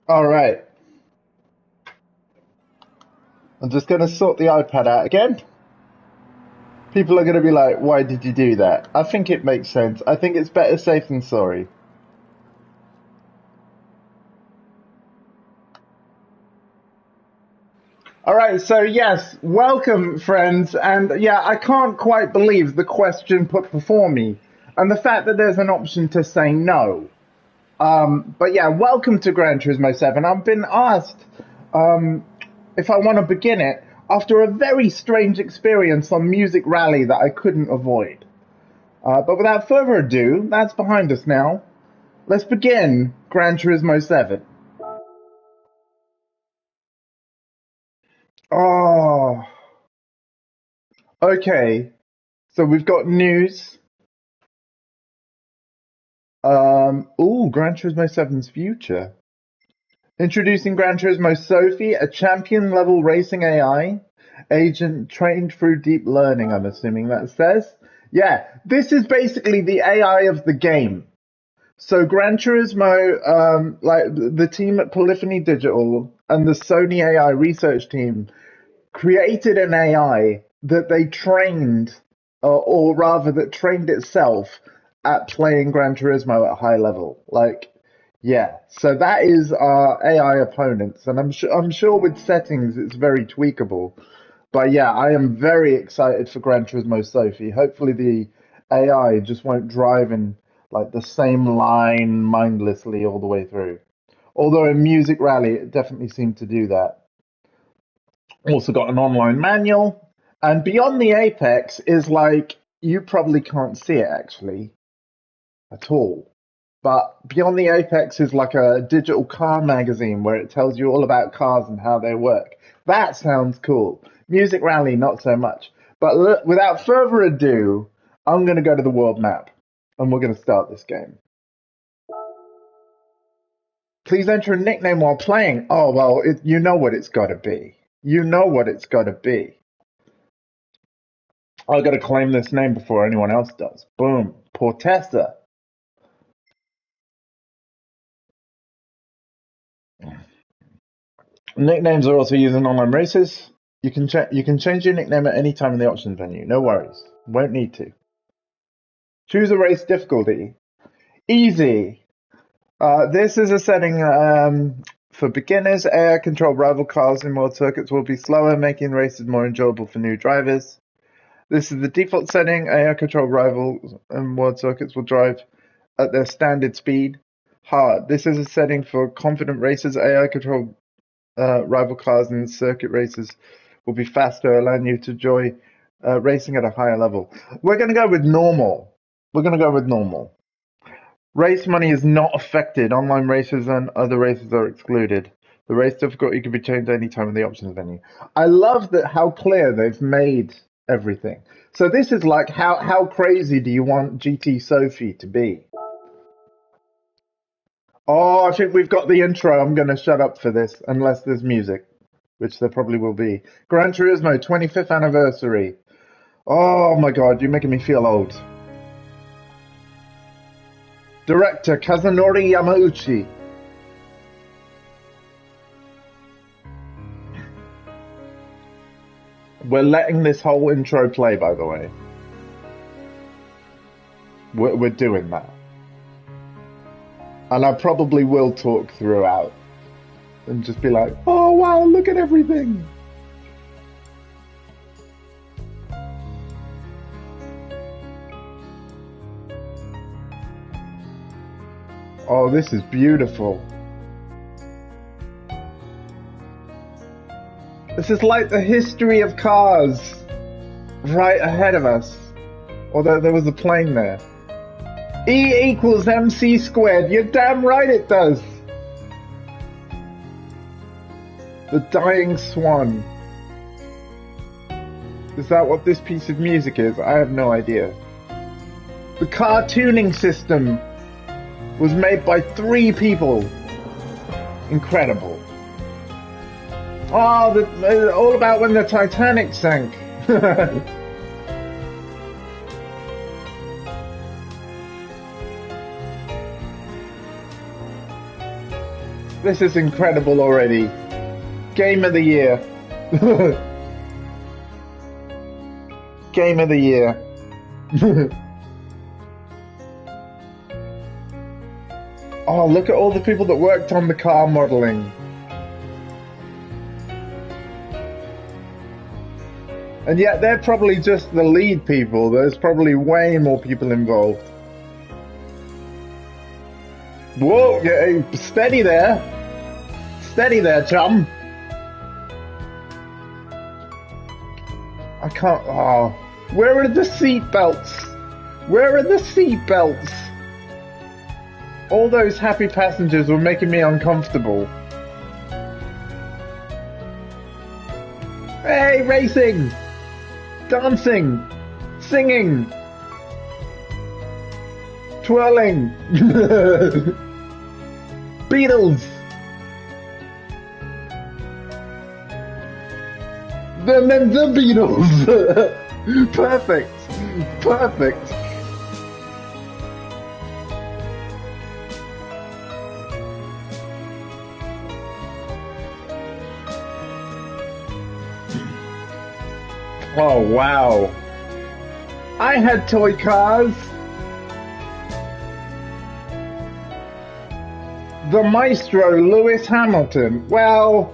All right. I'm just going to sort the iPad out again. People are going to be like, why did you do that? I think it makes sense. I think it's better safe than sorry. All right, so yes, welcome, friends. And yeah, I can't quite believe the question put before me and the fact that there's an option to say no. But yeah, welcome to Gran Turismo 7. I've been asked if I want to begin it after a very strange experience on Music Rally that I couldn't avoid. But without further ado, that's behind us now. Let's begin Gran Turismo 7. Oh, okay. So we've got news. Gran Turismo 7's future. Introducing Gran Turismo Sophie, a champion-level racing AI agent trained through deep learning, I'm assuming that says. Yeah, this is basically the AI of the game. So Gran Turismo, like the team at Polyphony Digital and the Sony AI research team created an AI that they trained, or rather that trained itself at playing Gran Turismo at high level. Like, yeah, so that is our AI opponents, and I'm sure with settings it's very tweakable. But yeah, I am very excited for Gran Turismo Sophie. Hopefully the AI just won't drive in like the same line mindlessly all the way through. Although in Music Rally it definitely seemed to do that. Also got an online manual, and beyond the apex is like you probably can't see it actually at all. But beyond the apex is like a digital car magazine where it tells you all about cars and how they work. That sounds cool. Music Rally, not so much. But without further ado, I'm going to go to the world map and we're going to start this game. Please enter a nickname while playing. Oh, well, you know what it's got to be. You know what it's got to be. I got to claim this name before anyone else does. Boom. Portessa. Nicknames are also used in online races. You can change your nickname at any time in the options menu. No worries. Won't need to. Choose a race difficulty. Easy. This is a setting for beginners. AI controlled rival cars in world circuits will be slower, making races more enjoyable for new drivers. This is the default setting. AI controlled rivals in world circuits will drive at their standard speed. Hard. This is a setting for confident racers. AI controlled rival cars in circuit races will be faster, allowing you to enjoy racing at a higher level. We're going to go with normal. We're going to go with normal. Race money is not affected. Online races and other races are excluded. The race difficulty can be changed anytime in the options menu. I love that how clear they've made everything. So this is like how crazy do you want GT Sophie to be? Oh, I think we've got the intro. I'm going to shut up for this unless there's music, which there probably will be. Gran Turismo 25th anniversary. Oh my god, you're making me feel old. Director Kazunori Yamauchi. We're letting this whole intro play, by the way. We're doing that. And I probably will talk throughout and just be like, oh wow, look at everything. Oh, this is beautiful. This is like the history of cars right ahead of us. Although there was a plane there. E equals MC squared. You're damn right it does. The Dying Swan. Is that what this piece of music is? I have no idea. The cartooning system was made by 3 people. Incredible. Oh, all about when the Titanic sank. This is incredible already. Game of the year. Game of the year. Oh, look at all the people that worked on the car modeling. And yet they're probably just the lead people. There's probably way more people involved. Whoa, yeah, steady there. Steady there, chum. I can't, oh. Where are the seat belts? Where are the seat belts? All those happy passengers were making me uncomfortable. Hey, racing! Dancing! Singing! Twirling! Beatles! The Beatles! Perfect! Perfect! Oh, wow. I had toy cars. The maestro, Lewis Hamilton. Well,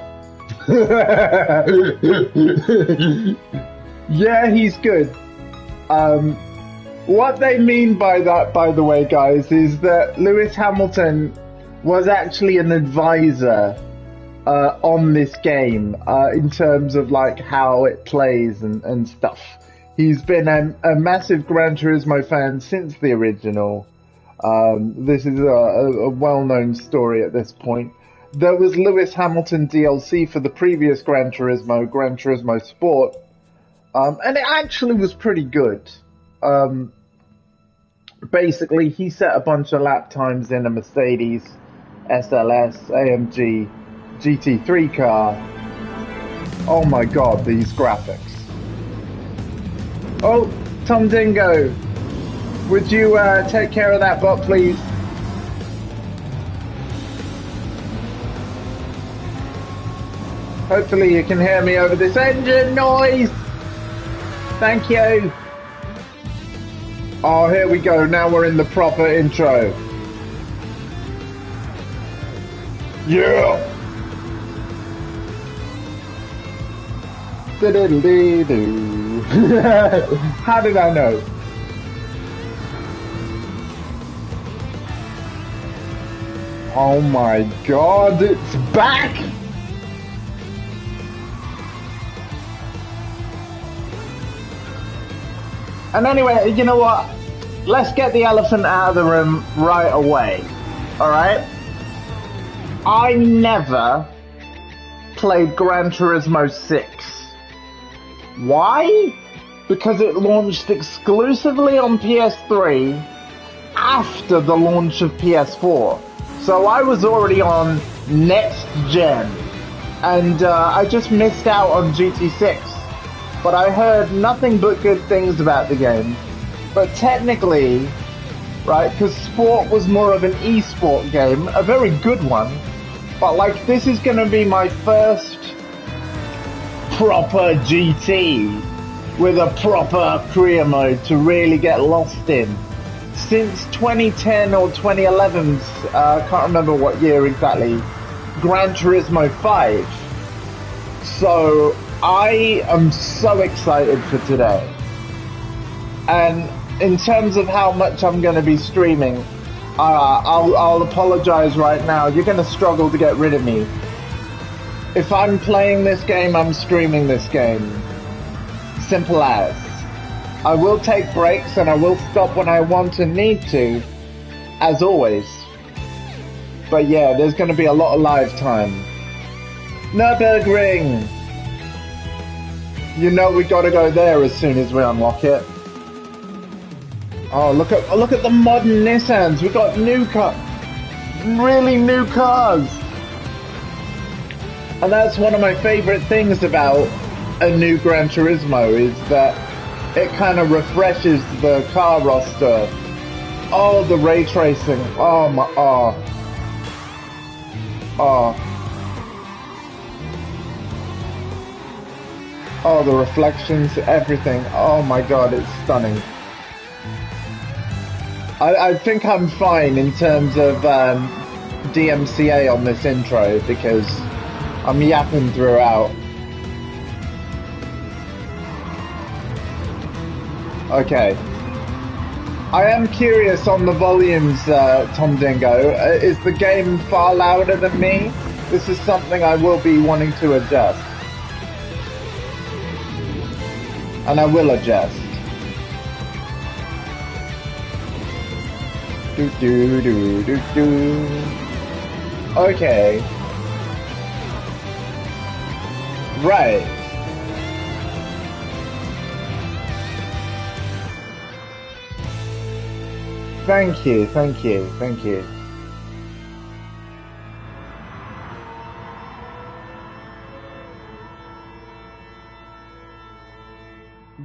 yeah, he's good. What they mean by that, by the way, guys, is that Lewis Hamilton was actually an advisor on this game in terms of like how it plays and stuff. He's been a massive Gran Turismo fan since the original. This is a well-known story at this point. There was Lewis Hamilton DLC for the previous Gran Turismo Sport, and it actually was pretty good. Basically, he set a bunch of lap times in a Mercedes SLS AMG GT3 car. Oh my god, these graphics. Oh, Tom Dingo, would you take care of that bot, please? Hopefully you can hear me over this engine noise. Thank you. Oh, here we go. Now we're in the proper intro. Yeah. How did I know? Oh my god, it's back! And anyway, you know what? Let's get the elephant out of the room right away. Alright? I never played Gran Turismo 6. Why? Because it launched exclusively on PS3 after the launch of PS4. So I was already on next gen, and I just missed out on GT6. But I heard nothing but good things about the game. But technically, right, because Sport was more of an e-sport game, a very good one, but like this is going to be my first proper GT with a proper career mode to really get lost in. Since 2010 or 2011, I can't remember what year exactly, Gran Turismo 5. So I am so excited for today. And in terms of how much I'm going to be streaming, I'll apologize right now. You're going to struggle to get rid of me. If I'm playing this game, I'm streaming this game. Simple as. I will take breaks and I will stop when I want and need to, as always. But yeah, there's going to be a lot of live time. Nürburgring! You know we got to go there as soon as we unlock it. Oh, look at the modern Nissans. We got new really new cars. And that's one of my favorite things about a new Gran Turismo is that it kind of refreshes the car roster. Oh, the ray tracing. Oh my, oh. Oh. Oh, the reflections, everything. Oh my god, it's stunning. I think I'm fine in terms of DMCA on this intro because I'm yapping throughout. Okay. I am curious on the volumes, Tom Dingo. Is the game far louder than me? This is something I will be wanting to adjust. And I will adjust. Do do do do do. Okay. Right. Thank you, thank you, thank you.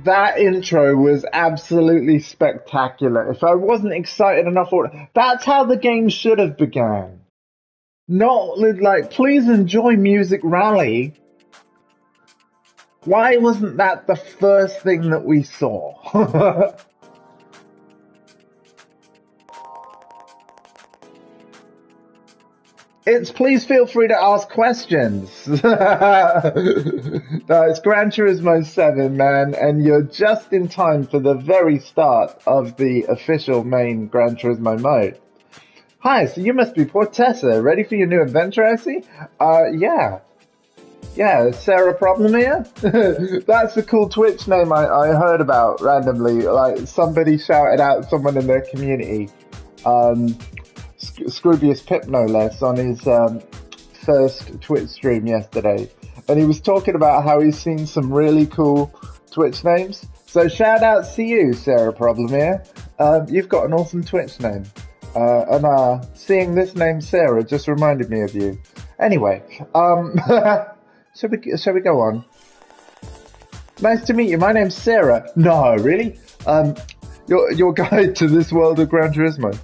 That intro was absolutely spectacular. If I wasn't excited enough for it, that's how the game should have begun. Not with like, please enjoy Music Rally. Why wasn't that the first thing that we saw? It's please feel free to ask questions. No, it's Gran Turismo 7, man, and you're just in time for the very start of the official main Gran Turismo mode. Hi, so you must be poor Tessa. Ready for your new adventure, I see? Yeah. Yeah, Sarah Problem here? That's the cool Twitch name I heard about randomly. Like, somebody shouted out someone in their community. Scroobius Pip, no less, on his first Twitch stream yesterday. And he was talking about how he's seen some really cool Twitch names. So shout out to you, Sarah Problem here. You've got an awesome Twitch name. And seeing this name Sarah just reminded me of you. Anyway, shall we go on? Nice to meet you. My name's Sarah. No, really? Your guide to this world of Gran Turismo.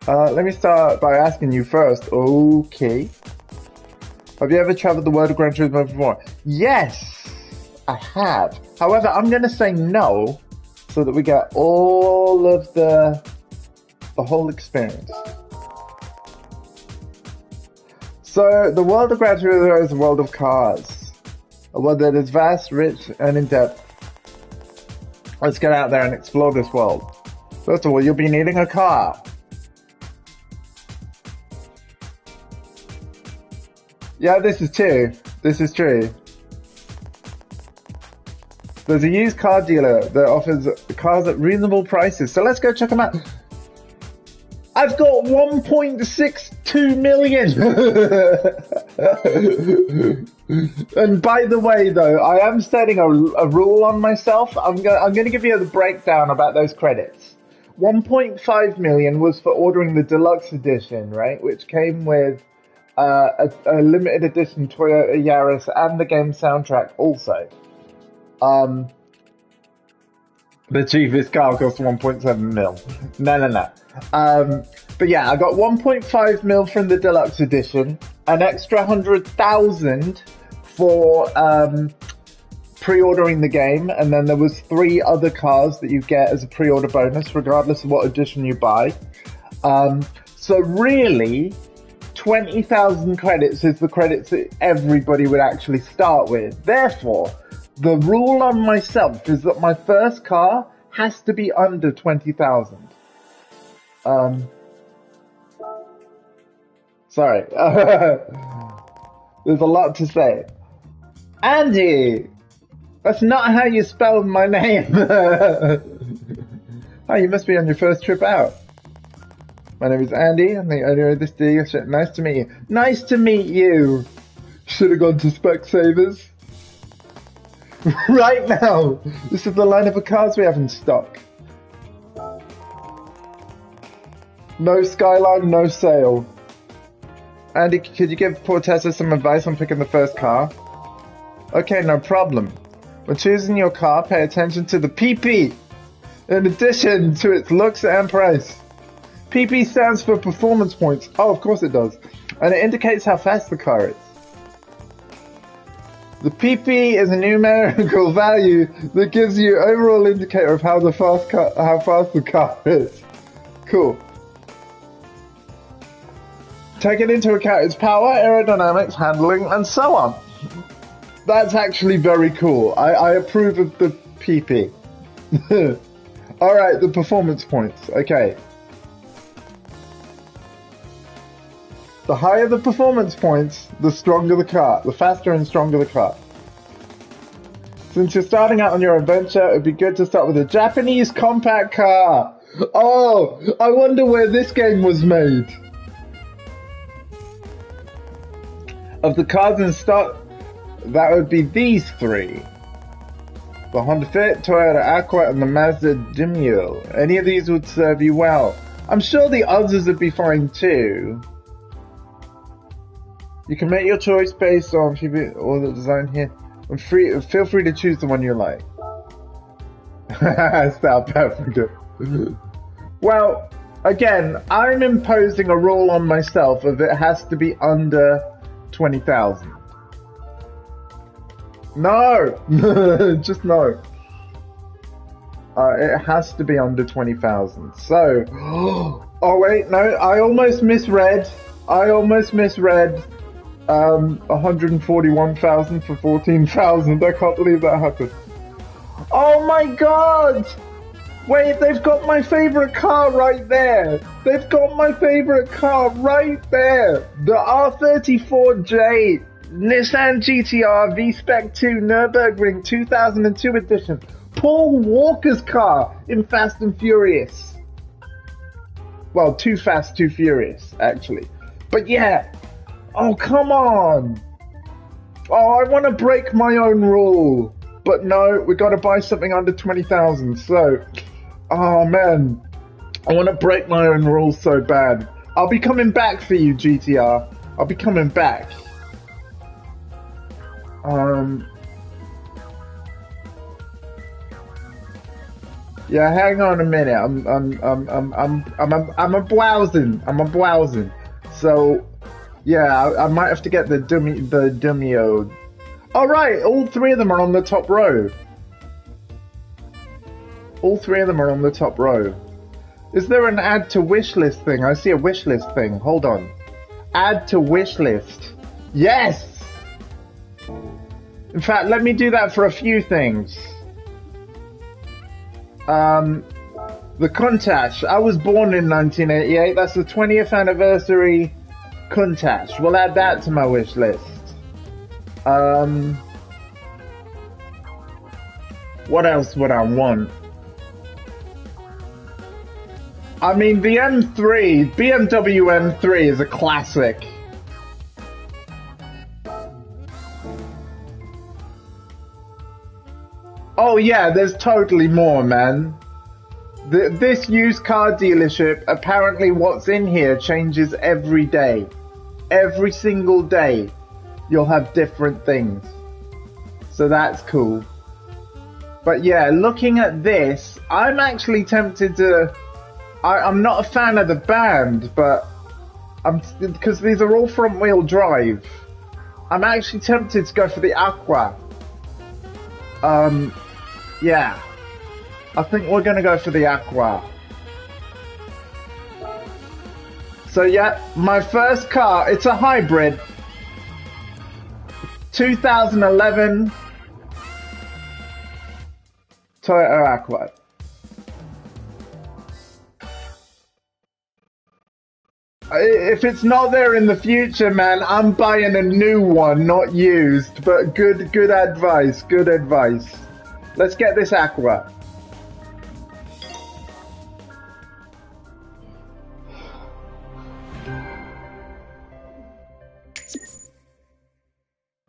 Let me start by asking you first. Okay. Have you ever traveled the world of Gran Turismo before? Yes, I have. However, I'm going to say no, so that we get all of the whole experience. So, the world of Gran Turismo is a world of cars. A world that is vast, rich, and in-depth. Let's get out there and explore this world. First of all, you'll be needing a car. Yeah, this is true. This is true. There's a used car dealer that offers cars at reasonable prices. So let's go check them out. I've got 1.62 million. And by the way, though, I am setting a rule on myself. I'm going to give you the breakdown about those credits. 1.5 million was for ordering the deluxe edition, right? Which came with a limited edition Toyota Yaris and the game soundtrack also. The cheapest car cost 1.7 mil. No. But yeah, I got 1.5 mil from the deluxe edition, an extra 100,000 for pre-ordering the game, and then there was 3 other cars that you get as a pre-order bonus, regardless of what edition you buy. So really, 20,000 credits is the credits that everybody would actually start with. Therefore, the rule on myself is that my first car has to be under 20,000. Sorry. There's a lot to say. Andy! That's not how you spell my name. Oh, you must be on your first trip out. My name is Andy. I'm the owner of this dealership. Nice to meet you. Nice to meet you. Should have gone to Specsavers. Right now. This is the lineup of cars we have in stock. No Skyline, no sale. Andy, could you give poor Tessa some advice on picking the first car? Okay, no problem. When choosing your car, pay attention to the PP. In addition to its looks and price. PP stands for performance points. Oh, of course it does. And it indicates how fast the car is. The PP is a numerical value that gives you overall indicator of how fast the car is. Cool. Taking into account its power, aerodynamics, handling, and so on. That's actually very cool. I approve of the PP. Alright, the performance points. Okay. The higher the performance points, the stronger the car. The faster and stronger the car. Since you're starting out on your adventure, it'd be good to start with a Japanese compact car. Oh, I wonder where this game was made. Of the cars in stock, that would be these three. The Honda Fit, Toyota Aqua, and the Mazda Demio. Any of these would serve you well. I'm sure the others would be fine too. You can make your choice based on all the design here. Feel free to choose the one you like. Stop, perfect. Well, again, I'm imposing a rule on myself of it has to be under 20,000. No! Just no. It has to be under 20,000. So, oh wait, no, I almost misread. 141,000 for 14,000. I can't believe that happened. Oh my god! Wait, they've got my favorite car right there. They've got my favorite car right there. The R34J Nissan GTR V-Spec 2 Nürburgring 2002 edition. Paul Walker's car in Fast and Furious. Well, Too Fast, Too Furious, actually. But yeah. Oh, come on. Oh, I want to break my own rule. But no, we got to buy something under 20,000. So, oh man. I want to break my own rules so bad. I'll be coming back for you, GTR. I'll be coming back. Yeah, hang on a minute. I'm a browsing. So, yeah, I might have to get the Demio. All right, all three of them are on the top row. All three of them are on the top row. Is there an add to wish list thing? I see a wish list thing. Hold on. Add to wish list. Yes! In fact, let me do that for a few things. The Countach. I was born in 1988. That's the 20th anniversary Countach. We'll add that to my wish list. What else would I want? I mean, the M3, BMW M3 is a classic. Oh yeah, there's totally more, man. This used car dealership, apparently what's in here changes every day. Every single day, you'll have different things. So that's cool. But yeah, looking at this, I'm actually tempted to... I'm not a fan of the band, but... because these are all front-wheel drive. I'm actually tempted to go for the Aqua. Yeah. I think we're gonna go for the Aqua. So yeah, my first car, it's a hybrid. 2011 Toyota Aqua. If it's not there in the future, man, I'm buying a new one, not used. But good advice, good advice. Let's get this Aqua.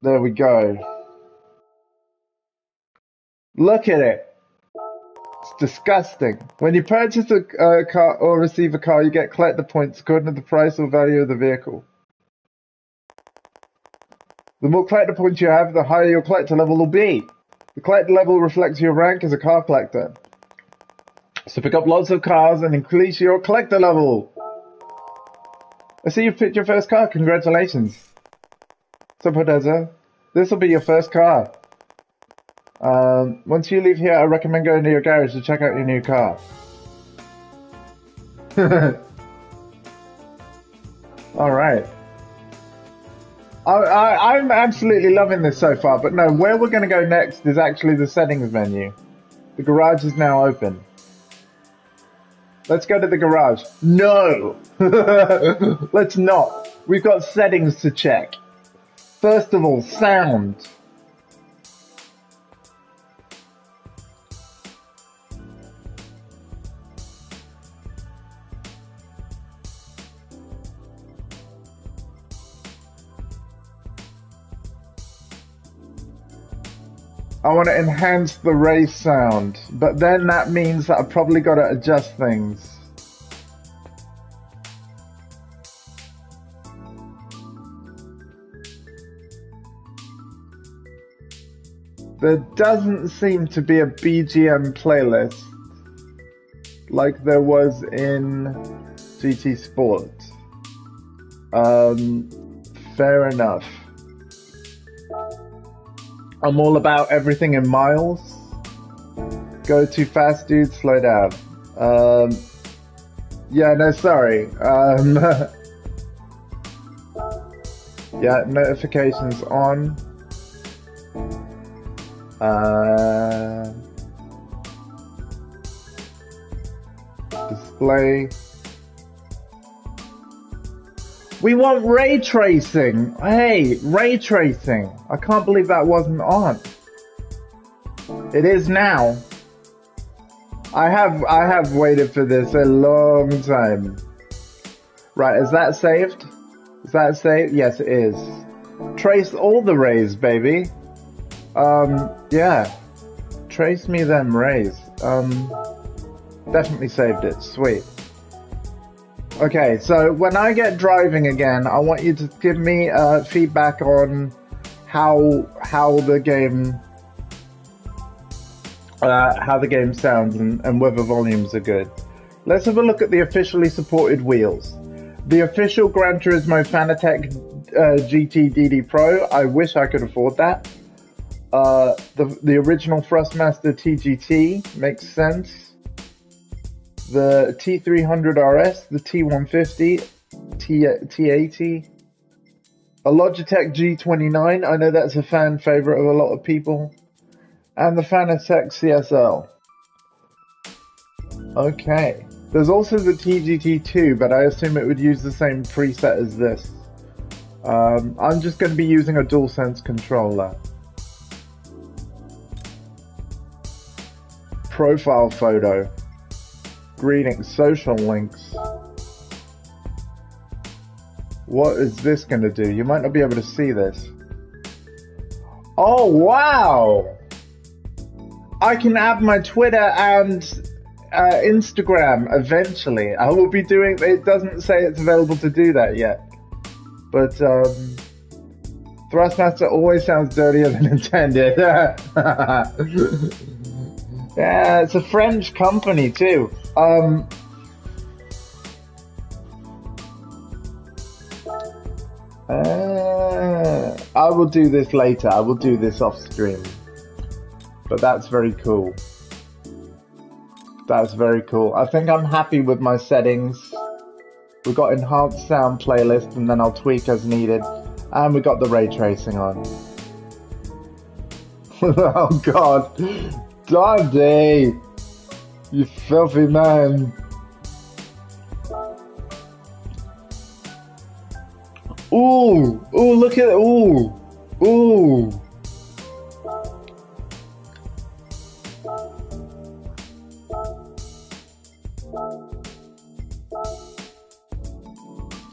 There we go. Look at it. It's disgusting. When you purchase a car or receive a car, you get collector points according to the price or value of the vehicle. The more collector points you have, the higher your collector level will be. The collector level reflects your rank as a car collector. So pick up lots of cars and increase your collector level. I see you picked your first car. Congratulations. So, Podeza, this will be your first car. Once you leave here, I recommend going to your garage to check out your new car. Alright. I'm absolutely loving this so far, but no, where we're going to go next is actually the settings menu. The garage is now open. Let's go to the garage. No! Let's not. We've got settings to check. First of all, sound. I want to enhance the race sound, but then that means that I've probably got to adjust things. There doesn't seem to be a BGM playlist like there was in GT Sport. Fair enough. I'm all about everything in miles. Go too fast, dude, slow down. Yeah, no, sorry. Yeah, notifications on. Display. We want ray tracing. Hey, ray tracing. I can't believe that wasn't on. It is now. I have waited for this a long time. Right, is that saved? Is that saved? Yes, it is. Trace all the rays, baby. Yeah. Trace me them rays. Definitely saved it. Sweet. Okay, so when I get driving again, I want you to give me feedback on how the game sounds and whether volumes are good. Let's have a look at the officially supported wheels. The official Gran Turismo Fanatec GT DD Pro. I wish I could afford that. The original Thrustmaster TGT makes sense. The T300 RS, the T150, T80, a Logitech G29, I know that's a fan favorite of a lot of people, and the Fanatec CSL. Okay, there's also the TGT2, but I assume it would use the same preset as this. I'm just going to be using a DualSense controller. Profile photo. Greetings, social links. What is this going to do? You might not be able to see this. Oh, wow! I can add my Twitter and Instagram eventually. I will be doing, it doesn't say it's available to do that yet. But, Thrustmaster always sounds dirtier than intended. Yeah, it's a French company too. I will do this later. I will do this off stream. But that's very cool. That's very cool. I think I'm happy with my settings. We've got enhanced sound playlist and then I'll tweak as needed. And we got the ray tracing on. Oh god. Dundee! You filthy man. Ooh! Ooh, look at it! Ooh! Ooh!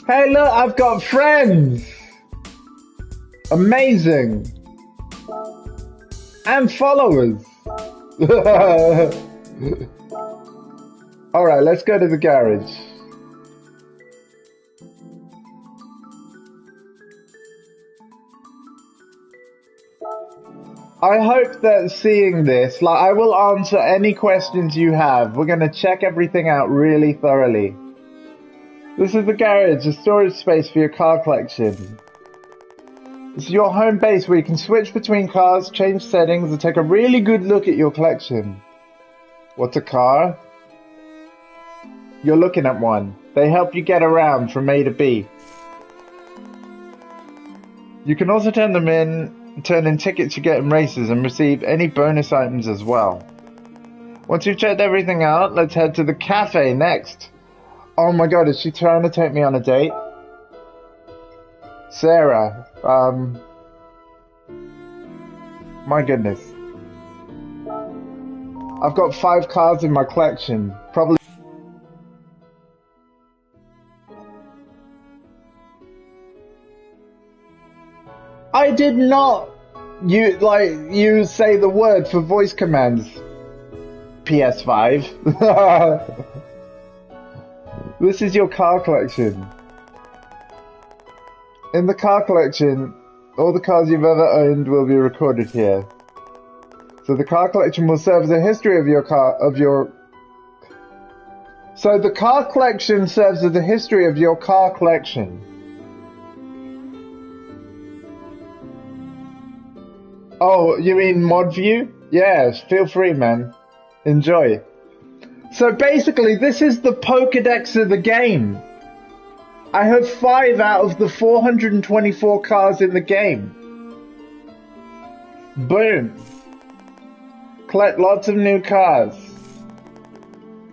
Hey look, I've got friends! Amazing! And followers! Alright, let's go to the garage. I hope that seeing this, like, I will answer any questions you have. We're gonna check everything out really thoroughly. This is the garage, a storage space for your car collection. This is your home base where you can switch between cars, change settings, and take a really good look at your collection. What's a car? You're looking at one. They help you get around from A to B. You can also turn in tickets you get in races and receive any bonus items as well. Once you've checked everything out, let's head to the cafe next. Oh my god, is she trying to take me on a date? Sarah, my goodness. I've got 5 cars in my collection. Probably. I did not you say the word for voice commands. PS5. This is your car collection. In the car collection, all the cars you've ever owned will be recorded here. So the car collection will serve as a history of your car, So the car collection serves as a history of your car collection. Oh, you mean mod view? Yes, feel free, man. Enjoy. So basically, this is the Pokédex of the game. I have 5 out of the 424 cars in the game. Boom. Collect lots of new cars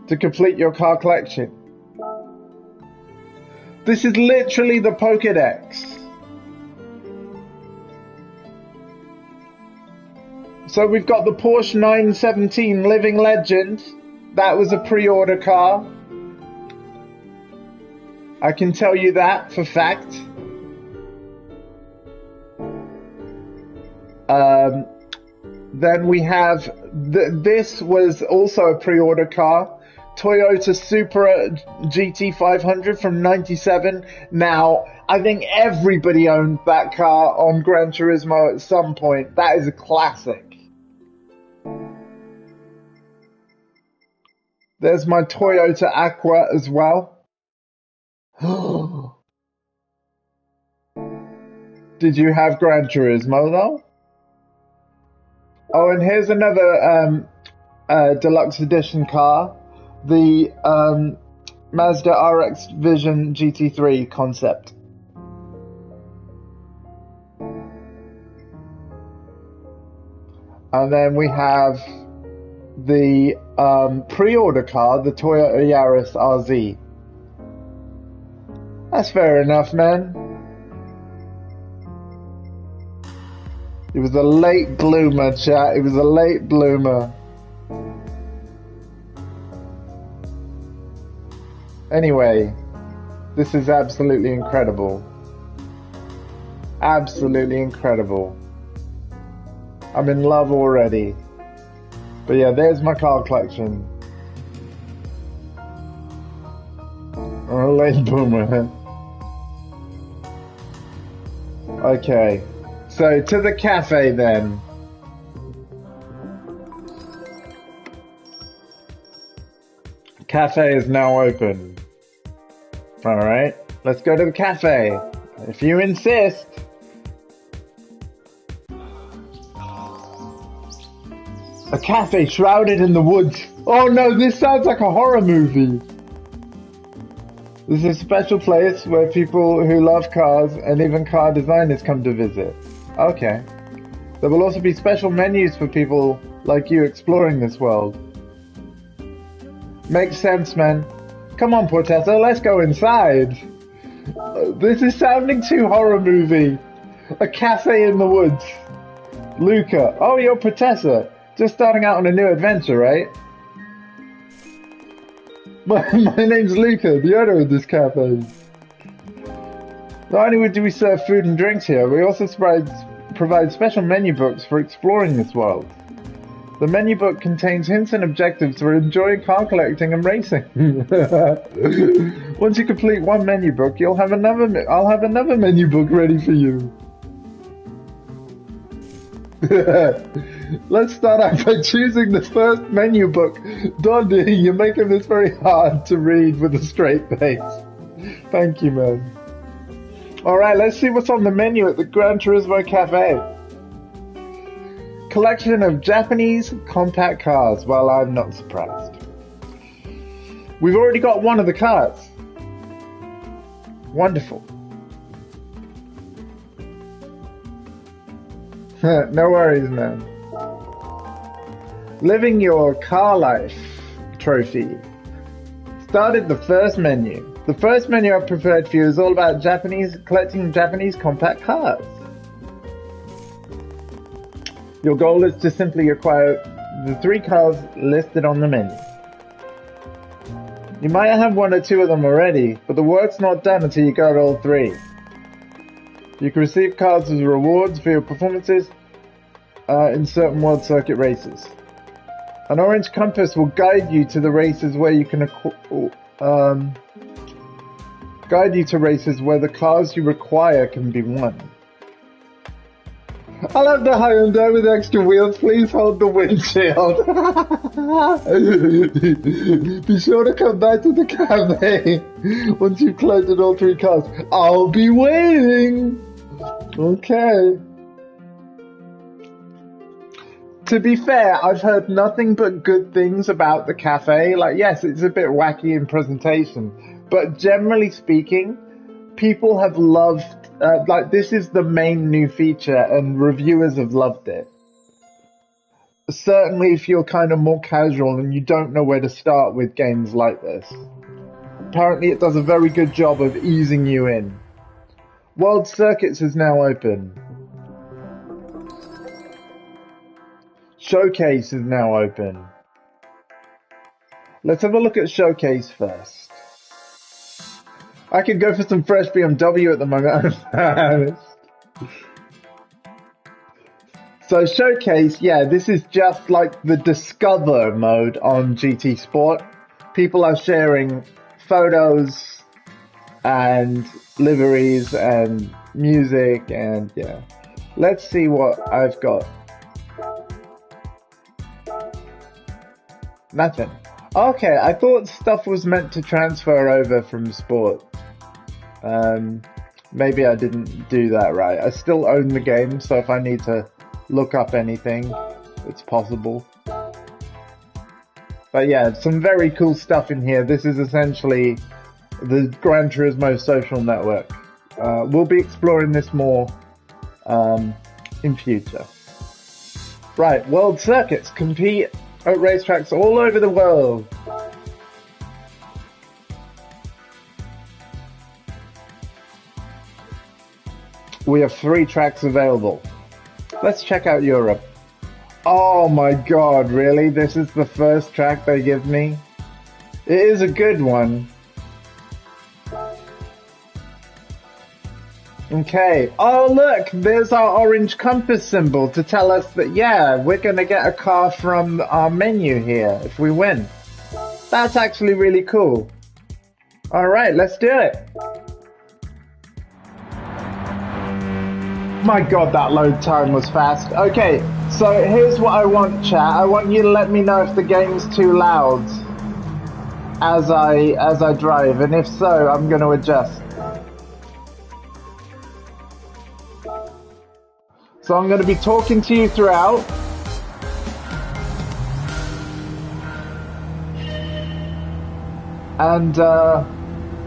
to complete your car collection. This is literally the Pokédex. So we've got the Porsche 917 Living Legend. That was a pre-order car. I can tell you that for fact. Then we have, this was also a pre-order car. Toyota Supra GT500 from 97. Now, I think everybody owned that car on Gran Turismo at some point. That is a classic. There's my Toyota Aqua as well. Did you have Gran Turismo though? Oh, and here's another deluxe edition car. The Mazda RX Vision GT3 concept. And then we have the pre-order car, the Toyota Yaris RZ. That's fair enough, man. It was a late bloomer, chat. It was a late bloomer. Anyway, this is absolutely incredible. Absolutely incredible. I'm in love already. But yeah, there's my car collection. Oh, late bloomer. Okay. So, to the cafe then. Cafe is now open. Alright, let's go to the cafe. If you insist. A cafe shrouded in the woods. Oh no, this sounds like a horror movie. This is a special place where people who love cars and even car designers come to visit. Okay. There will also be special menus for people like you exploring this world. Makes sense, man. Come on, Portessa, let's go inside. This is sounding too horror movie. A cafe in the woods. Luca. Oh, you're Portessa. Just starting out on a new adventure, right? My name's Luca, the owner of this cafe. Not only do we serve food and drinks here, we also provide special menu books for exploring this world. The menu book contains hints and objectives for enjoying car collecting and racing. Once you complete one menu book, I'll have another menu book ready for you. Let's start out by choosing the first menu book. Doddy, you're making this very hard to read with a straight face. Thank you, man. Alright, let's see what's on the menu at the Gran Turismo Cafe. Collection of Japanese compact cars. Well, I'm not surprised. We've already got one of the cars. Wonderful. No worries, man. Living your car life trophy. Started the first menu. The first menu I prepared for you is all about collecting Japanese compact cars. Your goal is to simply acquire the 3 cars listed on the menu. You might have 1 or 2 of them already, but the work's not done until you got all 3. You can receive cards as rewards for your performances in certain World Circuit races. An orange compass will guide you to the races where you can guide you to races where the cars you require can be won. I love the Hyundai with extra wheels. Please hold the windshield. Be sure to come back to the cafe once you've collected all 3 cars. I'll be waiting. Okay. To be fair, I've heard nothing but good things about the cafe. Like, yes, it's a bit wacky in presentation, but generally speaking, people have loved, like, this is the main new feature and reviewers have loved it. Certainly if you're kind of more casual and you don't know where to start with games like this. Apparently it does a very good job of easing you in. World Circuits is now open. Showcase is now open. Let's have a look at Showcase first. I could go for some fresh BMW at the moment. So Showcase, yeah, this is just like the Discover mode on GT Sport. People are sharing photos and liveries and music and yeah. Let's see what I've got. Nothing. Okay, I thought stuff was meant to transfer over from Sport. Maybe I didn't do that right. I still own the game, so if I need to look up anything, it's possible. But yeah, some very cool stuff in here. This is essentially the Gran Turismo social network. We'll be exploring this more in future. Right, World Circuits. Compete at racetracks all over the world. We have 3 tracks available. Let's check out Europe. Oh my god, really? This is the first track they give me? It is a good one. Okay. Oh look, there's our orange compass symbol to tell us that, yeah, we're gonna get a car from our menu here if we win. That's actually really cool. Alright, let's do it. My god, that load time was fast. Okay, so here's what I want, chat. I want you to let me know if the game's too loud as I drive, and if so, I'm gonna adjust. So I'm going to be talking to you throughout. And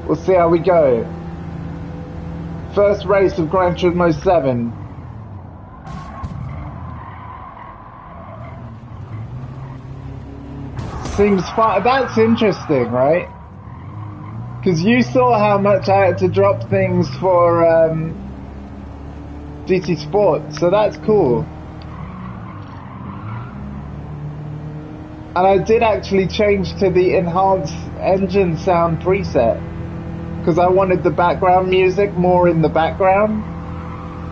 we'll see how we go. First race of Gran Turismo 7. Seems fun. That's interesting, right? Because you saw how much I had to drop things for GT Sport, so that's cool. And I did actually change to the enhanced engine sound preset because I wanted the background music more in the background,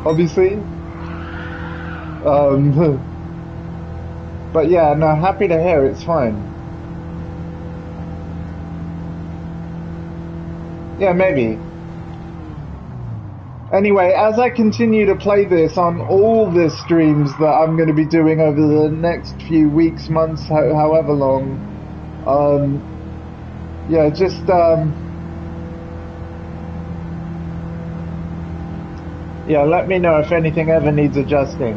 obviously. But yeah, no, happy to hear it's fine. Yeah, maybe. Anyway, as I continue to play this on all the streams that I'm going to be doing over the next few weeks, months, however long, yeah, just Yeah, let me know if anything ever needs adjusting.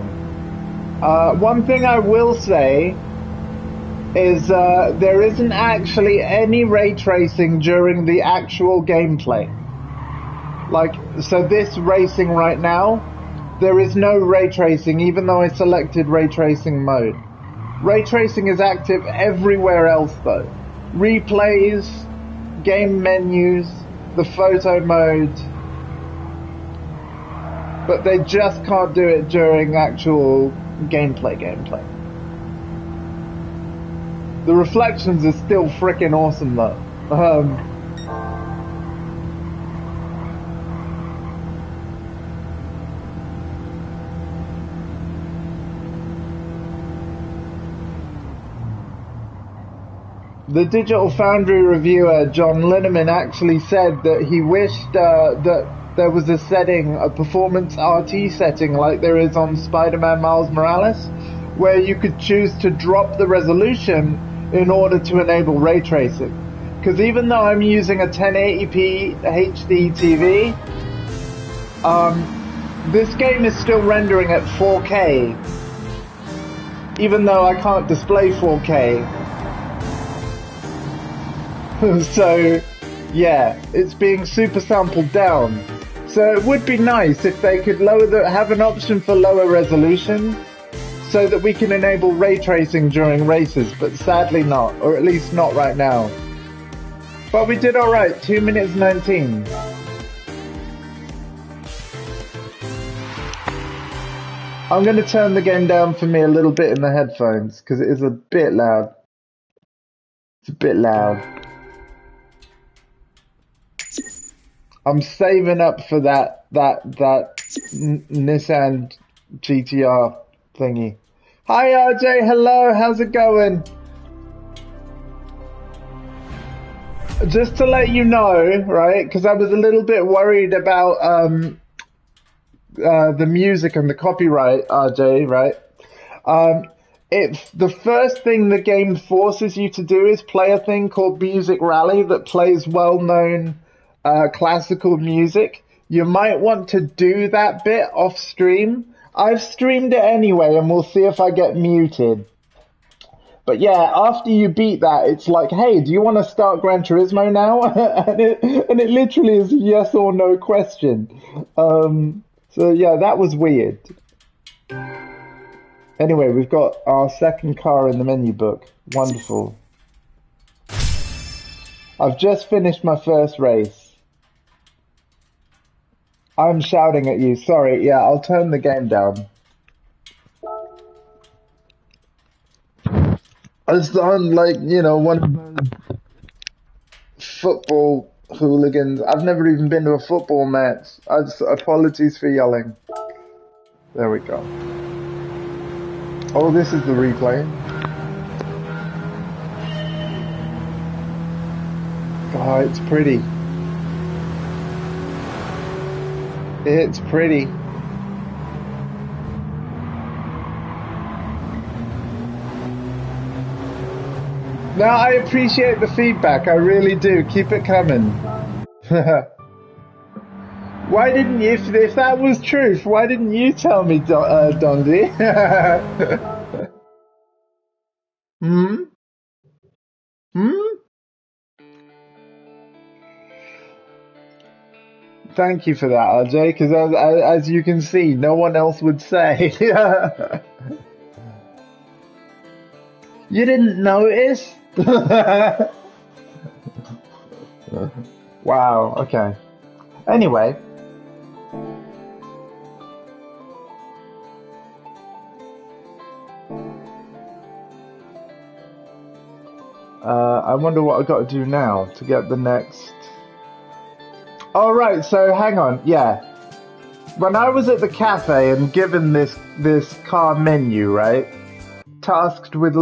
One thing I will say is there isn't actually any ray tracing during the actual gameplay. Like, so this racing right now, there is no ray tracing, even though I selected ray tracing mode. Ray tracing is active everywhere else though. Replays, game menus, the photo mode, but they just can't do it during actual gameplay. The reflections are still freaking awesome though. The Digital Foundry reviewer, John Linneman, actually said that he wished that there was a setting, a performance RT setting like there is on Spider-Man Miles Morales, where you could choose to drop the resolution in order to enable ray tracing. Because even though I'm using a 1080p HD TV, this game is still rendering at 4K, even though I can't display 4K. So, yeah, it's being super sampled down. So it would be nice if they could have an option for lower resolution so that we can enable ray tracing during races, but sadly not, or at least not right now. But we did alright, 2 minutes 19. I'm going to turn the game down for me a little bit in the headphones, because it is a bit loud. It's a bit loud. I'm saving up for that Nissan GTR thingy. Hi RJ, hello, how's it going? Just to let you know, right, because I was a little bit worried about the music and the copyright, RJ, right? The first thing the game forces you to do is play a thing called Music Rally that plays well-known classical music. You might want to do that bit off stream. I've streamed it anyway, and we'll see if I get muted. But yeah, after you beat that, it's like, hey, do you want to start Gran Turismo now? and it literally is a yes or no question. So yeah, that was weird. Anyway, we've got our second car in the menu book. Wonderful. I've just finished my first race. I'm shouting at you. Sorry, yeah, I'll turn the game down. I sound like, you know, one of those football hooligans. I've never even been to a football match. Apologies for yelling. There we go. Oh, this is the replay. Oh, it's pretty. It's pretty. No, I appreciate the feedback. I really do. Keep it coming. Why didn't you, if that was truth, why didn't you tell me, Dondi? Hmm? Hmm? Thank you for that, RJ, because as you can see, no one else would say. You didn't notice? Wow, okay. Anyway. I wonder what I've got to do now to get the next... Oh, right, so hang on, yeah. When I was at the cafe and given this car menu, right? Tasked with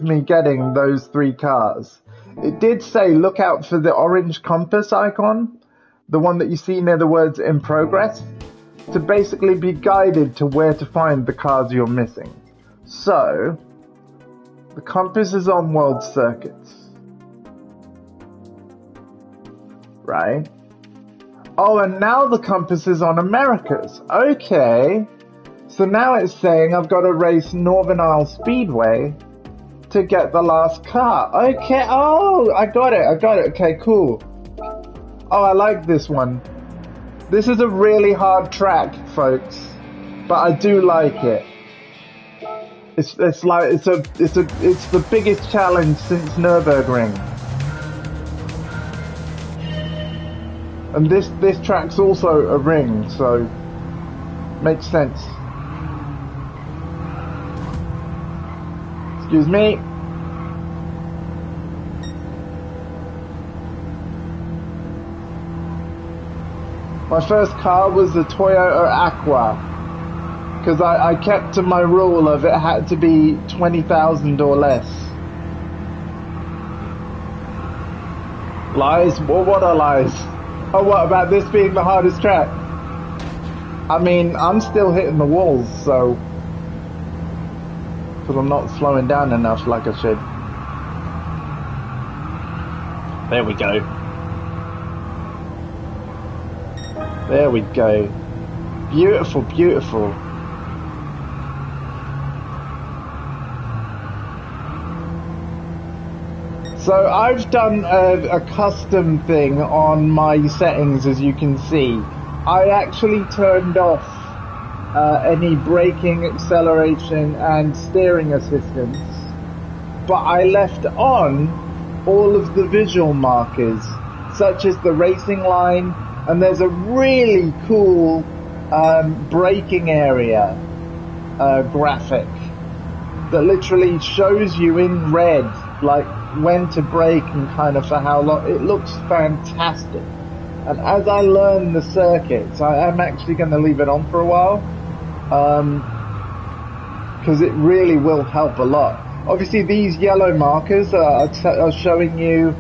me getting those 3 cars. It did say look out for the orange compass icon, the one that you see near the words in progress, to basically be guided to where to find the cars you're missing. So, the compass is on world circuits. Right? Oh, and now the compass is on Americas. Okay. So now it's saying I've got to race Northern Isle Speedway to get the last car. Okay. Oh, I got it. Okay, cool. Oh, I like this one. This is a really hard track, folks, but I do like it. It's the biggest challenge since Nürburgring. And this track's also a ring, so makes sense. Excuse me. My first car was the Toyota Aqua, because I kept to my rule of it had to be 20,000 or less. Lies? Well, what are lies? Oh, what about this being the hardest track? I mean, I'm still hitting the walls, so... because I'm not slowing down enough like I should. There we go. There we go. Beautiful, beautiful. So I've done a custom thing on my settings, as you can see. I actually turned off any braking, acceleration and steering assistance, but I left on all of the visual markers, such as the racing line, and there's a really cool braking area graphic that literally shows you in red like when to brake and kind of for how long. It looks fantastic. And as I learn the circuits, I am actually going to leave it on for a while, because it really will help a lot. Obviously these yellow markers are showing you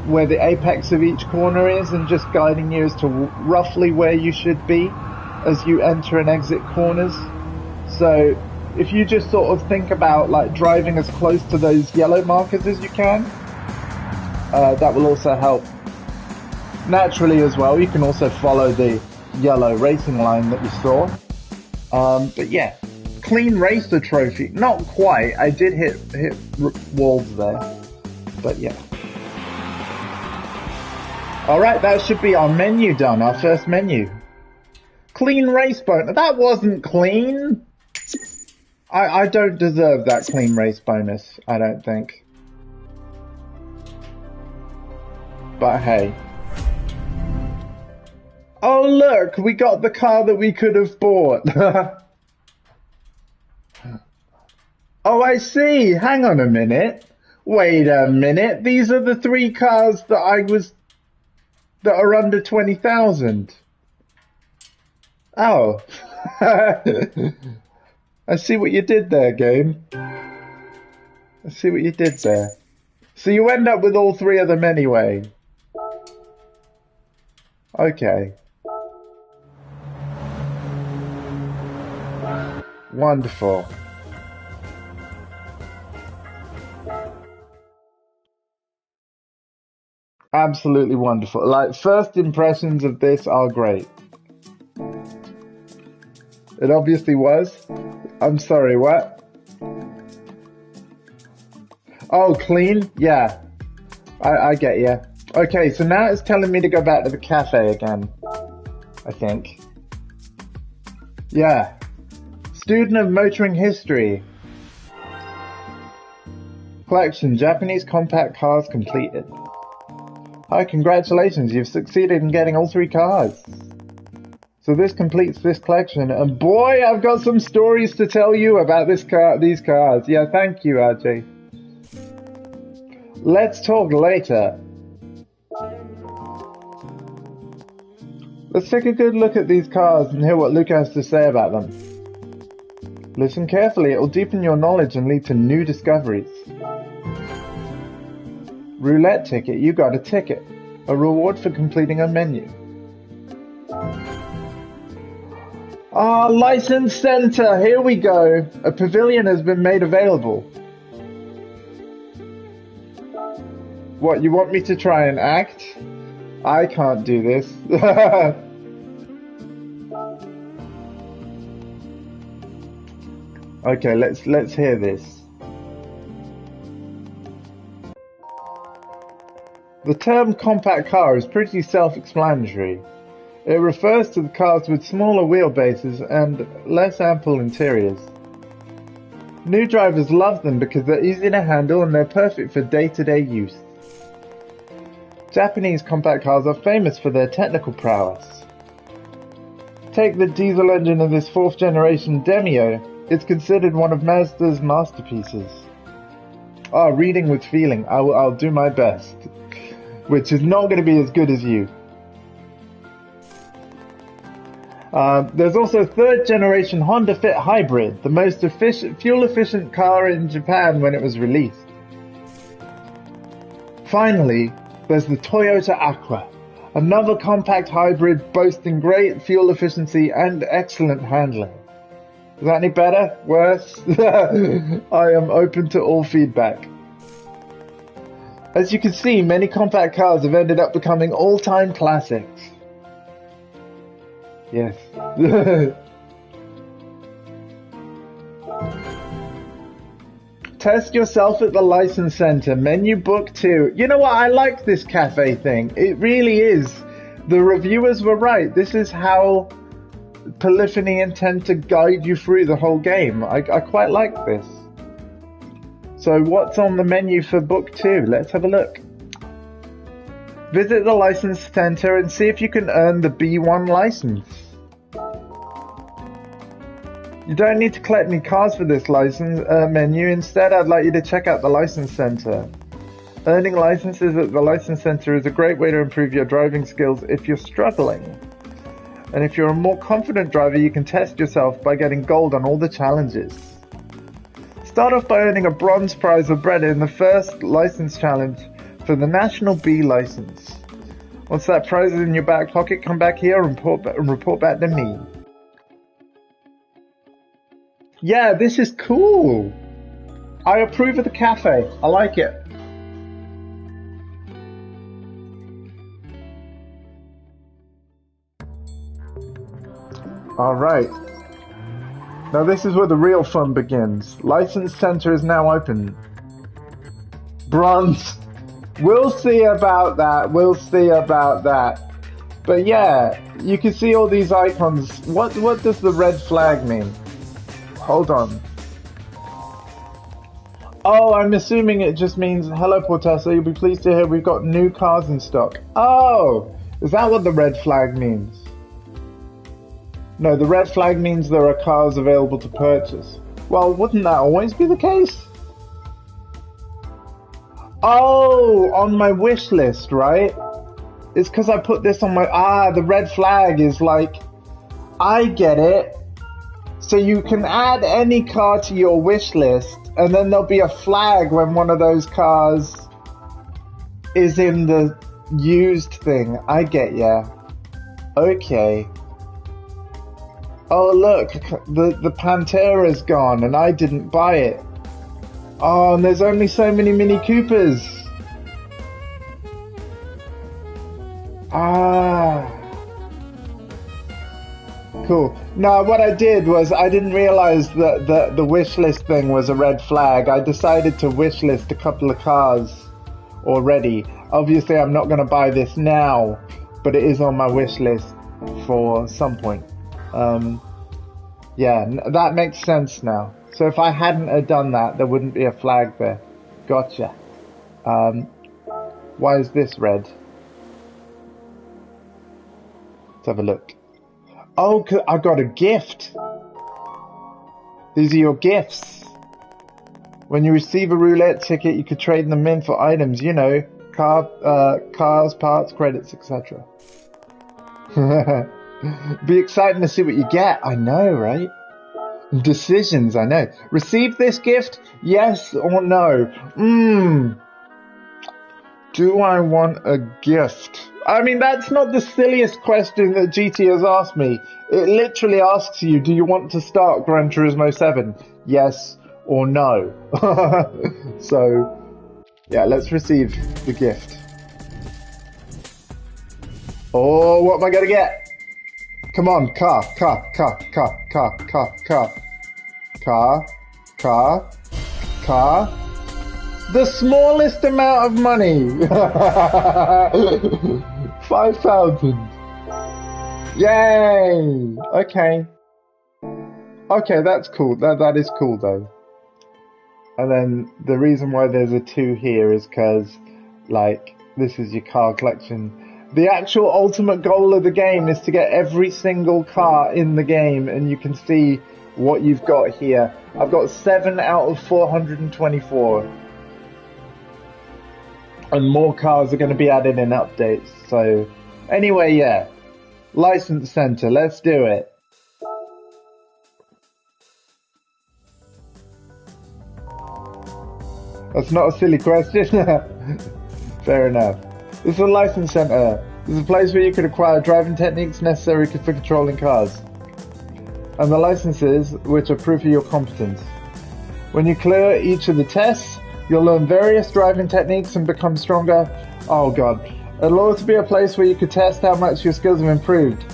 where the apex of each corner is and just guiding you as to roughly where you should be as you enter and exit corners. So if you just sort of think about like driving as close to those yellow markers as you can, that will also help. Naturally as well, you can also follow the yellow racing line that you saw. But yeah, clean racer trophy. Not quite, I did hit walls there, but yeah. Alright, that should be our menu done, our first menu. Clean race bonus. That wasn't clean. I don't deserve that clean race bonus, I don't think. But hey. Oh look, we got the car that we could have bought. Oh, I see. Hang on a minute. Wait a minute. These are the 3 cars that are under 20,000. Oh. I see what you did there, game. I see what you did there. So you end up with all 3 of them anyway. Okay. Wonderful. Absolutely wonderful. Like, first impressions of this are great. It obviously was. I'm sorry, what? Oh, clean? Yeah. I get you. Okay, so now it's telling me to go back to the cafe again. I think. Yeah. Student of motoring history. Collection, Japanese compact cars completed. Hi, congratulations, you've succeeded in getting all 3 cars. So this completes this collection, and boy, I've got some stories to tell you about these cars. Yeah, thank you, RJ. Let's talk later. Let's take a good look at these cars and hear what Luca has to say about them. Listen carefully, it will deepen your knowledge and lead to new discoveries. Roulette ticket, you got a ticket. A reward for completing a menu. Ah, license center, here we go. A pavilion has been made available. What, you want me to try and act? I can't do this. Okay, let's hear this. The term compact car is pretty self-explanatory. It refers to the cars with smaller wheelbases and less ample interiors. New drivers love them because they're easy to handle and they're perfect for day-to-day use. Japanese compact cars are famous for their technical prowess. Take the diesel engine of this 4th generation Demio. It's considered one of Mazda's masterpieces. Reading with feeling. I'll do my best. Which is not going to be as good as you. There's also 3rd generation Honda Fit Hybrid, the most fuel-efficient car in Japan when it was released. Finally, there's the Toyota Aqua, another compact hybrid boasting great fuel efficiency and excellent handling. Is that any better? Worse? I am open to all feedback. As you can see, many compact cars have ended up becoming all-time classics. Yes. Test yourself at the license center. Menu book 2. You know what? I like this cafe thing. It really is. The reviewers were right. This is how Polyphony intend to guide you through the whole game. I quite like this. So what's on the menu for book 2? Let's have a look. Visit the license center and see if you can earn the B1 license. You don't need to collect any cars for this license menu. Instead, I'd like you to check out the license center. Earning licenses at the license center is a great way to improve your driving skills if you're struggling. And if you're a more confident driver, you can test yourself by getting gold on all the challenges. Start off by earning a bronze prize or better in the first license challenge for the National B license. Once that prize is in your back pocket, come back here and report back to me. Yeah, this is cool. I approve of the cafe. I like it. Alright. Now this is where the real fun begins. License center is now open. Bronze. We'll see about that. We'll see about that. But yeah, you can see all these icons. What does the red flag mean? Hold on. Oh, I'm assuming it just means, hello Portessa, you'll be pleased to hear we've got new cars in stock. Oh, is that what the red flag means? No, the red flag means there are cars available to purchase. Well, wouldn't that always be the case? Oh, on my wish list, right? It's because I put this on my... the red flag is like... I get it. So you can add any car to your wish list, and then there'll be a flag when one of those cars is in the used thing. I get ya. Okay. Oh look, the Pantera's gone and I didn't buy it. Oh, and there's only so many Mini Coopers. Cool. No, what I did was I didn't realize that the wish list thing was a red flag. I decided to wish list a couple of cars already. Obviously, I'm not going to buy this now, but it is on my wish list for some point. Yeah, that makes sense now. So if I hadn't have done that, there wouldn't be a flag there. Gotcha. Why is this red? Let's have a look. Oh, I got a gift. These are your gifts. When you receive a roulette ticket, you could trade them in for items, you know, cars, parts, credits, etc. Be exciting to see what you get. I know, right? Decisions, I know. Receive this gift? Yes or no? Do I want a gift? I mean, that's not the silliest question that GT has asked me. It literally asks you, do you want to start Gran Turismo 7? Yes or no? So, yeah, let's receive the gift. Oh, what am I gonna get? Come on, car. The smallest amount of money. 5,000. Yay! Okay. Okay, that's cool. That is cool though. And then the reason why there's a 2 here is because, like, this is your car collection. The actual ultimate goal of the game is to get every single car in the game, and you can see what you've got here. I've got 7 out of 424. And more cars are going to be added in updates. So, anyway, yeah. License Center, let's do it. That's not a silly question. Fair enough. This is a license center. This is a place where you can acquire driving techniques necessary for controlling cars. And the licenses, which are proof of your competence. When you clear each of the tests, you'll learn various driving techniques and become stronger. Oh god. It'll also be a place where you can test how much your skills have improved.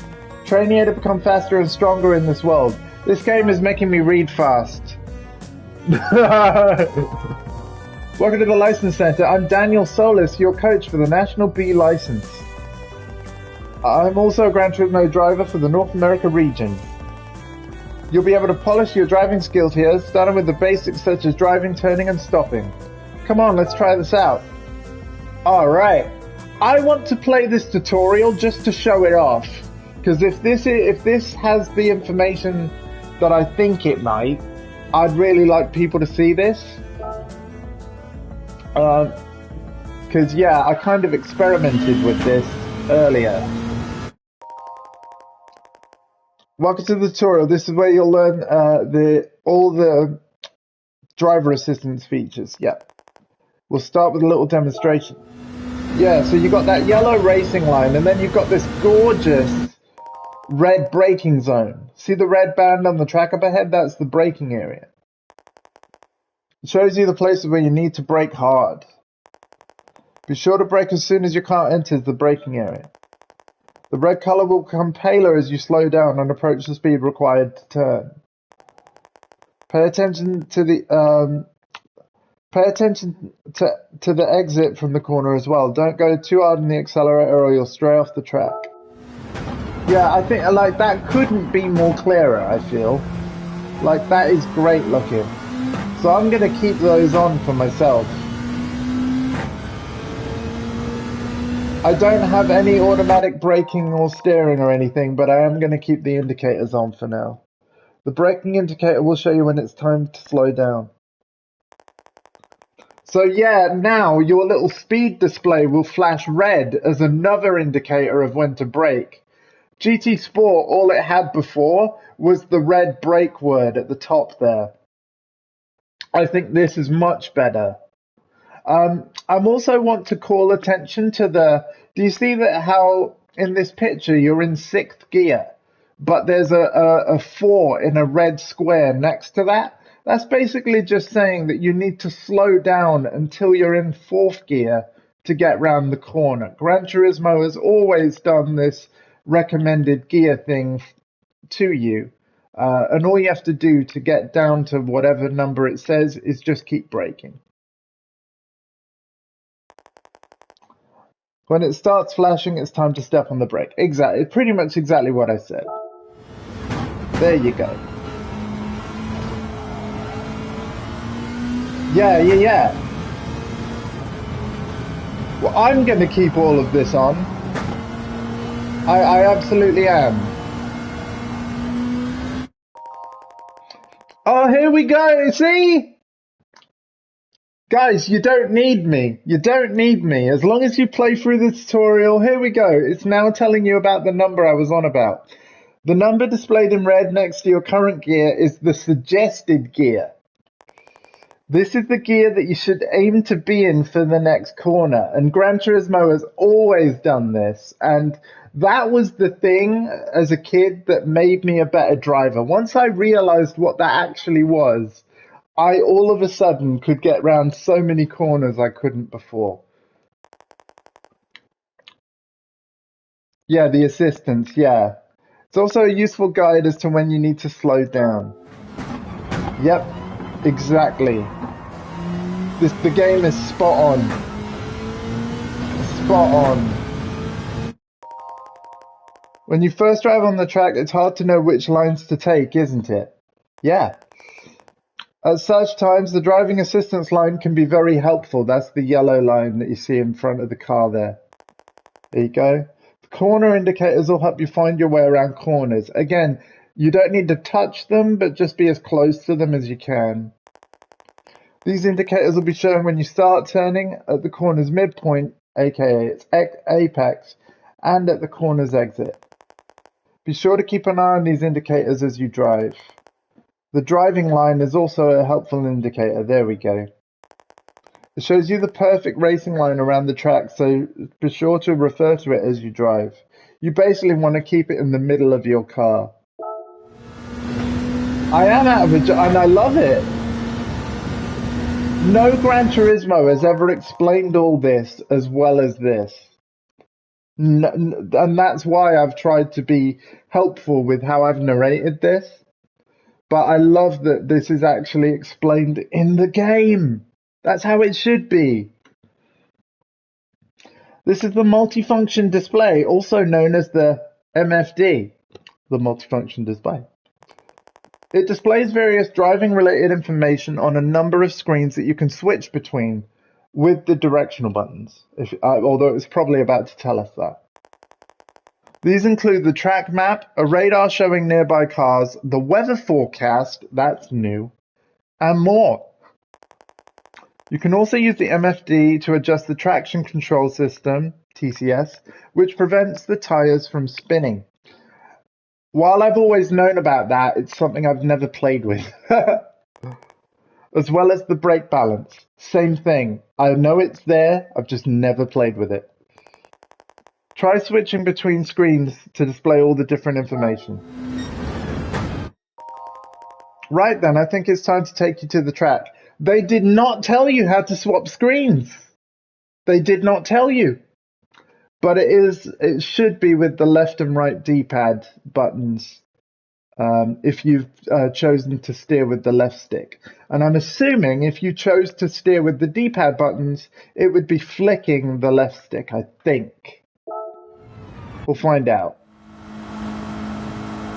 Train you to become faster and stronger in this world. This game is making me read fast. Welcome to the License Center. I'm Daniel Solis, your coach for the National B license. I'm also a Gran Turismo driver for the North America region. You'll be able to polish your driving skills here, starting with the basics such as driving, turning, and stopping. Come on, let's try this out. Alright. I want to play this tutorial just to show it off. Because if this has the information that I think it might, I'd really like people to see this. Because yeah, I kind of experimented with this earlier. Welcome to the tutorial. This is where you'll learn all the driver assistance features. Yep. We'll start with a little demonstration. Yeah, so you've got that yellow racing line, and then you've got this gorgeous red braking zone. See the red band on the track up ahead? That's the braking area. It shows you the places where you need to brake hard. Be sure to brake as soon as your car enters the braking area. The red color will become paler as you slow down and approach the speed required to turn. Pay attention to the exit from the corner as well. Don't go too hard on the accelerator or you'll stray off the track. Yeah, I think like that couldn't be more clearer, I feel. Like that is great looking. So I'm going to keep those on for myself. I don't have any automatic braking or steering or anything, but I am going to keep the indicators on for now. The braking indicator will show you when it's time to slow down. So yeah, now your little speed display will flash red as another indicator of when to brake. GT Sport, all it had before was the red brake word at the top there. I think this is much better. I also want to call attention to do you see that how in this picture you're in 6th gear, but there's a 4 in a red square next to that? That's basically just saying that you need to slow down until you're in 4th gear to get round the corner. Gran Turismo has always done this recommended gear thing to you. And all you have to do to get down to whatever number it says is just keep braking. When it starts flashing, it's time to step on the brake. Exactly, pretty much exactly what I said. There you go. Yeah. Well, I'm going to keep all of this on. I absolutely am. Oh, here we go, see? Guys, you don't need me. You don't need me. As long as you play through the tutorial, here we go. It's now telling you about the number I was on about. The number displayed in red next to your current gear is the suggested gear. This is the gear that you should aim to be in for the next corner. And Gran Turismo has always done this. And that was the thing as a kid that made me a better driver. Once I realized what that actually was, I all of a sudden could get round so many corners I couldn't before. Yeah, the assistance, yeah. It's also a useful guide as to when you need to slow down. Yep, exactly. The game is spot on. Spot on. When you first drive on the track, it's hard to know which lines to take, isn't it? Yeah. At such times, the driving assistance line can be very helpful. That's the yellow line that you see in front of the car there. There you go. The corner indicators will help you find your way around corners. Again, you don't need to touch them, but just be as close to them as you can. These indicators will be shown when you start turning, at the corner's midpoint, aka its apex, and at the corner's exit. Be sure to keep an eye on these indicators as you drive. The driving line is also a helpful indicator. There we go. It shows you the perfect racing line around the track, so be sure to refer to it as you drive. You basically want to keep it in the middle of your car. I am out of a job, and I love it. No Gran Turismo has ever explained all this as well as this. And that's why I've tried to be helpful with how I've narrated this. But I love that this is actually explained in the game. That's how it should be. This is the multifunction display, also known as the MFD, the multifunction display. It displays various driving-related information on a number of screens that you can switch between with the directional buttons, although it's probably about to tell us that. These include the track map, a radar showing nearby cars, the weather forecast, that's new, and more. You can also use the MFD to adjust the traction control system, TCS, which prevents the tires from spinning. While I've always known about that, it's something I've never played with. As well as the brake balance. Same thing. I know it's there, I've just never played with it. Try switching between screens to display all the different information. Right then, I think it's time to take you to the track. They did not tell you how to swap screens. They did not tell you. But it should be with the left and right D-pad buttons if you've chosen to steer with the left stick. And I'm assuming if you chose to steer with the D-pad buttons, it would be flicking the left stick, I think. We'll find out.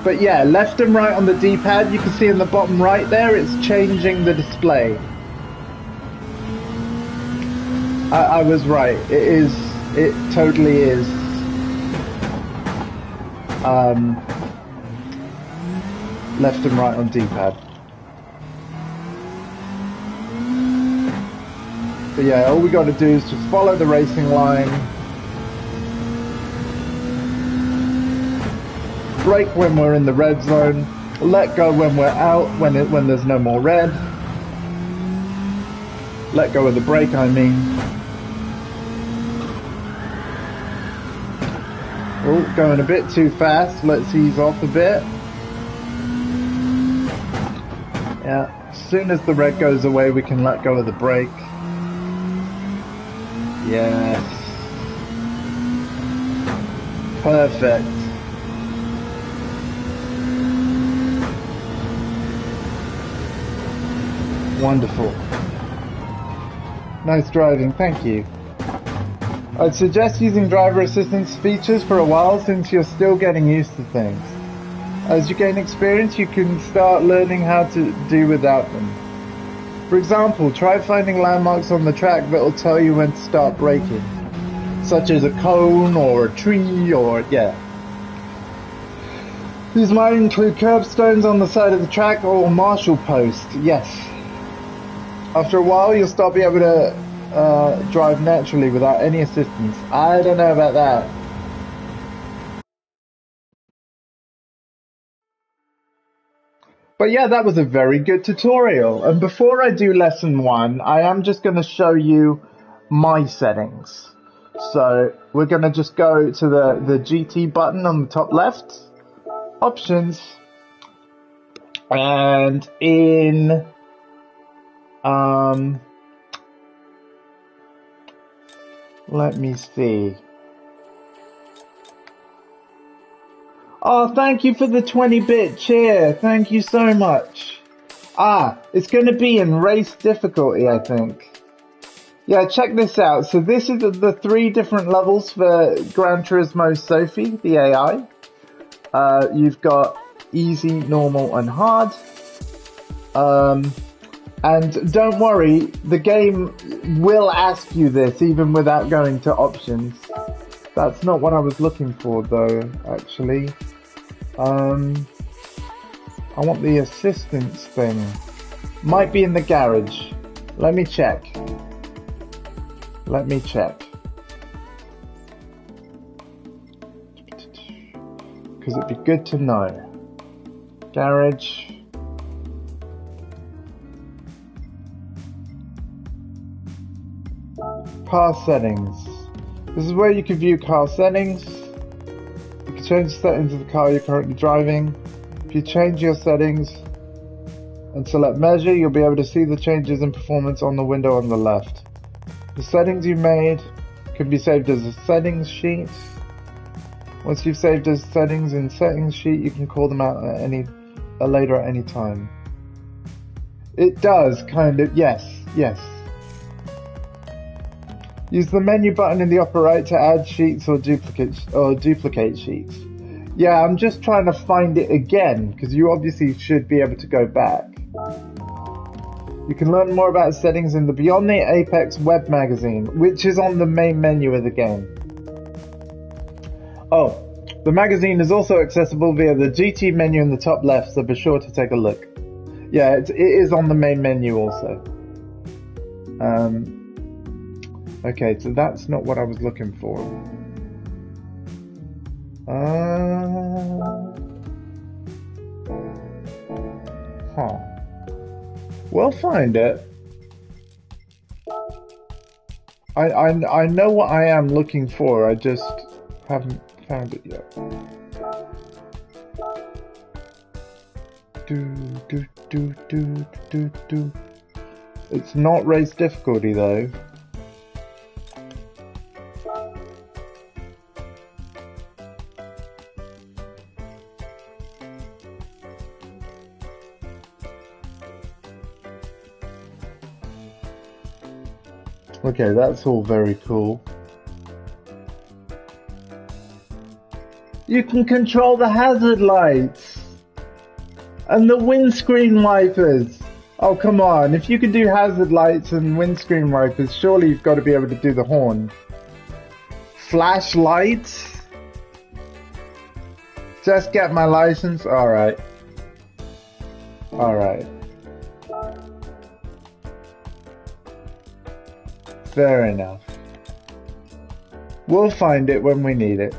But yeah, left and right on the D-pad, you can see in the bottom right there, it's changing the display. I was right. It totally is. Left and right on D-pad. But yeah, all we got to do is just follow the racing line. Brake when we're in the red zone. Let go when we're out, when there's no more red. Let go of the brake, I mean. Oh, going a bit too fast. Let's ease off a bit. Yeah, as soon as the red goes away, we can let go of the brake. Yes. Perfect. Wonderful. Nice driving, thank you. I'd suggest using driver assistance features for a while since you're still getting used to things. As you gain experience, you can start learning how to do without them. For example, try finding landmarks on the track that will tell you when to start braking, such as a cone or a tree or, yeah. These might include curbstones on the side of the track or marshal post, yes. After a while, you'll start being able to drive naturally without any assistance. I don't know about that. But yeah, that was a very good tutorial. And before I do lesson 1, I am just going to show you my settings. So we're going to just go to the GT button on the top left, options, and in let me see. Oh, thank you for the 20-bit cheer. Thank you so much. Ah, it's going to be in race difficulty, I think. Yeah, check this out. So this is the 3 different levels for Gran Turismo Sophie, the AI. You've got easy, normal, and hard. And don't worry, the game will ask you this even without going to options. That's not what I was looking for though, actually. I want the assistance thing. Might be in the garage. Let me check. Let me check. Because it'd be good to know. Garage. Car settings. This is where you can view car settings. You can change the settings of the car you're currently driving. If you change your settings and select measure, you'll be able to see the changes in performance on the window on the left. The settings you made can be saved as a settings sheet. Once you've saved as settings in settings sheet, you can call them out at later at any time. It does kind of, yes. Use the menu button in the upper right to add sheets or duplicate sheets. Yeah, I'm just trying to find it again because you obviously should be able to go back. You can learn more about settings in the Beyond the Apex web magazine, which is on the main menu of the game. Oh, the magazine is also accessible via the GT menu in the top left, so be sure to take a look. Yeah, it is on the main menu also. Okay, so that's not what I was looking for. We'll find it. I know what I am looking for, I just haven't found it yet. It's not race difficulty though. Okay, that's all very cool. You can control the hazard lights and the windscreen wipers. Oh, come on. If you can do hazard lights and windscreen wipers, surely you've got to be able to do the horn. Flashlights? Just get my license? Alright. Alright. Fair enough. We'll find it when we need it.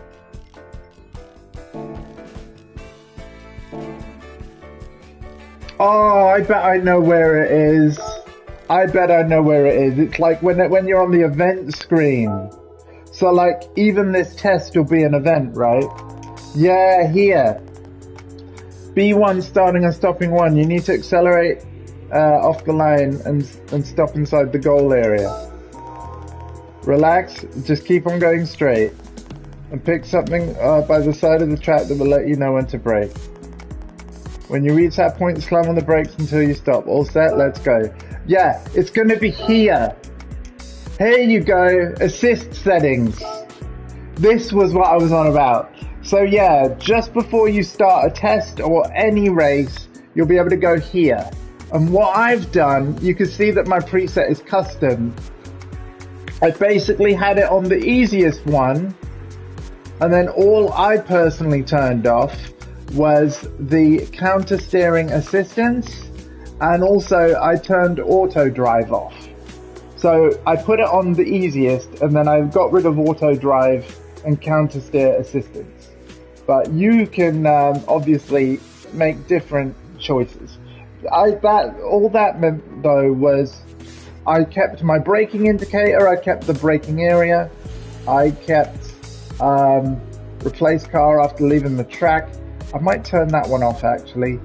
Oh, I bet I know where it is. I bet I know where it is. It's like when you're on the event screen. So like even this test will be an event, right? Yeah, here. B1 starting and stopping 1. You need to accelerate off the line and stop inside the goal area. Relax, just keep on going straight. And pick something by the side of the track that will let you know when to brake. When you reach that point, slam on the brakes until you stop. All set, let's go. Yeah, it's going to be here. Here you go, assist settings. This was what I was on about. So yeah, just before you start a test or any race, you'll be able to go here. And what I've done, you can see that my preset is custom. I basically had it on the easiest one, and then all I personally turned off was the counter steering assistance, and also I turned auto drive off. So I put it on the easiest, and then I got rid of auto drive and counter steer assistance. But you can obviously make different choices. All that meant though was I kept my braking indicator, I kept the braking area, I kept replace car after leaving the track. I might turn that one off actually.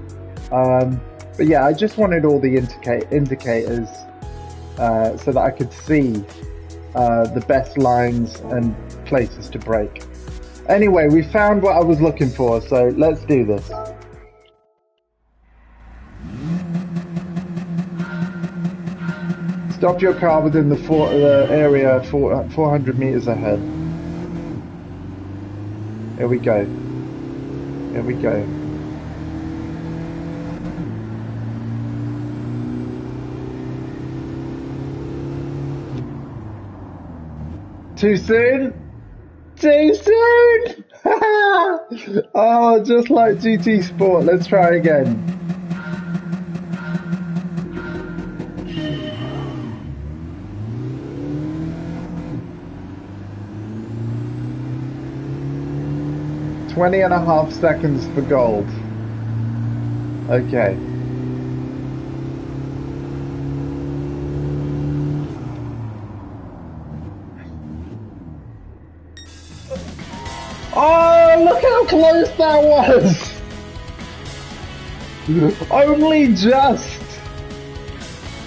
But yeah, I just wanted all the indicators so that I could see the best lines and places to brake. Anyway, we found what I was looking for, so let's do this. Stop your car within the area 400 meters ahead. Here we go. Here we go. Too soon? Too soon! Oh, just like GT Sport. Let's try again. .20.5 seconds for gold. Okay. Oh, look how close that was! Only just!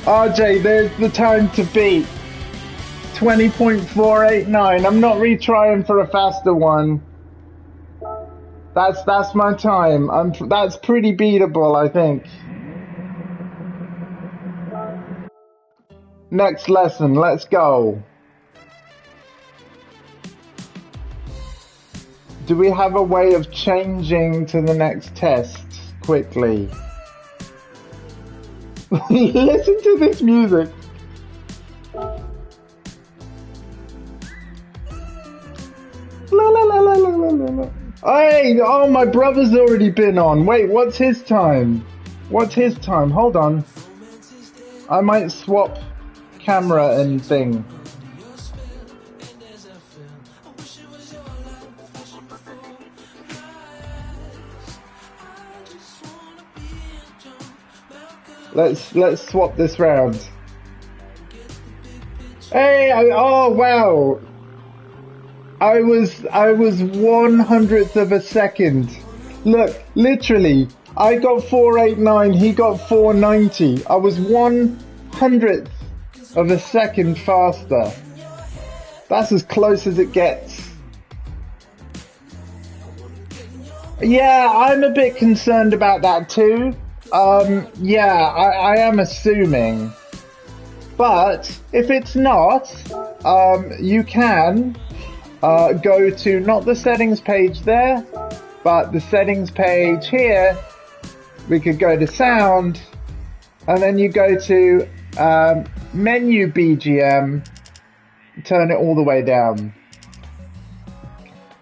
RJ, there's the time to beat. 20.489. I'm not retrying for a faster one. That's my time. That's pretty beatable, I think. Next lesson, let's go. Do we have a way of changing to the next test quickly? Listen to this music. La la la la la la la. Hey, oh, my brother's already been on. Wait, what's his time? What's his time? Hold on. I might swap camera and thing. Let's swap this round. Hey, oh wow. I was 1/100th of a second. Look, literally, I got 489, he got 490. I was 1/100th of a second faster. That's as close as it gets. Yeah, I'm a bit concerned about that too. Yeah, I am assuming. But if it's not, you can go to not the settings page there, but the settings page here. We could go to sound, and then you go to menu BGM, turn it all the way down.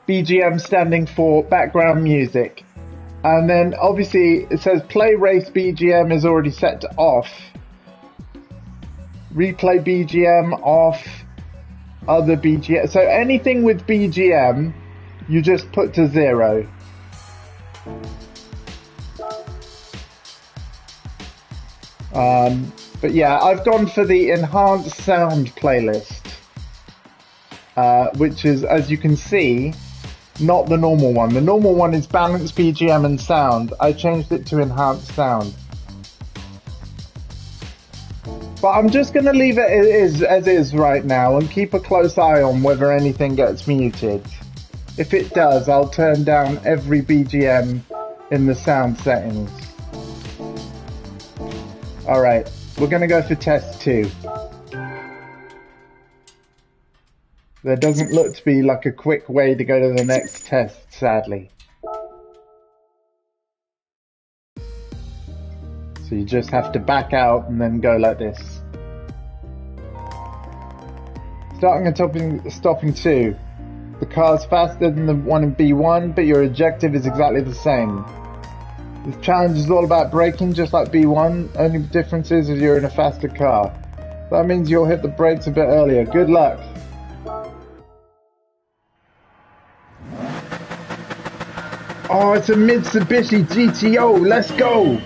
BGM standing for background music. And then obviously it says play race BGM is already set to off. Replay BGM off. Other BGM. So anything with BGM, you just put to 0. But yeah, I've gone for the enhanced sound playlist, which is, as you can see, not the normal one. The normal one is balanced BGM and sound. I changed it to enhanced sound. But I'm just going to leave it as is right now and keep a close eye on whether anything gets muted. If it does, I'll turn down every BGM in the sound settings. Alright, we're going to go for test 2. There doesn't look to be like a quick way to go to the next test, sadly. So you just have to back out and then go like this. Starting and stopping 2. The car's faster than the one in B1, but your objective is exactly the same. This challenge is all about braking, just like B1, only difference is you're in a faster car. That means you'll hit the brakes a bit earlier. Good luck. Oh, it's a Mitsubishi GTO. Let's go.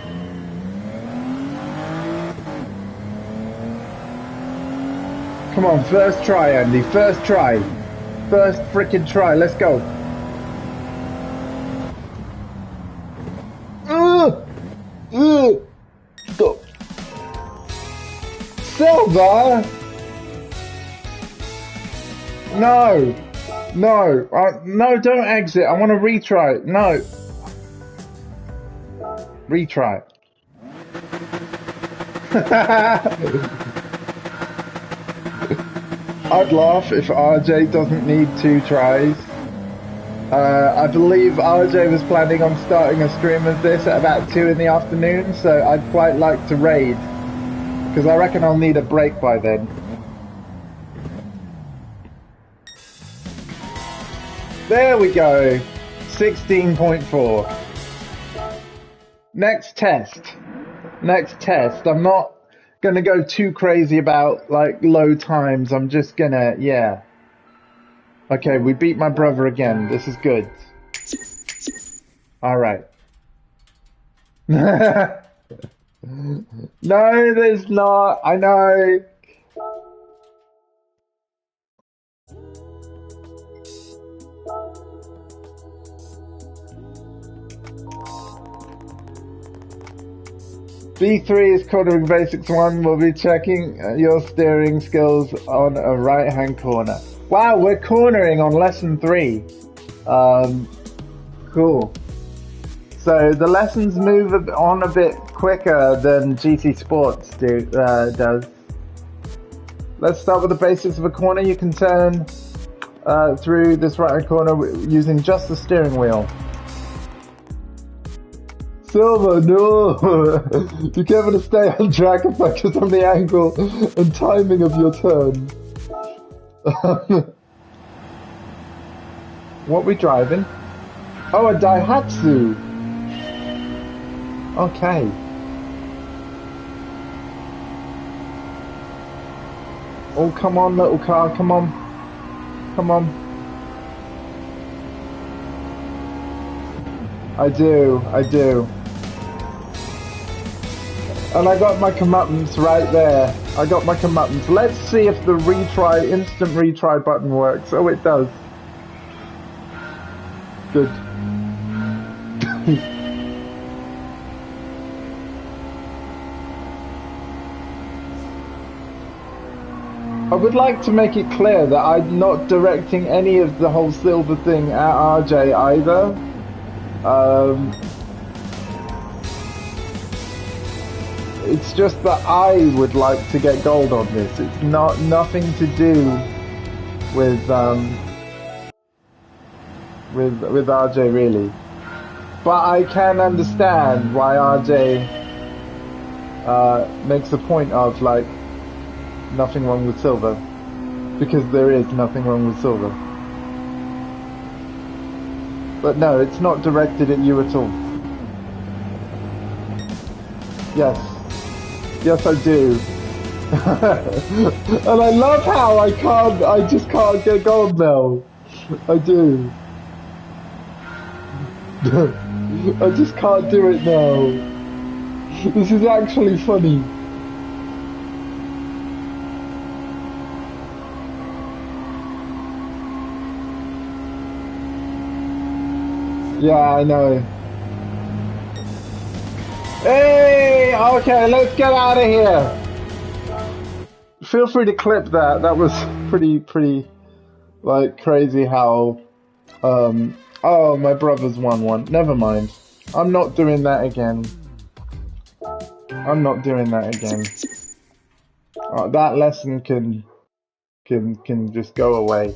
Come on, first try, Andy. First try. First frickin' try. Let's go. Go. Silver. No. No, no, don't exit. I want to retry. No. Retry. I'd laugh if RJ doesn't need 2 tries. I believe RJ was planning on starting a stream of this at about 2 in the afternoon, so I'd quite like to raid, because I reckon I'll need a break by then. There we go, 16.4. Next test. I'm not gonna go too crazy about like low times. I'm just gonna, yeah. Okay, we beat my brother again. This is good. All right. No, there's not. I know. B3 is cornering basics 1. We'll be checking your steering skills on a right-hand corner. Wow, we're cornering on lesson 3. Cool. So the lessons move on a bit quicker than GT Sports does. Let's start with the basics of a corner. You can turn through this right-hand corner using just the steering wheel. Silver, no! Be careful to stay on track and focus on the angle and timing of your turn. What we driving? Oh, a Daihatsu! Okay. Oh, come on, little car, come on. Come on. I do. And I got my comeuppance right there. I got my comeuppance. Let's see if the retry, instant retry button works. Oh, it does. Good. I would like to make it clear that I'm not directing any of the whole silver thing at RJ either. It's just that I would like to get gold on this. It's nothing to do with RJ really. But I can understand why RJ makes a point of like nothing wrong with silver, because there is nothing wrong with silver. But no, it's not directed at you at all. Yes, I do. And I love how I just can't get gold now. I do. I just can't do it now. This is actually funny. Yeah, I know. Hey, okay, let's get out of here. Feel free to clip that. That was pretty, like, crazy how, oh, my brother's won one. Never mind. I'm not doing that again. That lesson can just go away.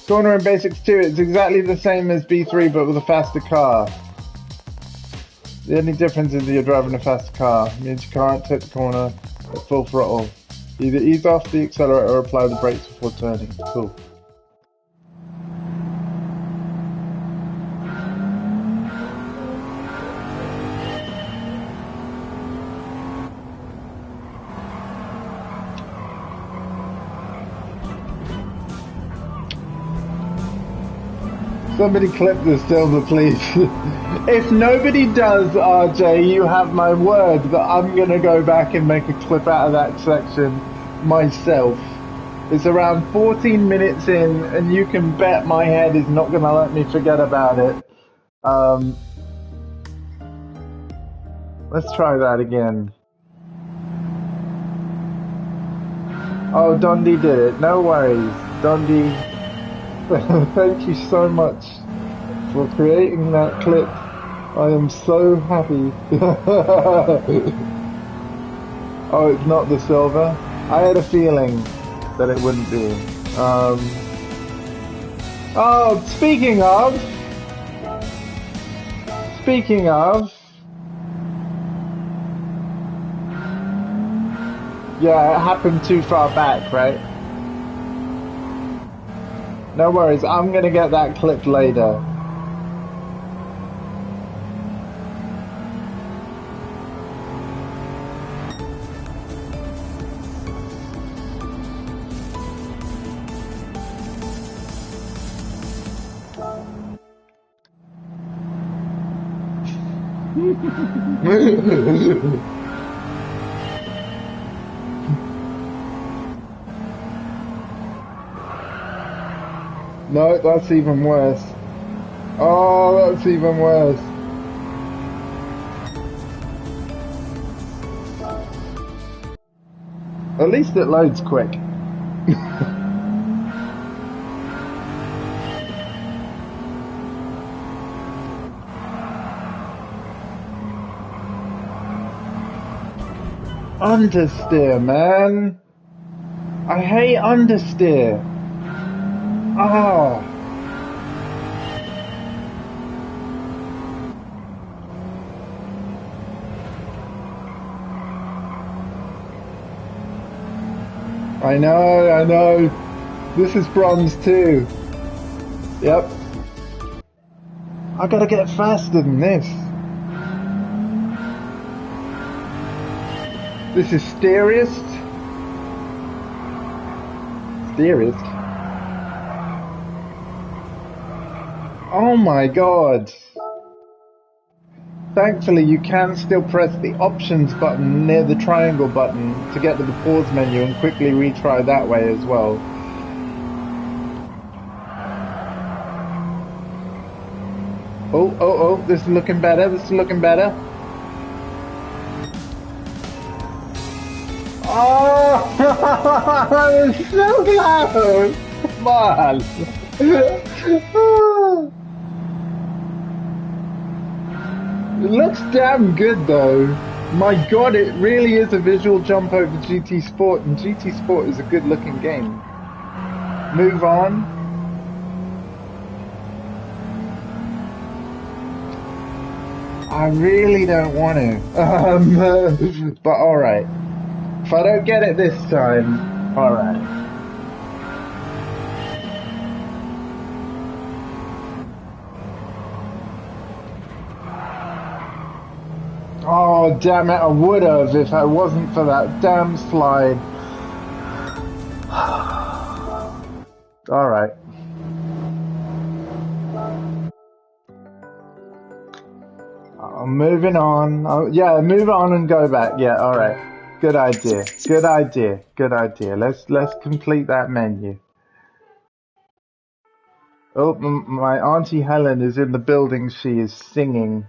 Corner in Basics 2, it's exactly the same as B3 but with a faster car. The only difference is that you're driving a faster car. It means you can't take the corner at full throttle. Either ease off the accelerator or apply the brakes before turning. Cool. Somebody clip this, Silver, please. If nobody does, RJ, you have my word that I'm going to go back and make a clip out of that section myself. It's around 14 minutes in, and you can bet my head is not going to let me forget about it. Let's try that again. Oh, Dondi did it. No worries. Dondi, thank you so much for creating that clip. I am so happy. Oh, it's not the silver? I had a feeling that it wouldn't be. Oh, speaking of, yeah, it happened too far back, right? No worries, I'm gonna get that clip later. No, that's even worse. Oh, that's even worse. At least it loads quick. Understeer, man. I hate understeer. Ah. I know. This is bronze too. Yep. I gotta get faster than this. This is steeriest. Steeriest? Oh my god. Thankfully, you can still press the options button near the triangle button to get to the pause menu and quickly retry that way as well. Oh, this is looking better, Oh, it's so close! Come on! It looks damn good though. My god, it really is a visual jump over GT Sport, and GT Sport is a good looking game. Move on. I really don't want to. But alright. If I don't get it this time, alright. Oh, damn it, I would have if it wasn't for that damn slide. Alright. I'm moving on. Yeah, move on and go back. Yeah, alright. Good idea. Let's complete that menu. Oh, my Auntie Helen is in the building. She is singing.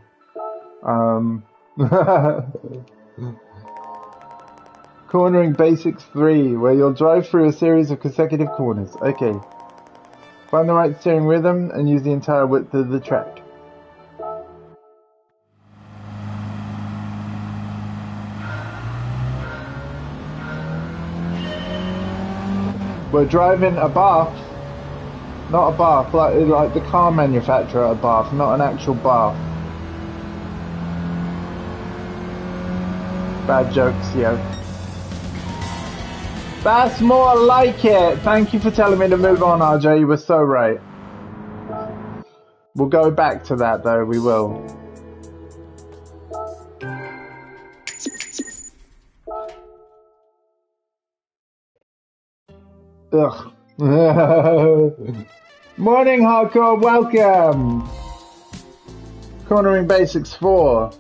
Cornering Basics 3, where you'll drive through a series of consecutive corners. Okay. Find the right steering rhythm and use the entire width of the track. We're driving a bath. Not a bath, like the car manufacturer a bath, not an actual bath. Bad jokes, yo. That's more like it. Thank you for telling me to move on, RJ. You were so right. We'll go back to that though, we will. Ugh. Morning, hardcore, welcome! Cornering Basics 4.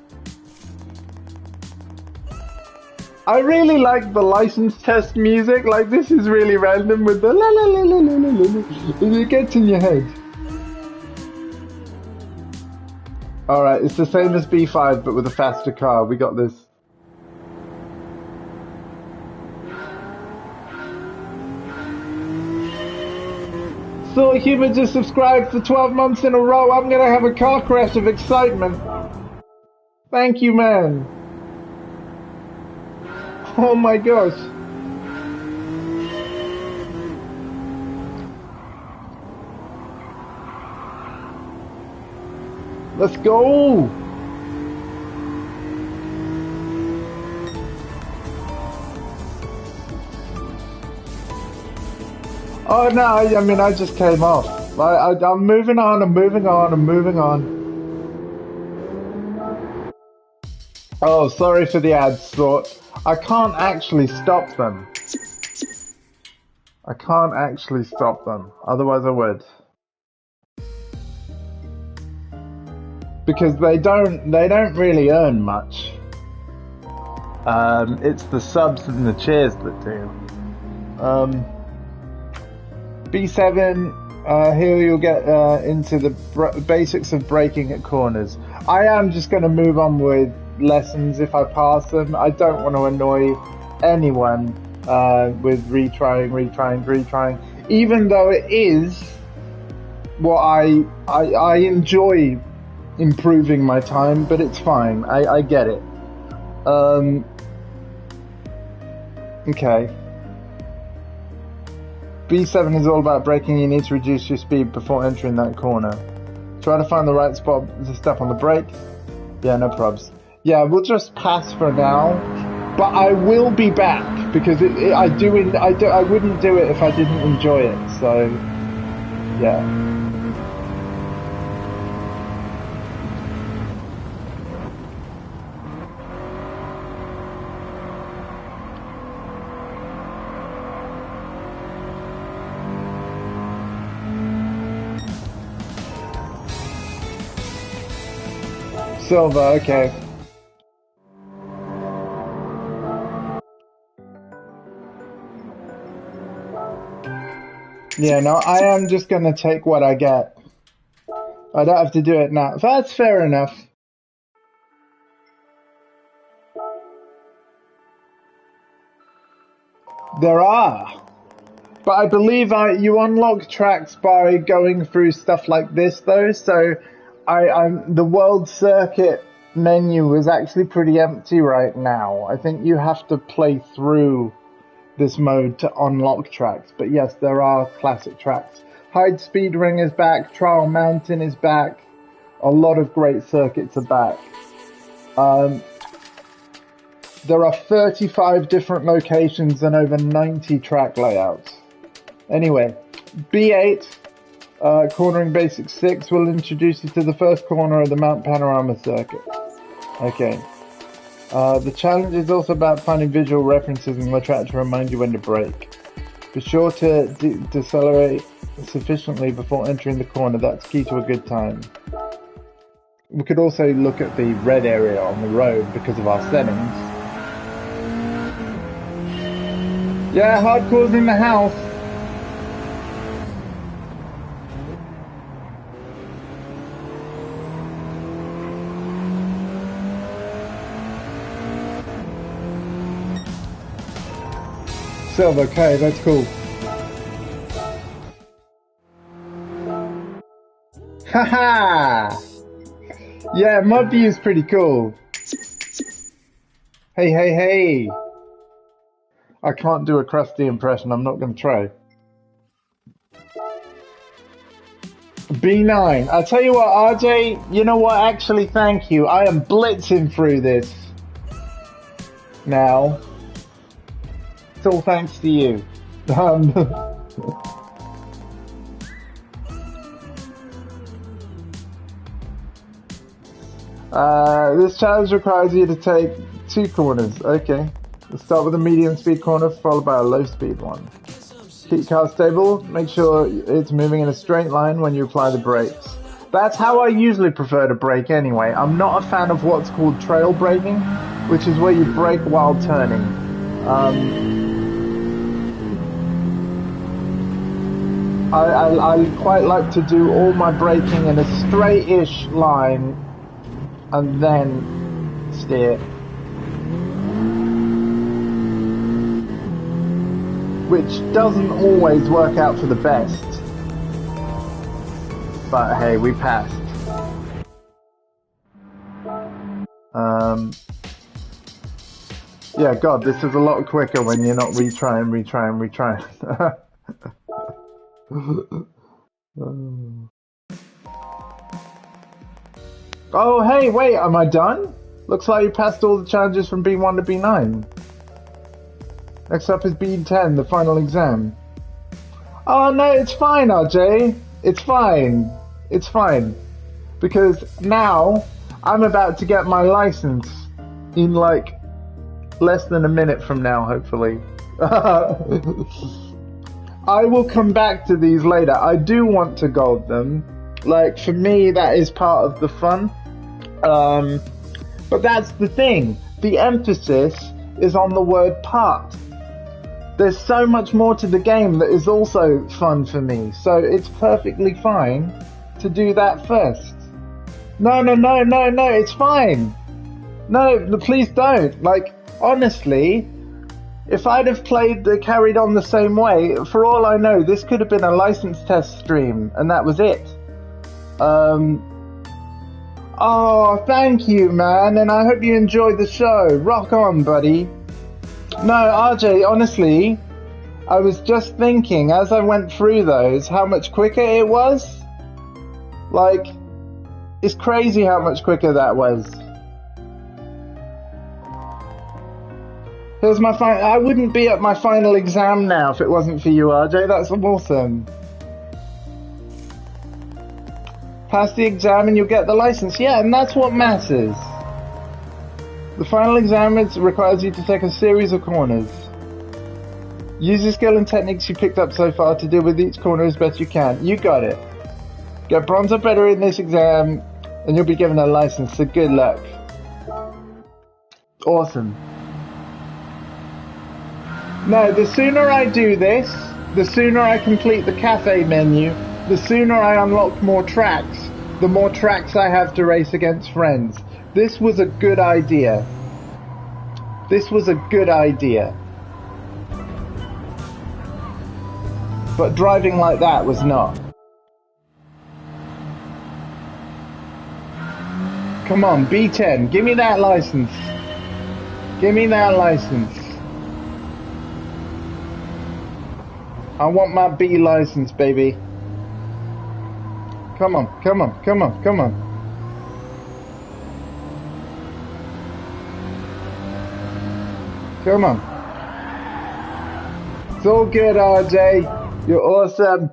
I really like the license test music, like this is really random with the la la la la la la la. It gets in your head. Alright, it's the same as B5 but with a faster car, we got this. Thought Human just subscribed for 12 months in a row. I'm gonna have a car crash of excitement. Thank you, man. Oh my gosh. Let's go. Oh no, I mean, I just came off. I'm moving on, I'm moving on, I'm moving on. Oh, sorry for the ads, thought. I can't actually stop them. I can't actually stop them, otherwise I would. Because they don't really earn much. It's the subs and the cheers that do. B7, here you'll get into the basics of braking at corners. I am just going to move on with lessons if I pass them. I don't want to annoy anyone with retrying. Even though it is what I enjoy improving my time, but it's fine. I get it. Okay. B7 is all about braking. You need to reduce your speed before entering that corner. Try to find the right spot to step on the brake. Yeah, no probs. Yeah, we'll just pass for now. But I will be back because I wouldn't do it if I didn't enjoy it. So, yeah. Silver, okay. Yeah, no, I am just gonna take what I get. I don't have to do it now. That's fair enough. There are. But I believe you unlock tracks by going through stuff like this, though, so the world circuit menu is actually pretty empty right now. I think you have to play through this mode to unlock tracks. But yes, there are classic tracks. Hyde Speed Ring is back. Trial Mountain is back. A lot of great circuits are back. There are 35 different locations and over 90 track layouts. Anyway, B8. Cornering Basic 6 will introduce you to the first corner of the Mount Panorama circuit. Okay. The challenge is also about finding visual references in the track to remind you when to brake. Be sure to decelerate sufficiently before entering the corner. That's key to a good time. We could also look at the red area on the road because of our settings. Yeah, hardcore's in the house. Silver, okay, that's cool. Haha! Yeah, mod view is pretty cool. Hey, hey, hey! I can't do a crusty impression, I'm not going to try. B9. I'll tell you what, RJ, you know what, actually, thank you. I am blitzing through this now. It's all thanks to you. This challenge requires you to take 2 corners. Okay. Let's start with a medium speed corner followed by a low speed one. Keep car stable. Make sure it's moving in a straight line when you apply the brakes. That's how I usually prefer to brake anyway. I'm not a fan of what's called trail braking, which is where you brake while turning. I quite like to do all my braking in a straight-ish line and then steer. Which doesn't always work out for the best. But hey, we passed. Yeah, God, this is a lot quicker when you're not retrying. Oh, hey, wait, am I done? Looks like you passed all the challenges from B1 to B9. Next up is B10, the final exam. Oh, no, it's fine, RJ. It's fine. It's fine. Because now I'm about to get my license in like less than a minute from now, hopefully. I will come back to these later. I do want to gold them. Like, for me, that is part of the fun. But that's the thing. The emphasis is on the word part. There's so much more to the game that is also fun for me. So it's perfectly fine to do that first. No, it's fine. No, please don't. Like, honestly, if I'd have carried on the same way, for all I know, this could have been a license test stream, and that was it. Oh, thank you, man, and I hope you enjoyed the show. Rock on, buddy. No, RJ, honestly, I was just thinking, as I went through those, how much quicker it was. Like, it's crazy how much quicker that was. Here's my I wouldn't be at my final exam now if it wasn't for you, RJ. That's awesome. Pass the exam and you'll get the license. Yeah, and that's what matters. The final exam requires you to take a series of corners. Use the skill and techniques you picked up so far to deal with each corner as best you can. You got it. Get bronze or better in this exam and you'll be given a license, so good luck. Awesome. No, the sooner I do this, the sooner I complete the cafe menu, the sooner I unlock more tracks, the more tracks I have to race against friends. This was a good idea. This was a good idea. But driving like that was not. Come on, B10, give me that license. Give me that license. I want my B license, baby. Come on, come on, come on, come on. Come on. It's all good, RJ. You're awesome.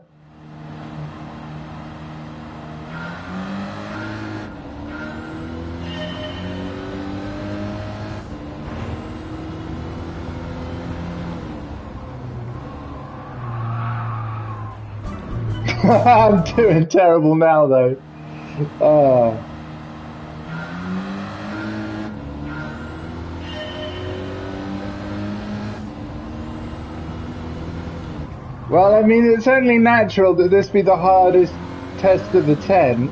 I'm doing terrible now, though. Well, I mean, it's only natural that this be the hardest test of the 10.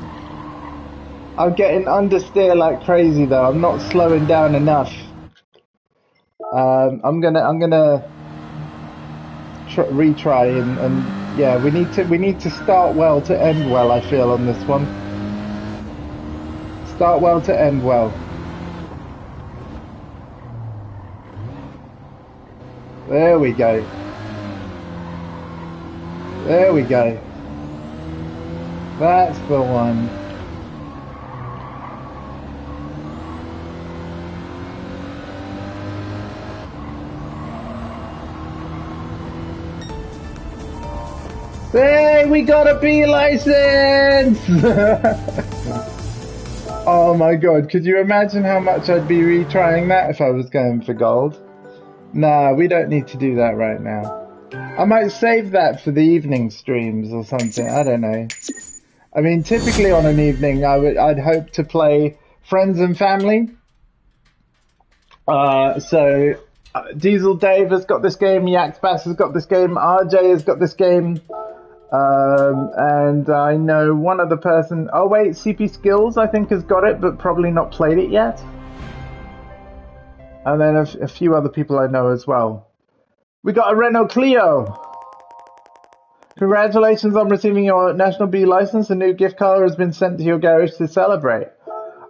I'm getting understeer like crazy, though. I'm not slowing down enough. I'm gonna retry and yeah, we need to start well to end well, I feel, on this one. Start well to end well. There we go. There we go. That's the one. Hey, we got a B license! Oh my god, could you imagine how much I'd be retrying that if I was going for gold? Nah, we don't need to do that right now. I might save that for the evening streams or something, I don't know. I mean, typically on an evening I'd hope to play friends and family. Diesel Dave has got this game, Yax Bass has got this game, RJ has got this game. And I know one other person, oh wait, CP Skills I think has got it, but probably not played it yet. And then a few other people I know as well. We got a Renault Clio. Congratulations on receiving your National B license. A new gift card has been sent to your garage to celebrate.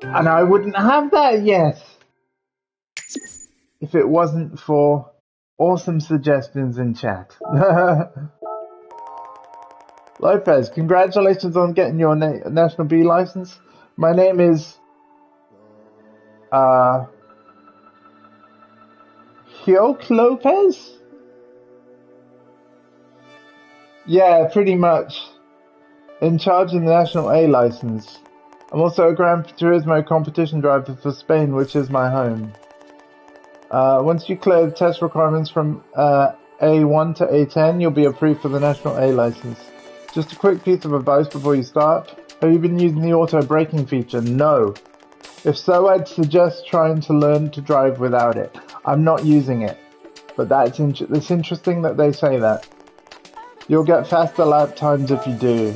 And I wouldn't have that yet if it wasn't for awesome suggestions in chat. Lopez, congratulations on getting your National B license. My name is Hyoke Lopez? Yeah, pretty much. In charge of the National A license. I'm also a Gran Turismo competition driver for Spain, which is my home. Once you clear the test requirements from A1 to A10, you'll be approved for the National A license. Just a quick piece of advice before you start. Have you been using the auto braking feature? No. If so, I'd suggest trying to learn to drive without it. I'm not using it. But it's interesting that they say that. You'll get faster lap times if you do.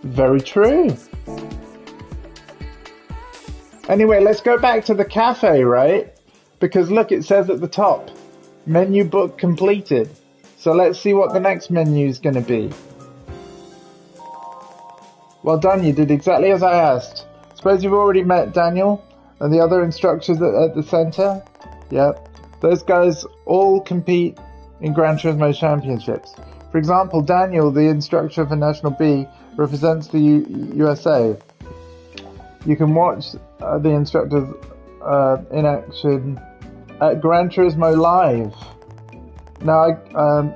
Very true. Anyway, let's go back to the cafe, right? Because look, it says at the top, menu book completed. So let's see what the next menu is going to be. Well done, you did exactly as I asked. Suppose you've already met Daniel and the other instructors at the center? Yep. Those guys all compete in Gran Turismo Championships. For example, Daniel, the instructor for National B, represents the USA. You can watch the instructors in action at Gran Turismo Live. Now,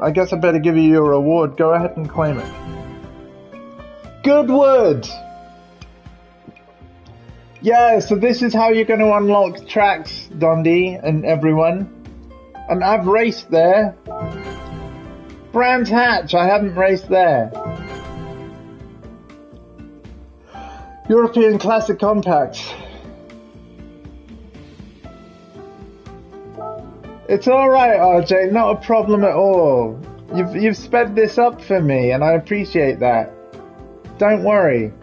I guess I better give you your award. Go ahead and claim it. Goodwood! Yeah, so this is how you're going to unlock tracks, Dondi and everyone. And I've raced there. Brands Hatch, I haven't raced there. European Classic Compact. It's alright, RJ, not a problem at all. You've sped this up for me, and I appreciate that. Don't worry.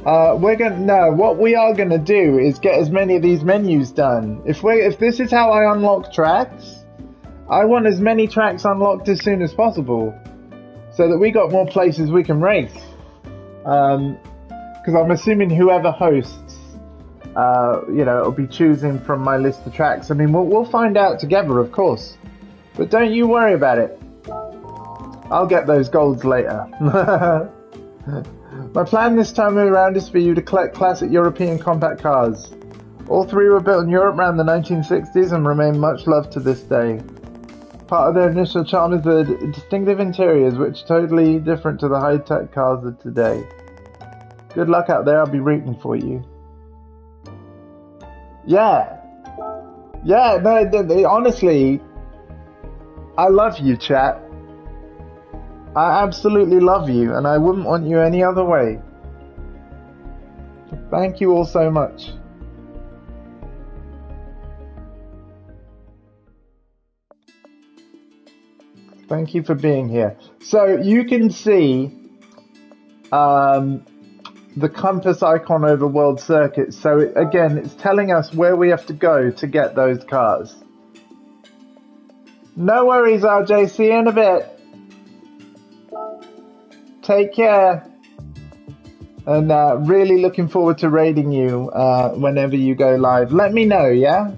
What we are gonna do is get as many of these menus done. If this is how I unlock tracks, I want as many tracks unlocked as soon as possible, so that we got more places we can race. Because I'm assuming whoever hosts, it'll be choosing from my list of tracks. I mean, we'll find out together, of course. But don't you worry about it. I'll get those golds later. My plan this time around is for you to collect classic European compact cars. All three were built in Europe around the 1960s and remain much loved to this day. Part of their initial charm is the distinctive interiors, which are totally different to the high-tech cars of today. Good luck out there, I'll be rooting for you. Yeah, no, honestly, I love you, chat. I absolutely love you, and I wouldn't want you any other way. Thank you all so much. Thank you for being here. So you can see the compass icon over World Circuit. So again, it's telling us where we have to go to get those cars. No worries, RJ. See you in a bit. Take care. And really looking forward to raiding you whenever you go live. Let me know, yeah?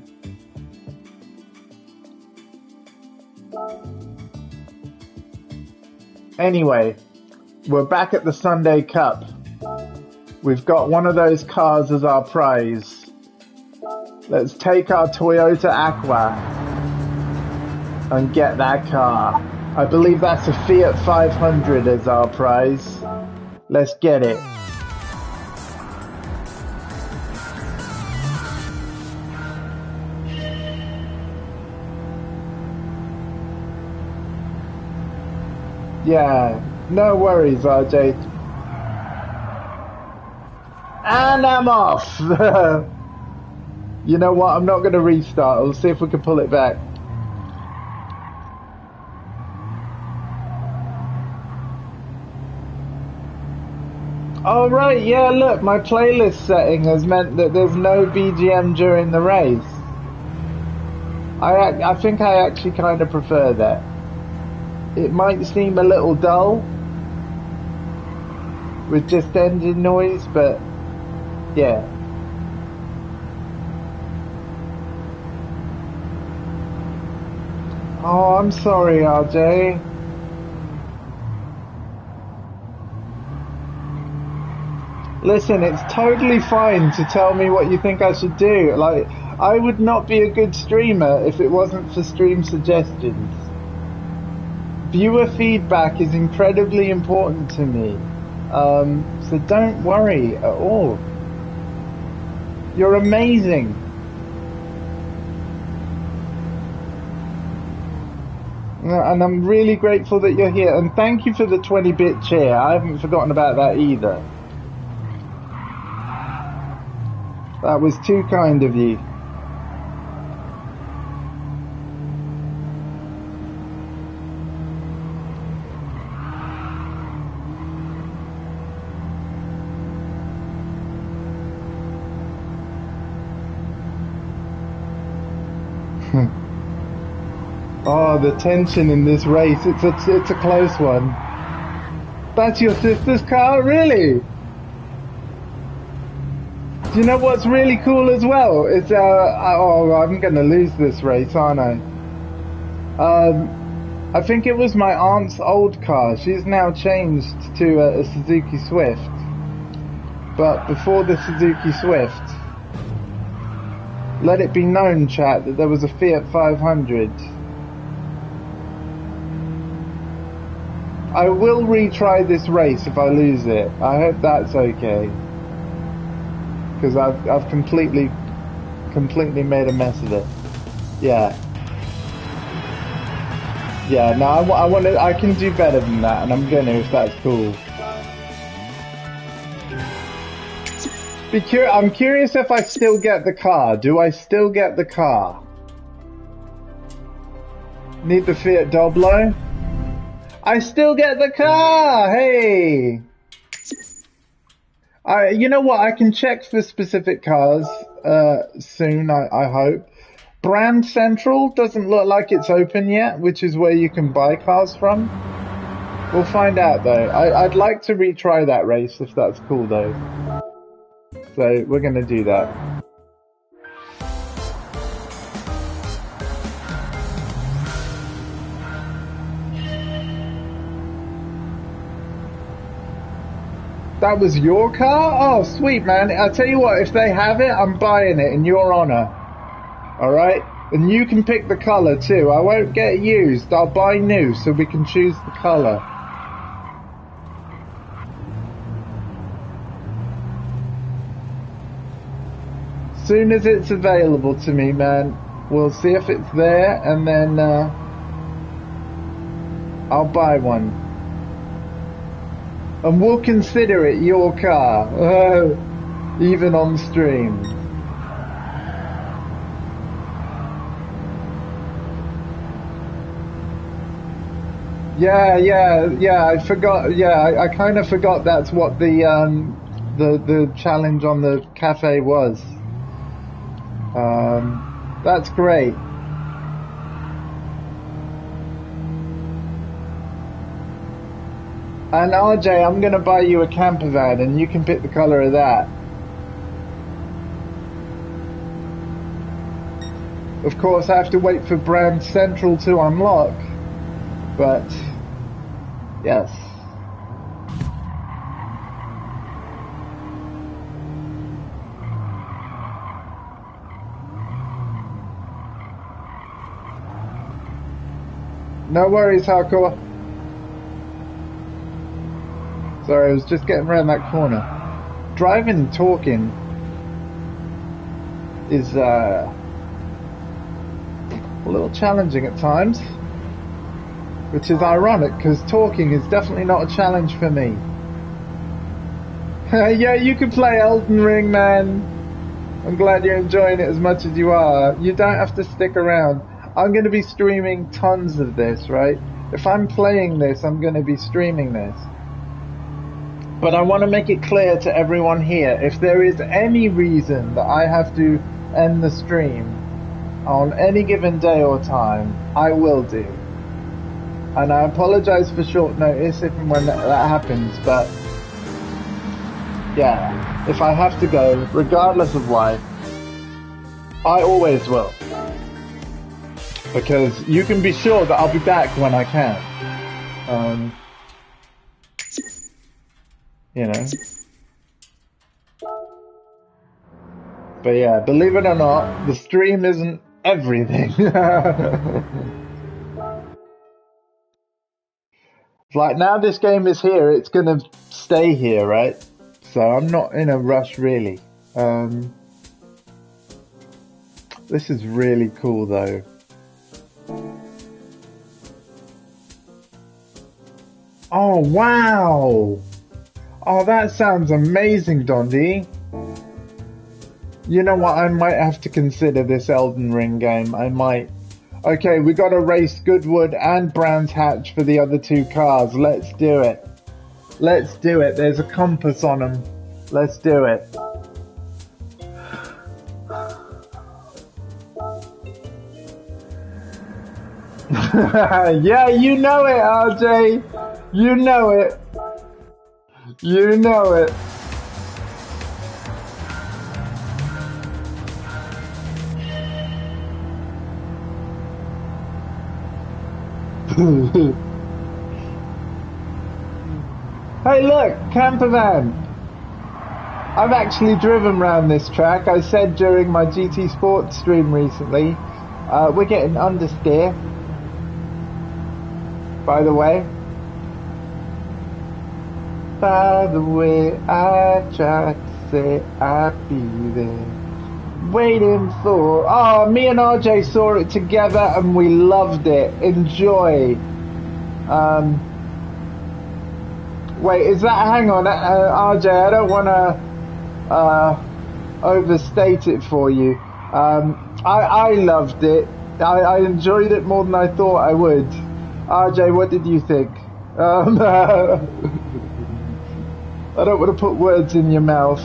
Anyway, we're back at the Sunday Cup. We've got one of those cars as our prize. Let's take our Toyota Aqua and get that car. I believe that's a Fiat 500 as our prize. Let's get it. Yeah, no worries, RJ. And I'm off! You know what, I'm not going to restart. We'll see if we can pull it back. Oh right, yeah, look, my playlist setting has meant that there's no BGM during the race. I think I actually kind of prefer that. it might seem a little dull with just engine noise, but yeah. Oh, I'm sorry, RJ. Listen, it's totally fine to tell me what you think I should do. Like, I would not be a good streamer if it wasn't for stream suggestions. Viewer feedback is incredibly important to me. So don't worry at all. You're amazing. And I'm really grateful that you're here. And thank you for the 20-bit cheer. I haven't forgotten about that either. That was too kind of you. Oh, the tension in this race. It's a close one. That's your sister's car? Really? Do you know what's really cool as well? It's oh, I'm gonna lose this race, aren't I? I think it was my aunt's old car. She's now changed to a Suzuki Swift. But before the Suzuki Swift, let it be known, chat, that there was a Fiat 500. I will retry this race if I lose it. I hope that's okay. Because I've completely made a mess of it. Yeah. Yeah, no, I can do better than that, and I'm gonna if that's cool. I'm curious if I still get the car. Do I still get the car? Need the Fiat Doblo? I still get the car! Hey! You know what? I can check for specific cars soon, I hope. Brand Central doesn't look like it's open yet, which is where you can buy cars from. We'll find out though. I'd like to retry that race if that's cool though. So we're gonna do that. That was your car? Oh, sweet, man. I'll tell you what, if they have it, I'm buying it in your honor. Alright? And you can pick the color too. I won't get it used. I'll buy new so we can choose the color. Soon as it's available to me, man, we'll see if it's there and then I'll buy one. And we'll consider it your car, even on stream. Yeah, I forgot, I kind of forgot that's what the challenge on the Café was. That's great. And RJ, I'm gonna buy you a camper van and you can pick the colour of that. Of course, I have to wait for Brand Central to unlock, but yes. No worries, Hardcore. Sorry, I was just getting around that corner. Driving and talking is a little challenging at times, which is ironic because talking is definitely not a challenge for me. Yeah, you can play Elden Ring, man. I'm glad you're enjoying it as much as you are. You don't have to stick around. I'm going to be streaming tons of this, right? If I'm playing this, I'm going to be streaming this. But I want to make it clear to everyone here, if there is any reason that I have to end the stream on any given day or time, I will do. And I apologize for short notice if and when that happens, but yeah, if I have to go, regardless of why, I always will. Because you can be sure that I'll be back when I can. You know. But yeah, believe it or not, the stream isn't everything. Like, now this game is here, it's gonna stay here, right? So I'm not in a rush, really. This is really cool, though. Oh, wow! Oh, that sounds amazing, Dondi. You know what, I might have to consider this Elden Ring game. I might. Okay, we gotta race Goodwood and Brands Hatch for the other two cars. Let's do it. Let's do it. There's a compass on them. Let's do it. Yeah, you know it, RJ. You know it. You know it. Hey look, campervan! I've actually driven around this track. I said during my GT Sports stream recently, we're getting understeer, by the way. By the way, I tried to say I'd be there, waiting for... Oh, me and RJ saw it together and we loved it. Enjoy. Wait, is that... Hang on, RJ, I don't want to overstate it for you. I loved it. I enjoyed it more than I thought I would. RJ, what did you think? I don't want to put words in your mouth.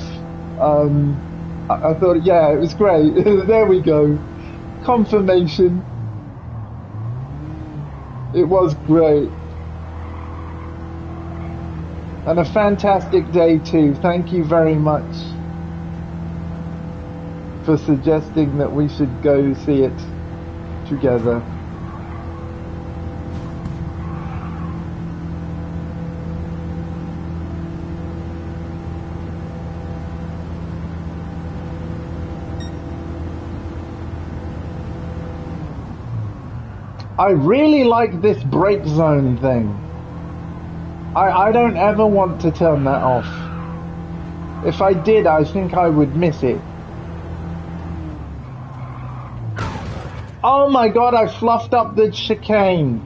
I thought, yeah, it was great. There we go. Confirmation. It was great. And a fantastic day too. Thank you very much for suggesting that we should go see it together. I really like this brake zone thing. I don't ever want to turn that off. If I did, I think I would miss it. Oh my god, I fluffed up the chicane.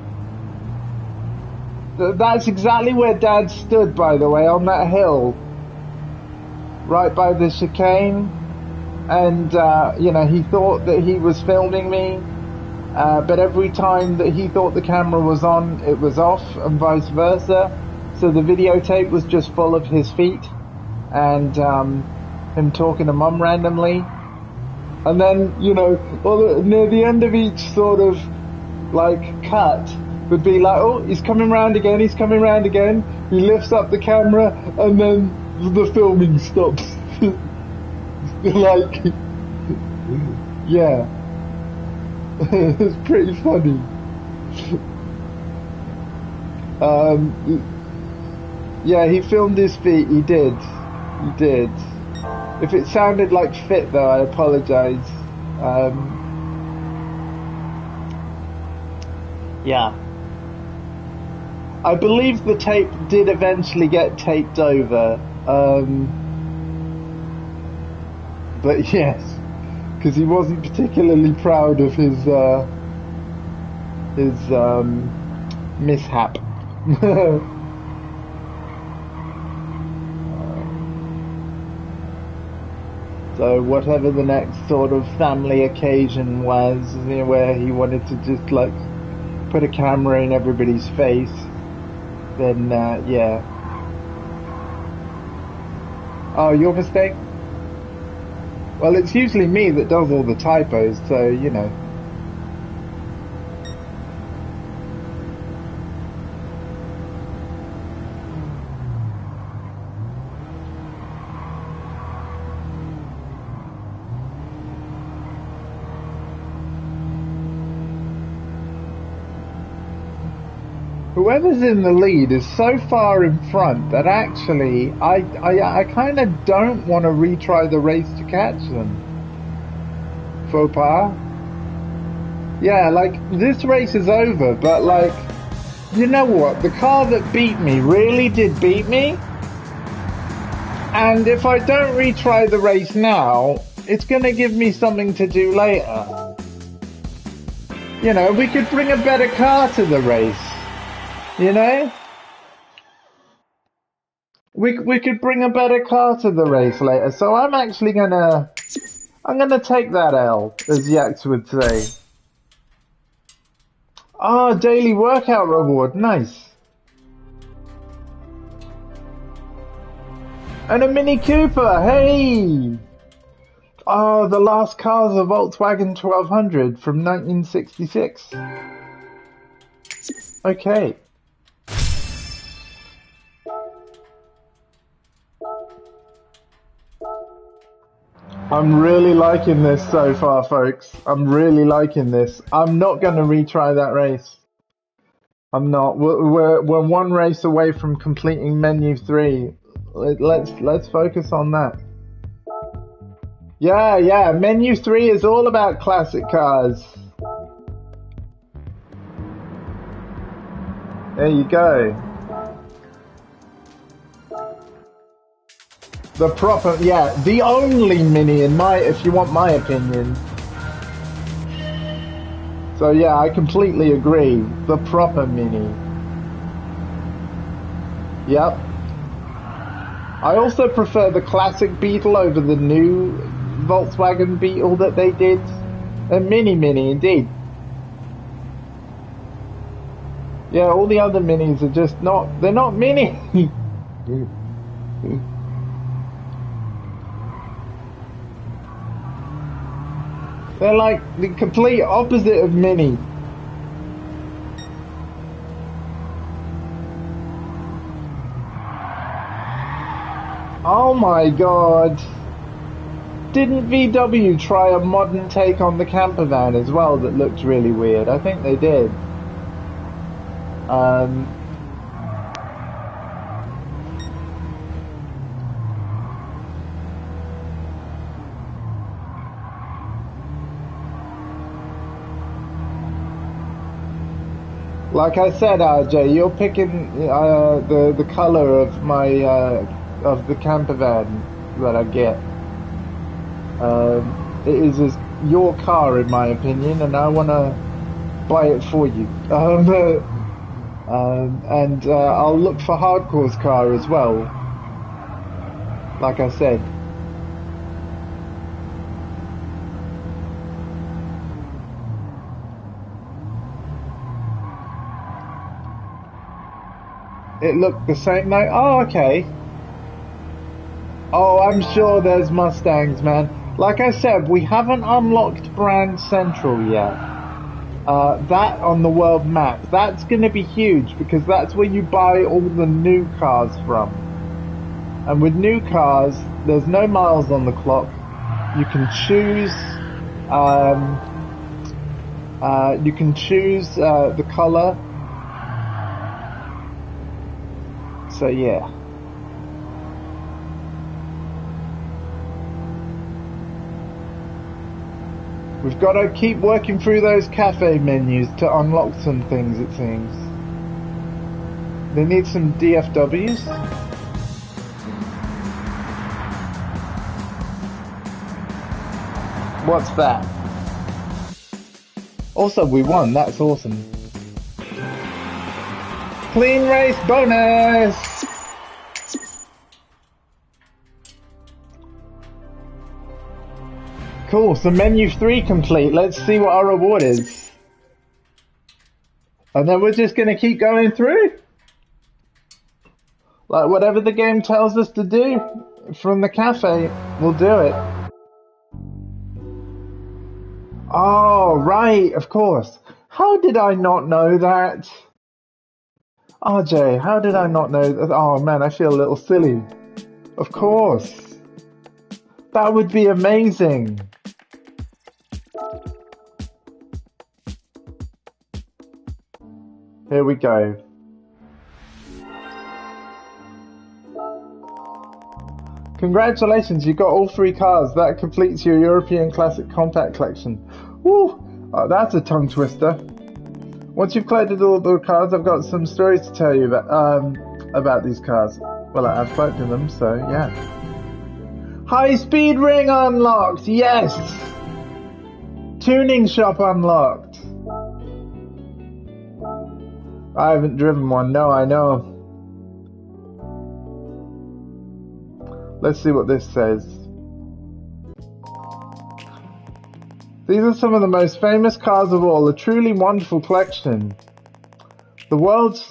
That's exactly where Dad stood, by the way, on that hill. Right by the chicane. And, you know, he thought that he was filming me. But every time that he thought the camera was on, it was off, and vice versa. So the videotape was just full of his feet and him talking to Mum randomly. And then, you know, near the end of each sort of like cut would be like, oh, he's coming round again, he's coming round again. He lifts up the camera and then the filming stops. Like, yeah. It's pretty funny. Yeah, he filmed his feet, he did. He did. If it sounded like fit though, I apologise. Yeah. I believe the tape did eventually get taped over. But yes, because he wasn't particularly proud of his mishap. So whatever the next sort of family occasion was, you know, where he wanted to just like put a camera in everybody's face, then yeah. Oh, your mistake? Well, it's usually me that does all the typos, so you know. Whoever's in the lead is so far in front that actually I kind of don't want to retry the race to catch them. Faux pas. Yeah, like, this race is over, but like, you know what? The car that beat me really did beat me. And if I don't retry the race now, it's gonna give me something to do later. You know, we could bring a better car to the race. You know? We could bring a better car to the race later. So I'm actually gonna take that L, as Yax would say. Ah, daily workout reward, nice. And a Mini Cooper, hey! Oh, the last car's a Volkswagen 1200 from 1966. Okay. I'm really liking this so far, folks. I'm really liking this. I'm not going to retry that race. I'm not. We're one race away from completing menu 3. Let's focus on that. Yeah. Menu 3 is all about classic cars. There you go. The proper, yeah, the only Mini if you want my opinion. So yeah, I completely agree. The proper Mini. Yep. I also prefer the classic Beetle over the new Volkswagen Beetle that they did. A Mini indeed. Yeah, all the other Minis are just they're not Mini. They're like the complete opposite of Mini. Oh my god. Didn't VW try a modern take on the camper van as well that looked really weird? I think they did. Like I said, RJ, you're picking the color of my of the camper van that I get. It is your car, in my opinion, and I want to buy it for you. And I'll look for Hardcore's car as well. Like I said. It looked the same though? Oh, okay. Oh, I'm sure there's Mustangs, man. Like I said, we haven't unlocked Brand Central yet. That on the world map, that's going to be huge because that's where you buy all the new cars from. And with new cars, there's no miles on the clock. You can choose the color. So yeah. We've got to keep working through those cafe menus to unlock some things, it seems. They need some DFWs. What's that? Also, we won. That's awesome. Clean race bonus! Cool, so menu 3 complete. Let's see what our reward is. And then we're just going to keep going through. Like, whatever the game tells us to do from the cafe, we'll do it. Oh, right, of course. How did I not know that? RJ, how did I not know that? Oh man, I feel a little silly. Of course. That would be amazing. Here we go. Congratulations, you got all 3 cars. That completes your European Classic Compact collection. Woo! Oh, that's a tongue twister. Once you've collected all the cars, I've got some stories to tell you about these cars. Well, I've collected them, so yeah. High speed ring unlocked! Yes! Tuning shop unlocked. I haven't driven one, no, I know. Let's see what this says. These are some of the most famous cars of all, a truly wonderful collection. The world's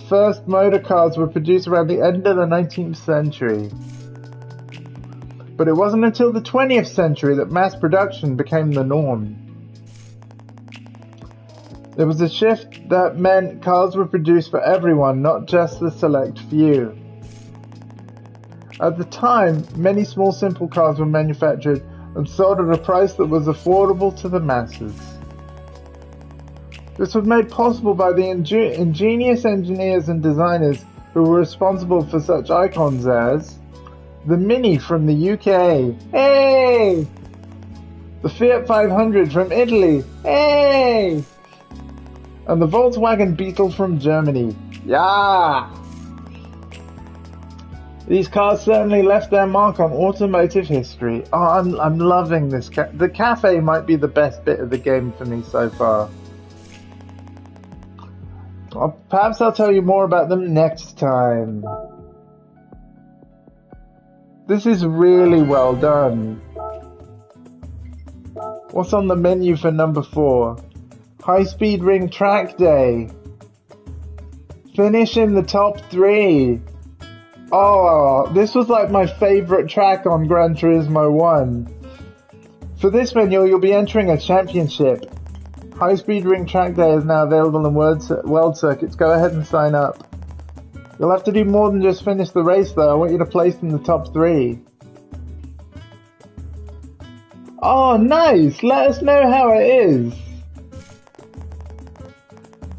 first motor cars were produced around the end of the 19th century. But it wasn't until the 20th century that mass production became the norm. There was a shift that meant cars were produced for everyone, not just the select few. At the time, many small simple cars were manufactured and sold at a price that was affordable to the masses. This was made possible by the ingenious engineers and designers who were responsible for such icons as the Mini from the UK, hey! The Fiat 500 from Italy, hey! And the Volkswagen Beetle from Germany, yeah! These cars certainly left their mark on automotive history. Oh, I'm loving this. The Café might be the best bit of the game for me so far. Perhaps I'll tell you more about them next time. This is really well done. What's on the menu for number 4? High Speed Ring Track Day. Finish in the top 3. Oh, this was like my favorite track on Gran Turismo 1. For this menu, you'll be entering a championship. High Speed Ring Track Day is now available in world circuits. Go ahead and sign up. You'll have to do more than just finish the race though. I want you to place in the top 3. Oh, nice! Let us know how it is.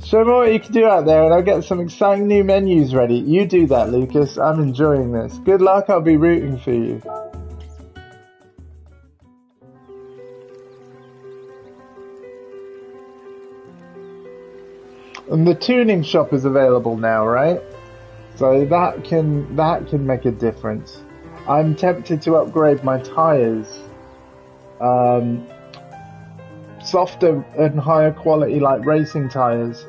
Show me what you can do out there and I'll get some exciting new menus ready. You do that, Lucas. I'm enjoying this. Good luck, I'll be rooting for you. And the tuning shop is available now, right? So that can make a difference. I'm tempted to upgrade my tires. Softer and higher quality, like racing tires.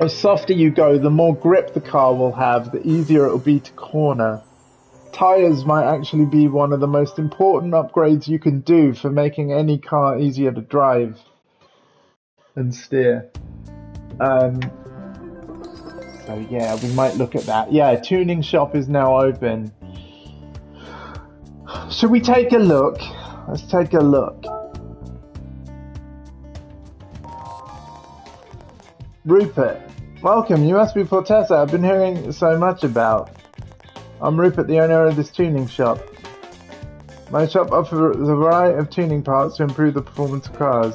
The softer you go, the more grip the car will have, the easier it will be to corner. Tires might actually be one of the most important upgrades you can do for making any car easier to drive and steer. So yeah, we might look at that. Yeah, tuning shop is now open. Should we take a look? Let's take a look. Rupert, welcome. You must be Portessa. I've been hearing so much about. I'm Rupert, the owner of this tuning shop. My shop offers a variety of tuning parts to improve the performance of cars.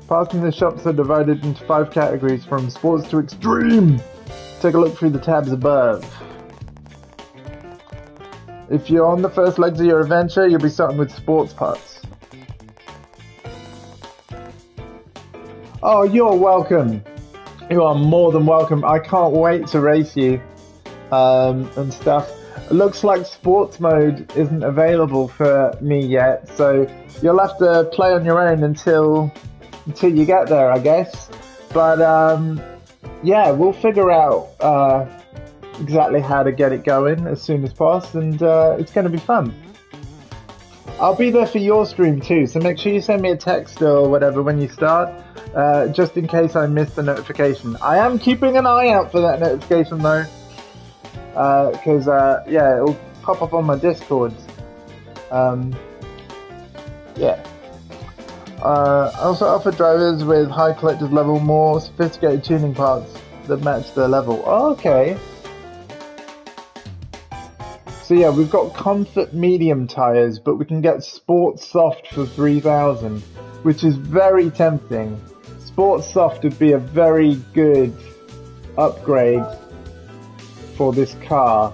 Parts in the shops are divided into 5 categories, from sports to extreme. Take a look through the tabs above. If you're on the first legs of your adventure, you'll be starting with sports parts. Oh, you're welcome. You are more than welcome. I can't wait to race you and stuff. It looks like sports mode isn't available for me yet, so you'll have to play on your own until you get there, I guess. But yeah, we'll figure out exactly how to get it going as soon as possible, and it's going to be fun. I'll be there for your stream too, so make sure you send me a text or whatever when you start, just in case I miss the notification. I am keeping an eye out for that notification though, because yeah, it'll pop up on my Discord. Yeah. I also offer drivers with high collector's level more sophisticated tuning parts that match their level. Oh, okay. So yeah, we've got comfort medium tires, but we can get sport soft for 3,000, which is very tempting. Sport soft would be a very good upgrade for this car.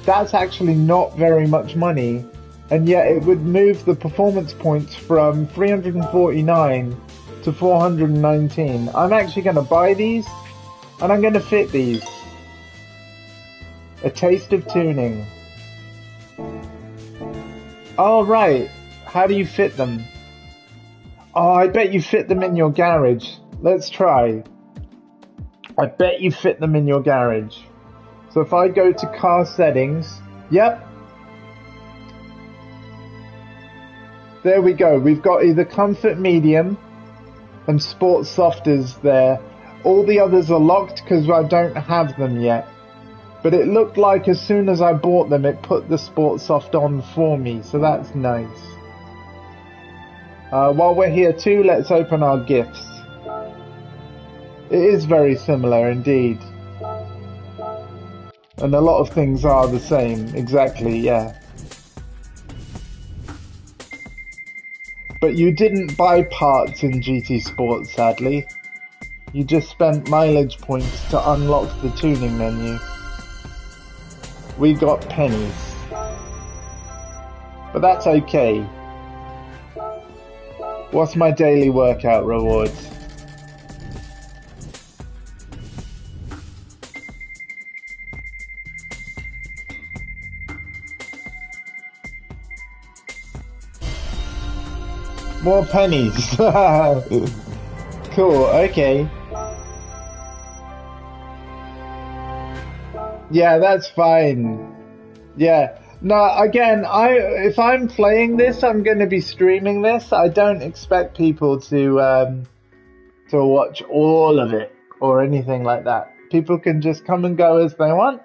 That's actually not very much money, and yet it would move the performance points from 349 to 419. I'm actually going to buy these, and I'm going to fit these. A taste of tuning. Oh, right. How do you fit them? Oh, I bet you fit them in your garage. Let's try. I bet you fit them in your garage. So if I go to car settings, yep. There we go. We've got either comfort medium and sport soft is there. All the others are locked because I don't have them yet. But it looked like as soon as I bought them, it put the sport soft on for me. So that's nice. While we're here too, let's open our gifts. It is very similar indeed. And a lot of things are the same, exactly, yeah. But you didn't buy parts in GT Sport, sadly. You just spent mileage points to unlock the tuning menu. We got pennies. But that's okay. What's my daily workout rewards? More pennies. Cool, okay. Yeah, that's fine. Yeah. No, again, if I'm playing this, I'm going to be streaming this. I don't expect people to watch all of it or anything like that. People can just come and go as they want.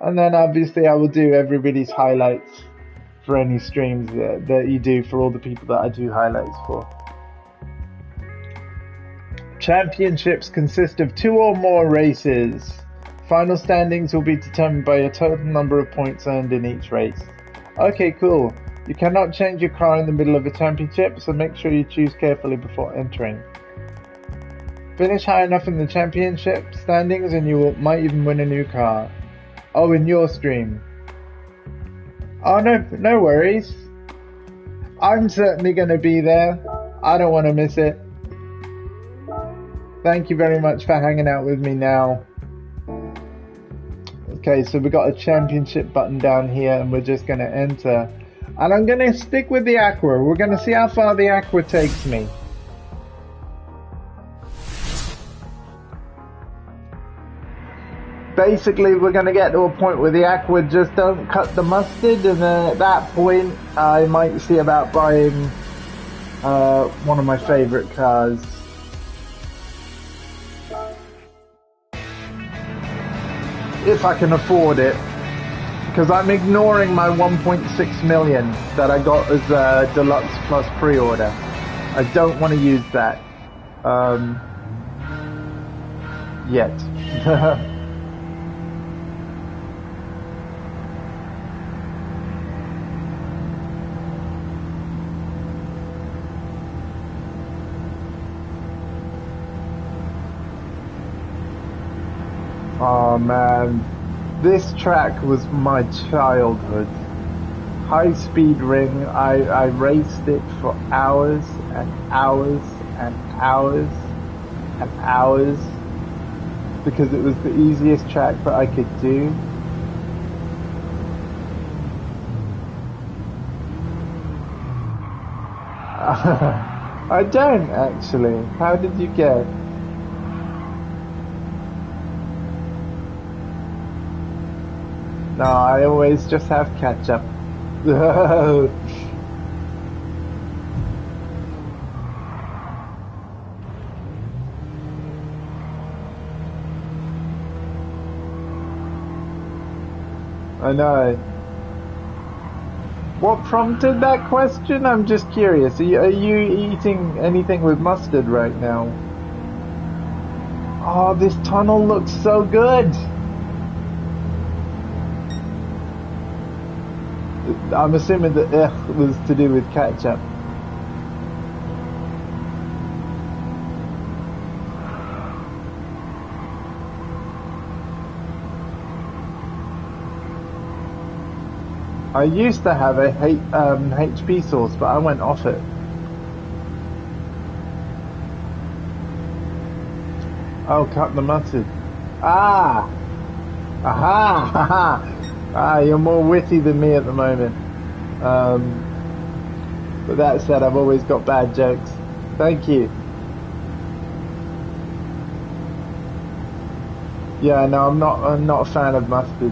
And then obviously I will do everybody's highlights for any streams that you do for all the people that I do highlights for. Championships consist of 2 or more races. Final standings will be determined by a total number of points earned in each race. Okay, cool. You cannot change your car in the middle of a championship, so make sure you choose carefully before entering. Finish high enough in the championship standings and you might even win a new car. Oh, in your stream. Oh, no worries. I'm certainly going to be there. I don't want to miss it. Thank you very much for hanging out with me now. Okay, so we got a championship button down here and we're just going to enter. And I'm going to stick with the Aqua. We're going to see how far the Aqua takes me. Basically, we're going to get to a point where the Aqua just don't cut the mustard, and then at that point, I might see about buying one of my favourite cars. If I can afford it, because I'm ignoring my 1.6 million that I got as a Deluxe Plus pre-order. I don't want to use that yet. Oh man, this track was my childhood. High speed ring, I raced it for hours and hours and hours and hours because it was the easiest track that I could do. I don't actually. How did you get? No, I always just have ketchup. I know. What prompted that question? I'm just curious. Are you eating anything with mustard right now? Oh, this tunnel looks so good. I'm assuming that was to do with ketchup. I used to have a HP source, but I went off it. Oh, cut the mustard. Ah! Aha! Haha! Ah, you're more witty than me at the moment. But that said, I've always got bad jokes. Thank you. Yeah, no, I'm not a fan of mustard.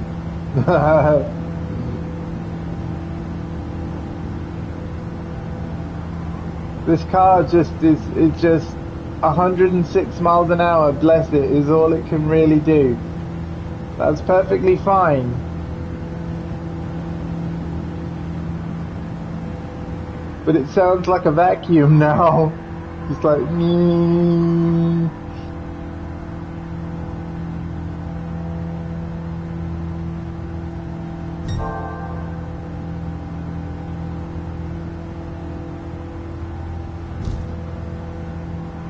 This car just it's just 106 miles an hour, bless it, is all it can really do. That's perfectly fine. But it sounds like a vacuum now. It's like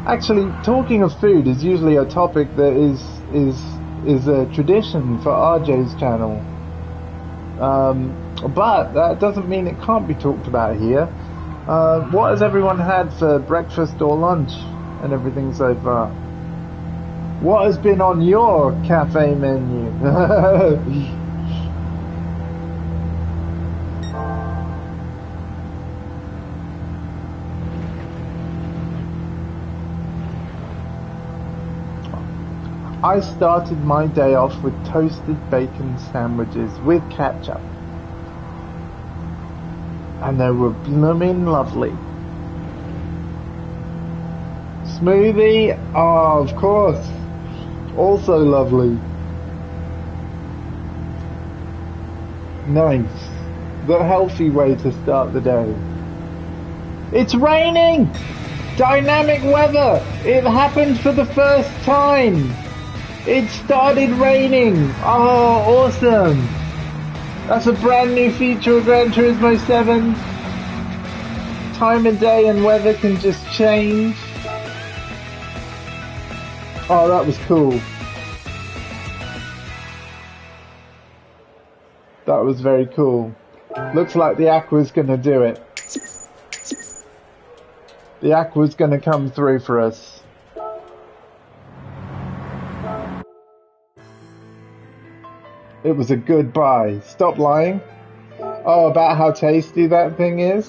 Actually, talking of food is usually a topic that is a tradition for RJ's channel. But that doesn't mean it can't be talked about here. What has everyone had for breakfast or lunch and everything so far? What has been on your cafe menu? I started my day off with toasted bacon sandwiches with ketchup. And they were blooming lovely. Smoothie? Oh, of course. Also lovely. Nice. The healthy way to start the day. It's raining! Dynamic weather! It happened for the first time! It started raining! Oh, awesome! That's a brand new feature of Gran Turismo 7. Time of day and weather can just change. Oh, that was cool. That was very cool. Looks like the Aqua's gonna do it. The Aqua's gonna come through for us. It was a good buy. Stop lying. Oh, about how tasty that thing is?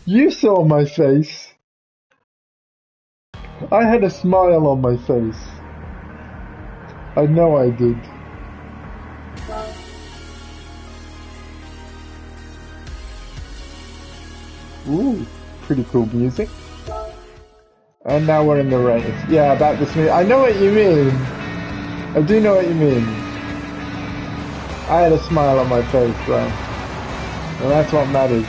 You saw my face. I had a smile on my face. I know I did. Ooh, pretty cool music. And now we're in the race. Yeah, about this minute. I know what you mean. I do know what you mean. I had a smile on my face, bro. And that's what matters.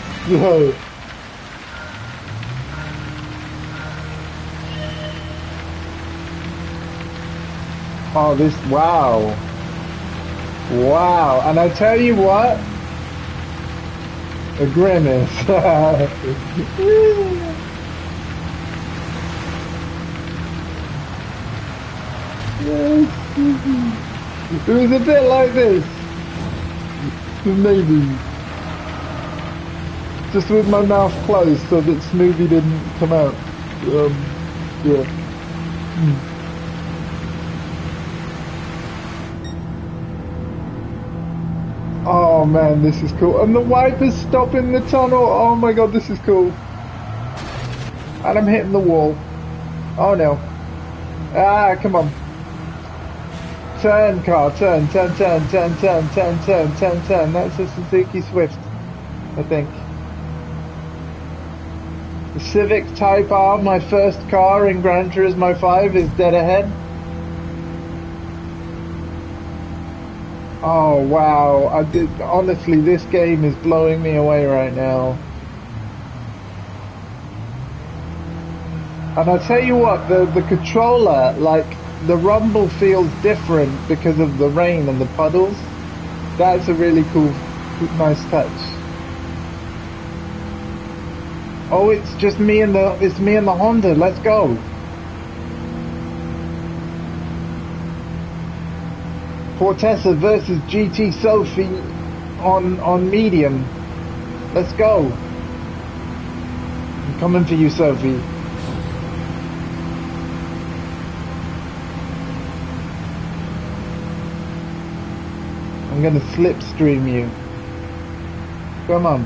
Oh, this, wow. Wow. And I tell you what, a grimace. It was a bit like this. Maybe. Just with my mouth closed so that Smoothie didn't come out. Yeah. Oh man, this is cool. And the wipers stop in the tunnel. Oh my god, this is cool. And I'm hitting the wall. Oh no. Ah, come on. Turn, car, turn. That's a Suzuki Swift, I think. The Civic Type R, my first car in Gran Turismo 5, is dead ahead. Oh wow, honestly, this game is blowing me away right now. And I tell you what, the controller, like, the rumble feels different because of the rain and the puddles. That's a really cool, nice touch. Oh, it's just me and the Honda. Let's go. Fortessa versus GT Sophie on medium. Let's go. I'm coming for you, Sophie. I'm gonna slipstream you. Come on.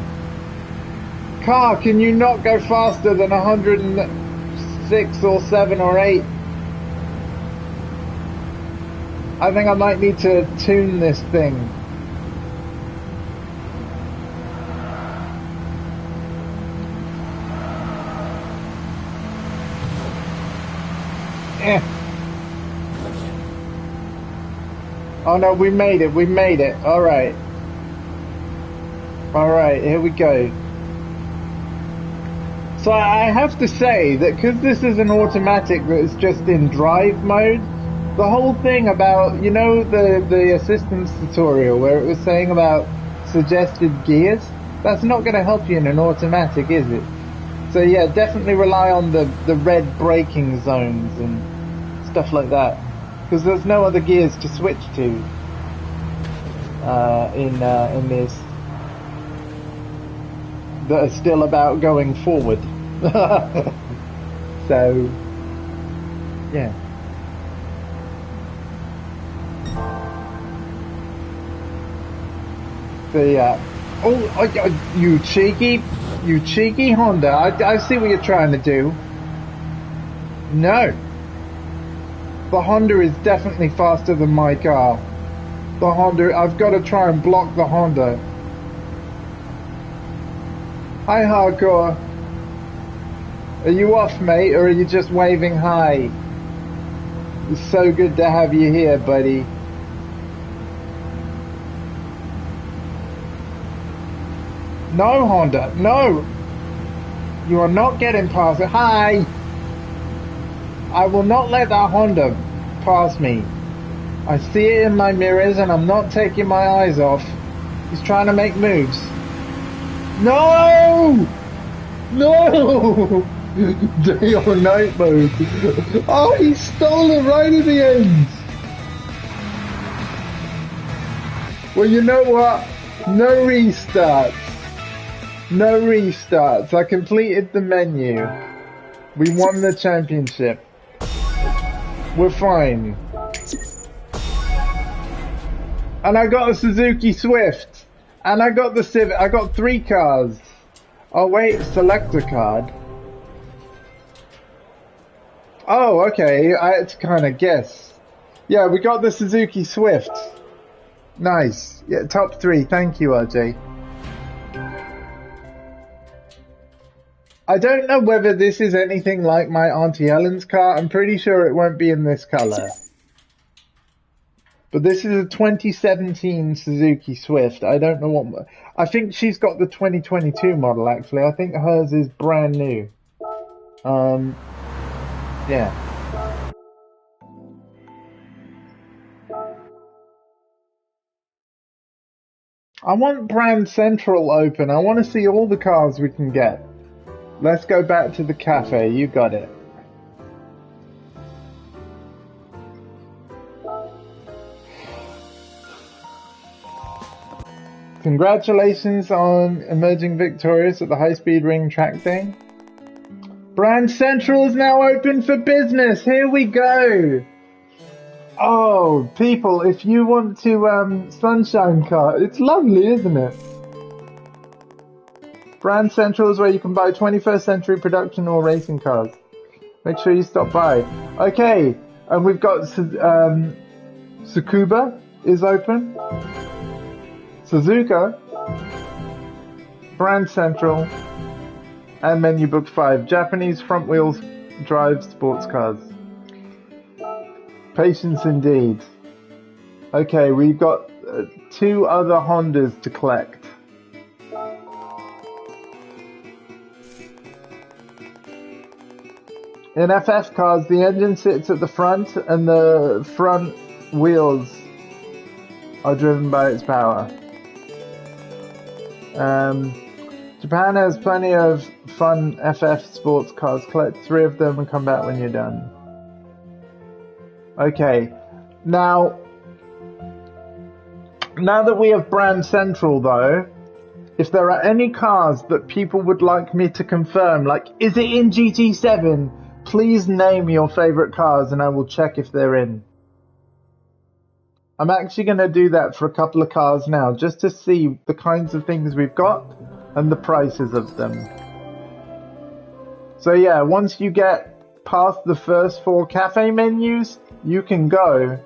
Car, can you not go faster than 106 or 7 or 8? I think I might need to tune this thing. Oh no, we made it, alright. Alright, here we go. So I have to say that because this is an automatic that's just in drive mode, the whole thing about, you know, the assistance tutorial where it was saying about suggested gears, that's not going to help you in an automatic, is it? So yeah, definitely rely on the red braking zones and stuff like that, because there's no other gears to switch to in this that are still about going forward. So yeah. So yeah. Oh, you cheeky Honda! I see what you're trying to do. No. The Honda is definitely faster than my car. The Honda, I've got to try and block the Honda. Hi, Hardcore. Are you off, mate, or are you just waving hi? It's so good to have you here, buddy. No, Honda, no! You are not getting past it. Hi! I will not let that Honda pass me. I see it in my mirrors and I'm not taking my eyes off. He's trying to make moves. No! No! Day or night mode. Oh, he stole it right at the end. Well, you know what? No restarts. No restarts. I completed the menu. We won the championship. We're fine. And I got a Suzuki Swift. And I got the Civic. I got 3 cars. Oh wait, select a card. Oh, okay. I had to kind of guess. Yeah, we got the Suzuki Swift. Nice. Yeah, top 3. Thank you, RJ. I don't know whether this is anything like my Auntie Ellen's car. I'm pretty sure it won't be in this color. But this is a 2017 Suzuki Swift. I don't know what... I think she's got the 2022 model, actually. I think hers is brand new. Yeah. I want Brand Central open. I want to see all the cars we can get. Let's go back to the cafe. You got it. Congratulations on emerging victorious at the high-speed ring track day. Brand Central is now open for business. Here we go. Oh, people, if you want to Sunshine Car, it's lovely, isn't it? Brand Central is where you can buy 21st century production or racing cars. Make sure you stop by. Okay, and we've got Tsukuba is open. Suzuka, Brand Central, and Menu Book 5. Japanese front wheels drive sports cars. Patience indeed. Okay, we've got 2 other Hondas to collect. In FF cars, the engine sits at the front and the front wheels are driven by its power. Japan has plenty of fun FF sports cars. Collect 3 of them and come back when you're done. Okay, now Now that we have Brand Central though, if there are any cars that people would like me to confirm, like, is it in GT7? Please name your favorite cars and I will check if they're in. I'm actually going to do that for a couple of cars now, just to see the kinds of things we've got and the prices of them. So yeah, once you get past the first 4 cafe menus, you can go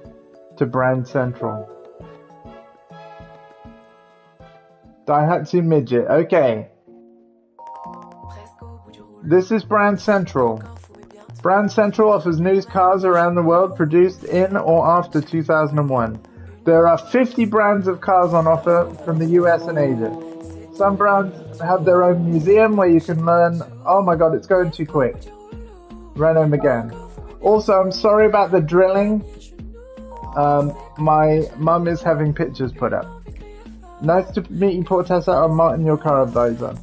to Brand Central. Daihatsu Midget, okay. This is Brand Central. Brand Central offers new cars around the world produced in or after 2001. There are 50 brands of cars on offer from the US and Asia. Some brands have their own museum where you can learn... Oh my god, it's going too quick. Renault Megane. Also, I'm sorry about the drilling. My mum is having pictures put up. Nice to meet you, Portessa. I'm Martin, your car advisor.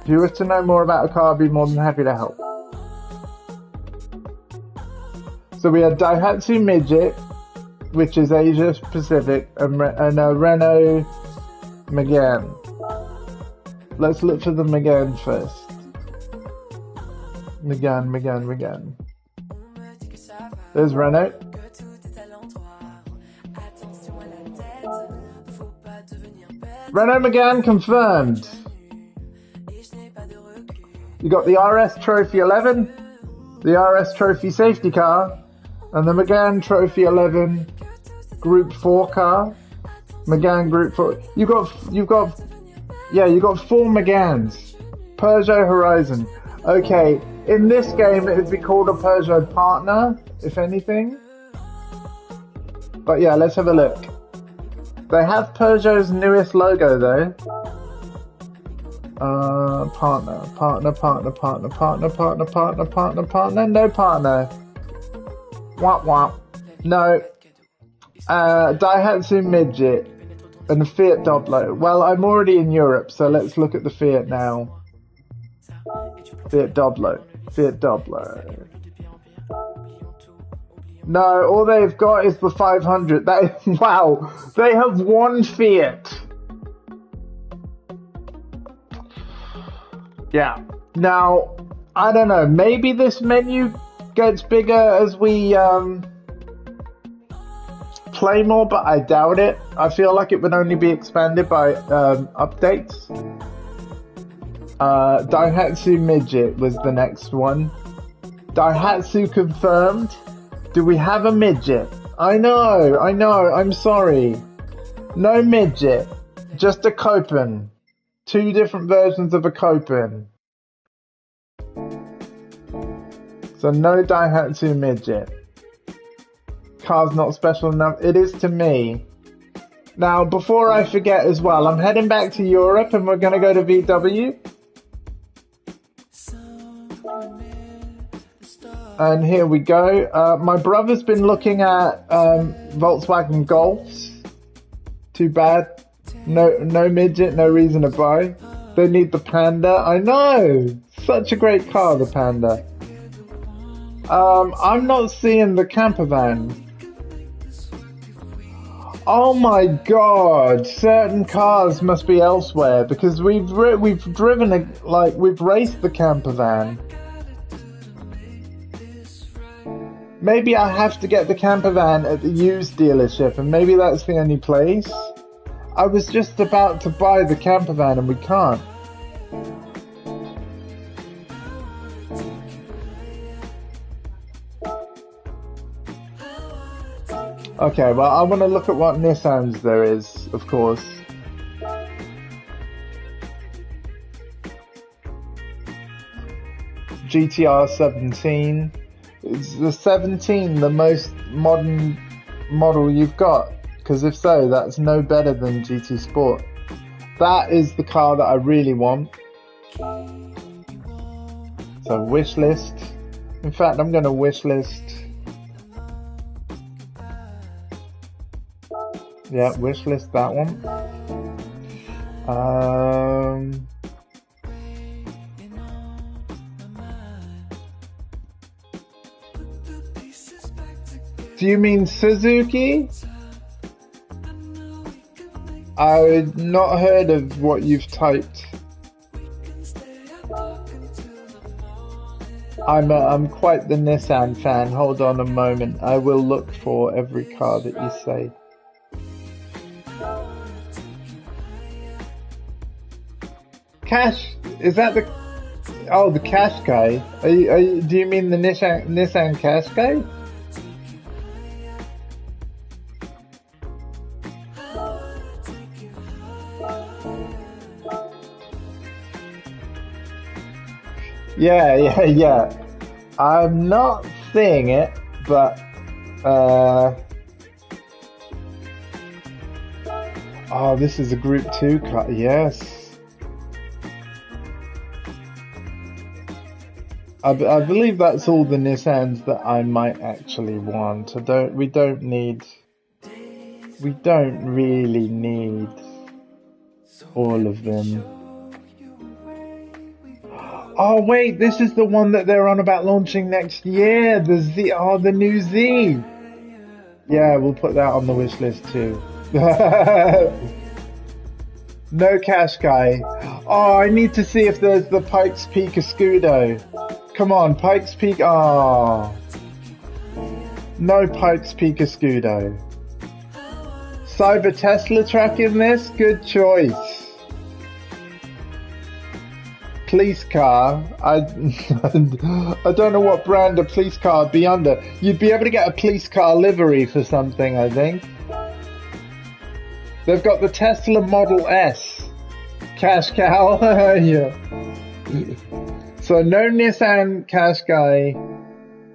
If you wish to know more about a car, I'd be more than happy to help. So we have Daihatsu Midget, which is Asia Pacific, and Renault Megane. Let's look for the Megane first. Megane. There's Renault. Renault Megane confirmed. You got the RS Trophy 11, the RS Trophy Safety Car, and the Megane Trophy 11 Group 4 car. Megane Group 4. You got 4 Meganes. Peugeot Horizon. Okay, in this game it would be called a Peugeot partner, if anything. But yeah, let's have a look. They have Peugeot's newest logo though. Partner. No partner. Wop wop. No. Daihatsu Midget and the Fiat Doblo. Well, I'm already in Europe, so let's look at the Fiat now. Fiat Doblo. No, all they've got is the 500. Wow, they have one Fiat. Yeah. Now, I don't know. Maybe this menu gets bigger as we play more, but I doubt it. I feel like it would only be expanded by updates. Daihatsu Midget was the next one. Daihatsu confirmed. Do we have a midget? I know, I'm sorry. No midget, just a Copen. 2 different versions of a Copen. So no Daihatsu Midget. Car's not special enough. It is to me. Now, before I forget as well, I'm heading back to Europe and we're going to go to VW. And here we go. My brother's been looking at Volkswagen Golfs. Too bad. No midget, no reason to buy. They need the Panda. I know! Such a great car, the Panda. I'm not seeing the camper van. Oh my god! Certain cars must be elsewhere because we've driven we've raced the camper van. Maybe I have to get the camper van at the used dealership, and maybe that's the only place. I was just about to buy the camper van and we can't. Okay, well, I want to look at what Nissans there is, of course. GTR 17. Is the 17 the most modern model you've got? Because if so, that's no better than GT Sport. That is the car that I really want. So wish list. In fact, I'm going to wish list. Yeah, wish list that one. Do you mean Suzuki? I've not heard of what you've typed. I'm quite the Nissan fan. Hold on a moment. I will look for every car that you say. Cash, is that the... Oh, the Cash guy. Do you mean the Nissan Cash guy? Yeah. I'm not seeing it, but oh, this is a Group 2 car. Yes. I believe that's all the Nissans that I might actually want. We don't really need all of them. Oh wait, this is the one that they're on about launching next year. The new Z. Yeah, we'll put that on the wish list too. No Cash guy. Oh, I need to see if there's the Pikes Peak Escudo. Come on, Pikes Peak. Oh, no Pikes Peak Escudo. Cyber Tesla truck in this? Good choice. Police car. I don't know what brand a police car would be under. You'd be able to get a police car livery for something, I think. They've got the Tesla Model S. Cash cow. Yeah. So no Nissan Cash guy.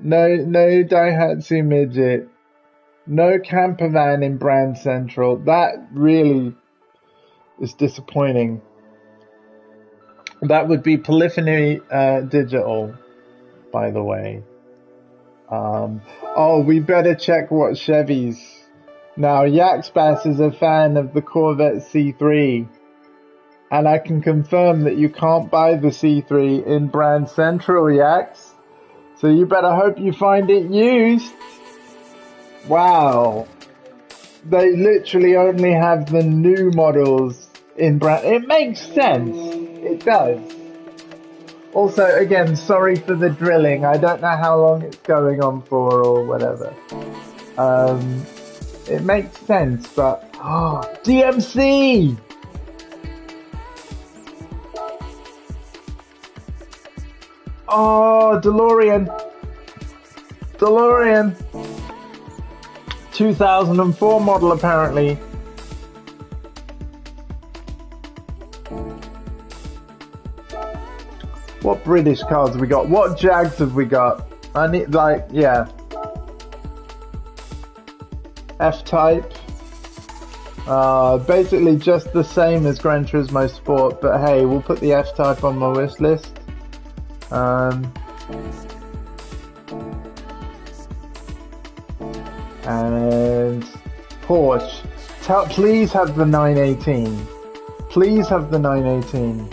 No Daihatsu midget. No camper van in Brand Central. That really is disappointing. That would be Polyphony Digital, by the way. Oh, we better check what Chevys. Now, Yaxbass is a fan of the Corvette C3. And I can confirm that you can't buy the C3 in Brand Central, Yax. So you better hope you find it used. Wow. They literally only have the new models in Brand... It makes sense. It does. Also, again, sorry for the drilling. I don't know how long it's going on for or whatever. It makes sense, but... Oh, DMC! Oh, DeLorean. 2004 model, apparently. What British cars have we got? What Jags have we got? I need, like, yeah. F-Type. Basically just the same as Gran Turismo Sport, but hey, we'll put the F-Type on my wish list. And Porsche. Please have the 918. Please have the 918.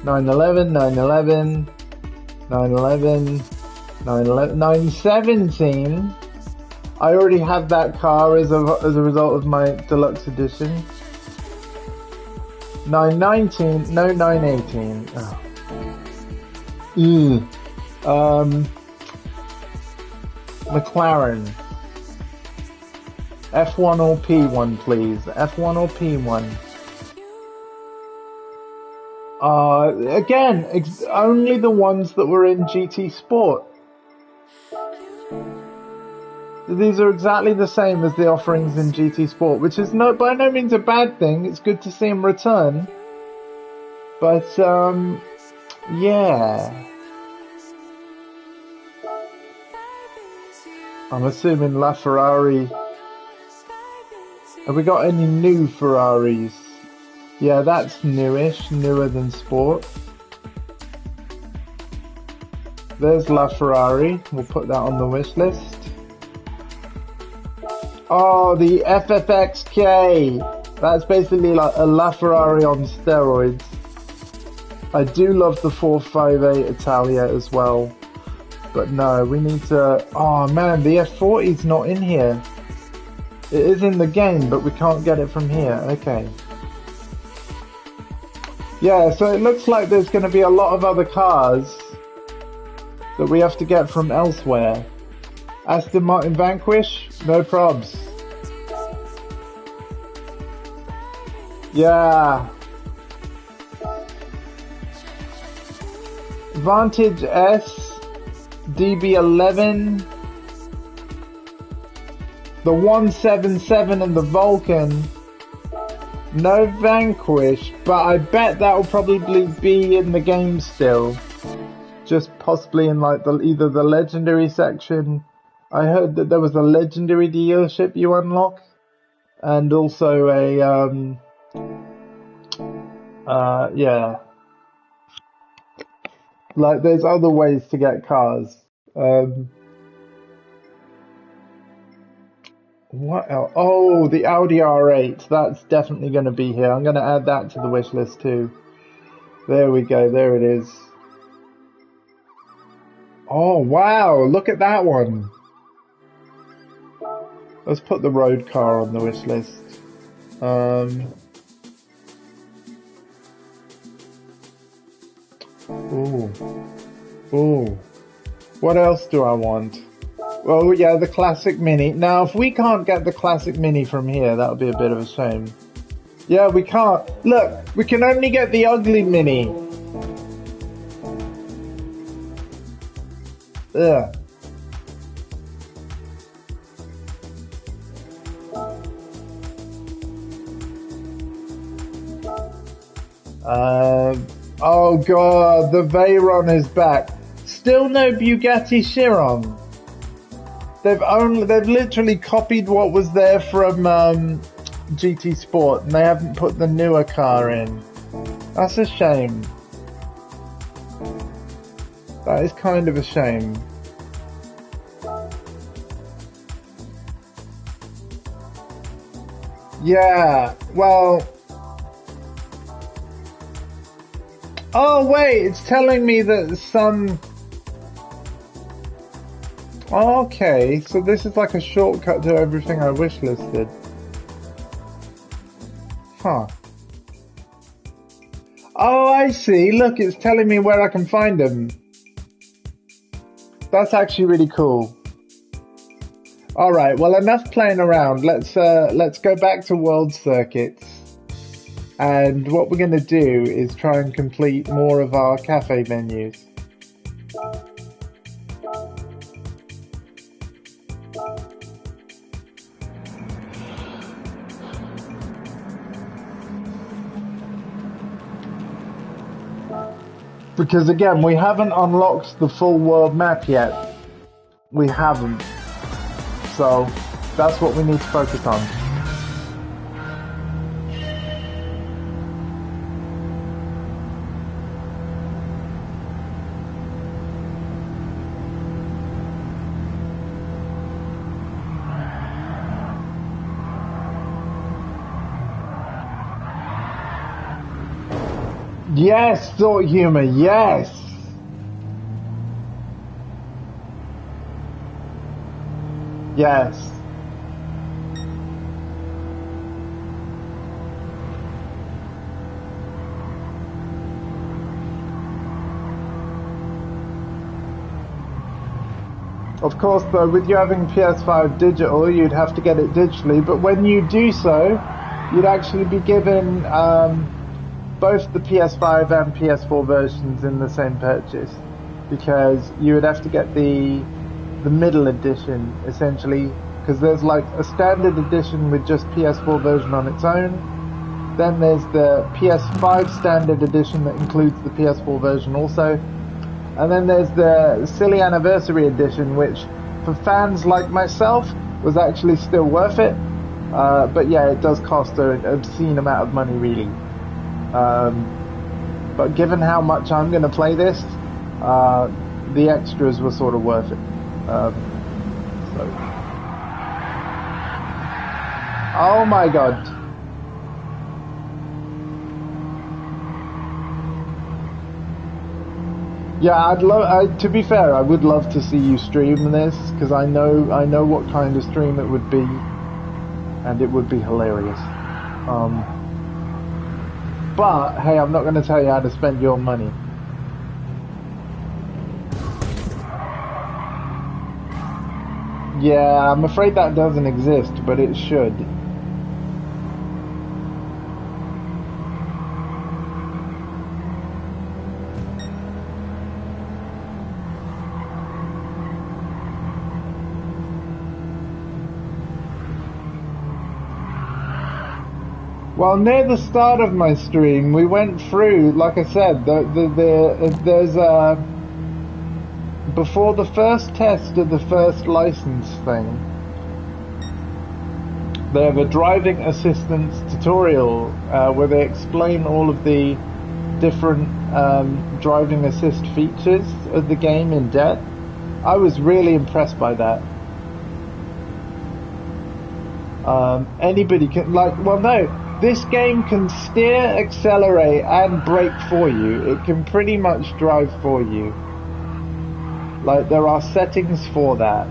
911, 911, 911, 911, 917. I already have that car as a result of my deluxe edition. 919, no 918. Oh. McLaren. F1 or P1, please. F1 or P1. Again, only the ones that were in GT Sport. These are exactly the same as the offerings in GT Sport, which is by no means a bad thing. It's good to see them return. But, yeah. I'm assuming LaFerrari. Have we got any new Ferraris? Yeah, that's newish, newer than Sport. There's LaFerrari. We'll put that on the wish list. Oh, the FFXK. That's basically like a LaFerrari on steroids. I do love the 458 Italia as well. But no, we need to... Oh man, the F40's not in here. It is in the game, but we can't get it from here. Okay. Yeah, so it looks like there's going to be a lot of other cars that we have to get from elsewhere. Aston Martin Vanquish? No probs. Yeah. Vantage S, DB11, the 177 and the Vulcan. No Vanquish, but I bet that will probably be in the game still. Just possibly in like either the legendary section. I heard that there was a legendary dealership you unlock, and also a yeah. Like there's other ways to get cars. What else? Oh, the Audi R8. That's definitely going to be here. I'm going to add that to the wish list too. There we go. There it is. Oh, wow. Look at that one. Let's put the road car on the wish list. Ooh. Ooh. What else do I want? Oh yeah, the classic Mini. Now, if we can't get the classic Mini from here, that would be a bit of a shame. Yeah, we can't. Look, we can only get the ugly Mini. Ugh. Oh god, the Veyron is back. Still no Bugatti Chiron. They've literally copied what was there from GT Sport, and they haven't put the newer car in. That's a shame. That is kind of a shame. Yeah, well... Oh wait, it's telling me that some... Okay, so this is like a shortcut to everything I wishlisted. Huh. Oh, I see. Look, it's telling me where I can find them. That's actually really cool. Alright, well enough playing around. Let's go back to World Circuits. And what we're going to do is try and complete more of our cafe menus. Because again, we haven't unlocked the full world map yet. We haven't. So that's what we need to focus on. Yes, thought humor, yes! Yes. Of course though, with you having PS5 digital, you'd have to get it digitally, but when you do so, you'd actually be given both the PS5 and PS4 versions in the same purchase, because you would have to get the middle edition essentially, because there's like a standard edition with just PS4 version on its own, then there's the PS5 standard edition that includes the PS4 version also, and then there's the silly anniversary edition, which for fans like myself was actually still worth it, but yeah, it does cost an obscene amount of money really. But given how much I'm going to play this, the extras were sort of worth it. So. Oh my god. Yeah, I'd love. To be fair, I would love to see you stream this, because I know what kind of stream it would be, and it would be hilarious. But, hey, I'm not going to tell you how to spend your money. Yeah, I'm afraid that doesn't exist, but it should. Well, near the start of my stream, we went through, like I said, there's before the first test of the first license thing, they have a driving assistance tutorial where they explain all of the different driving assist features of the game in depth. I was really impressed by that. Anybody can, like, well, no. This game can steer, accelerate, and brake for you. It can pretty much drive for you. Like, there are settings for that.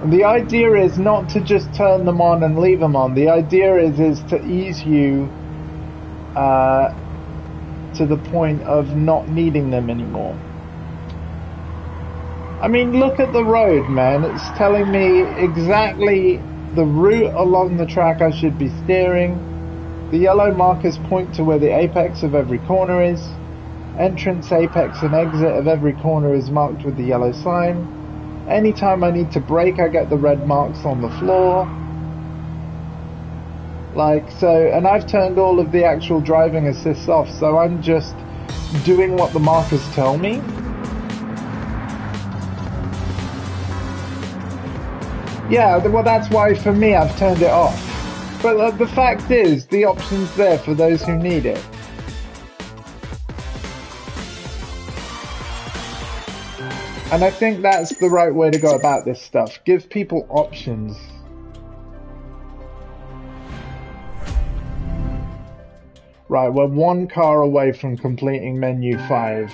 And the idea is not to just turn them on and leave them on. The idea is to ease you to the point of not needing them anymore. I mean, look at the road, man. It's telling me exactly the route along the track I should be steering. The yellow markers point to where the apex of every corner is. Entrance, apex, and exit of every corner is marked with the yellow sign. Anytime I need to brake, I get the red marks on the floor. Like, so, and I've turned all of the actual driving assists off, so I'm just doing what the markers tell me. Yeah, well, that's why for me I've turned it off. But the fact is, the option's there for those who need it. And I think that's the right way to go about this stuff. Give people options. Right, we're one car away from completing menu 5.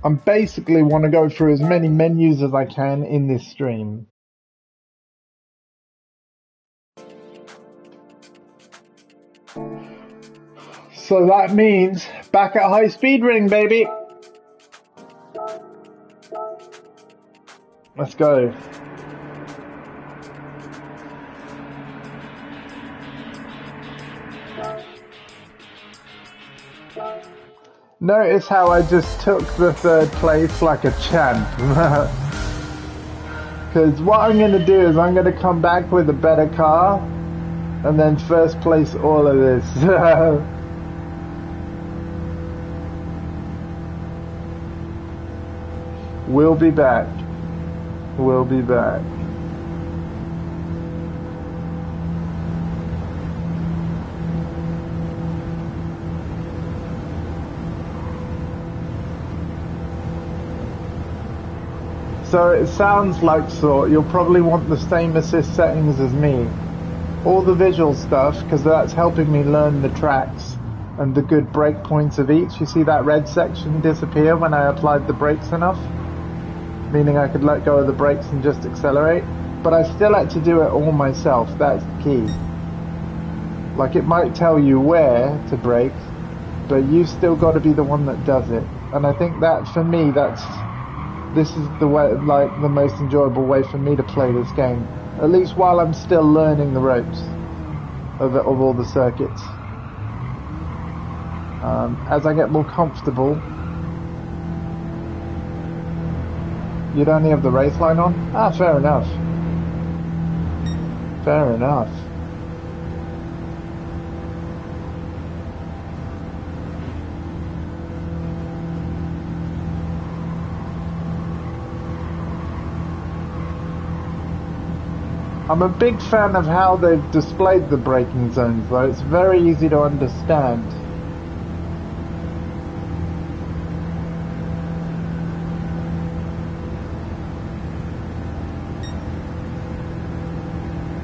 I basically want to go through as many menus as I can in this stream. So that means back at high speed ring, baby. Let's go. Notice how I just took the 3rd place like a champ. Because what I'm going to do is I'm going to come back with a better car and then first place all of this. We'll be back. We'll be back. So it sounds like you'll probably want the same assist settings as me. All the visual stuff, because that's helping me learn the tracks and the good brake points of each. You see that red section disappear when I applied the brakes enough? Meaning I could let go of the brakes and just accelerate. But I still had to do it all myself, that's the key. Like, it might tell you where to brake, but you've still got to be the one that does it. And I think that, for me, this is the way, like, the most enjoyable way for me to play this game. At least while I'm still learning the ropes of all the circuits. As I get more comfortable. You'd only have the race line on? Ah, fair enough. Fair enough. I'm a big fan of how they've displayed the braking zones, though. It's very easy to understand.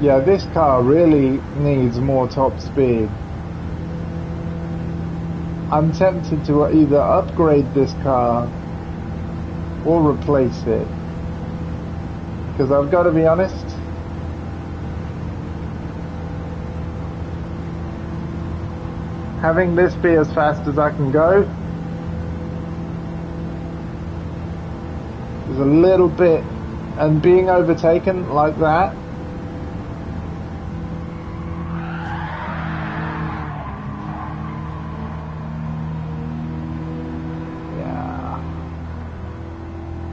Yeah, this car really needs more top speed. I'm tempted to either upgrade this car or replace it. Because I've got to be honest, having this be as fast as I can go is a little bit, and being overtaken like that,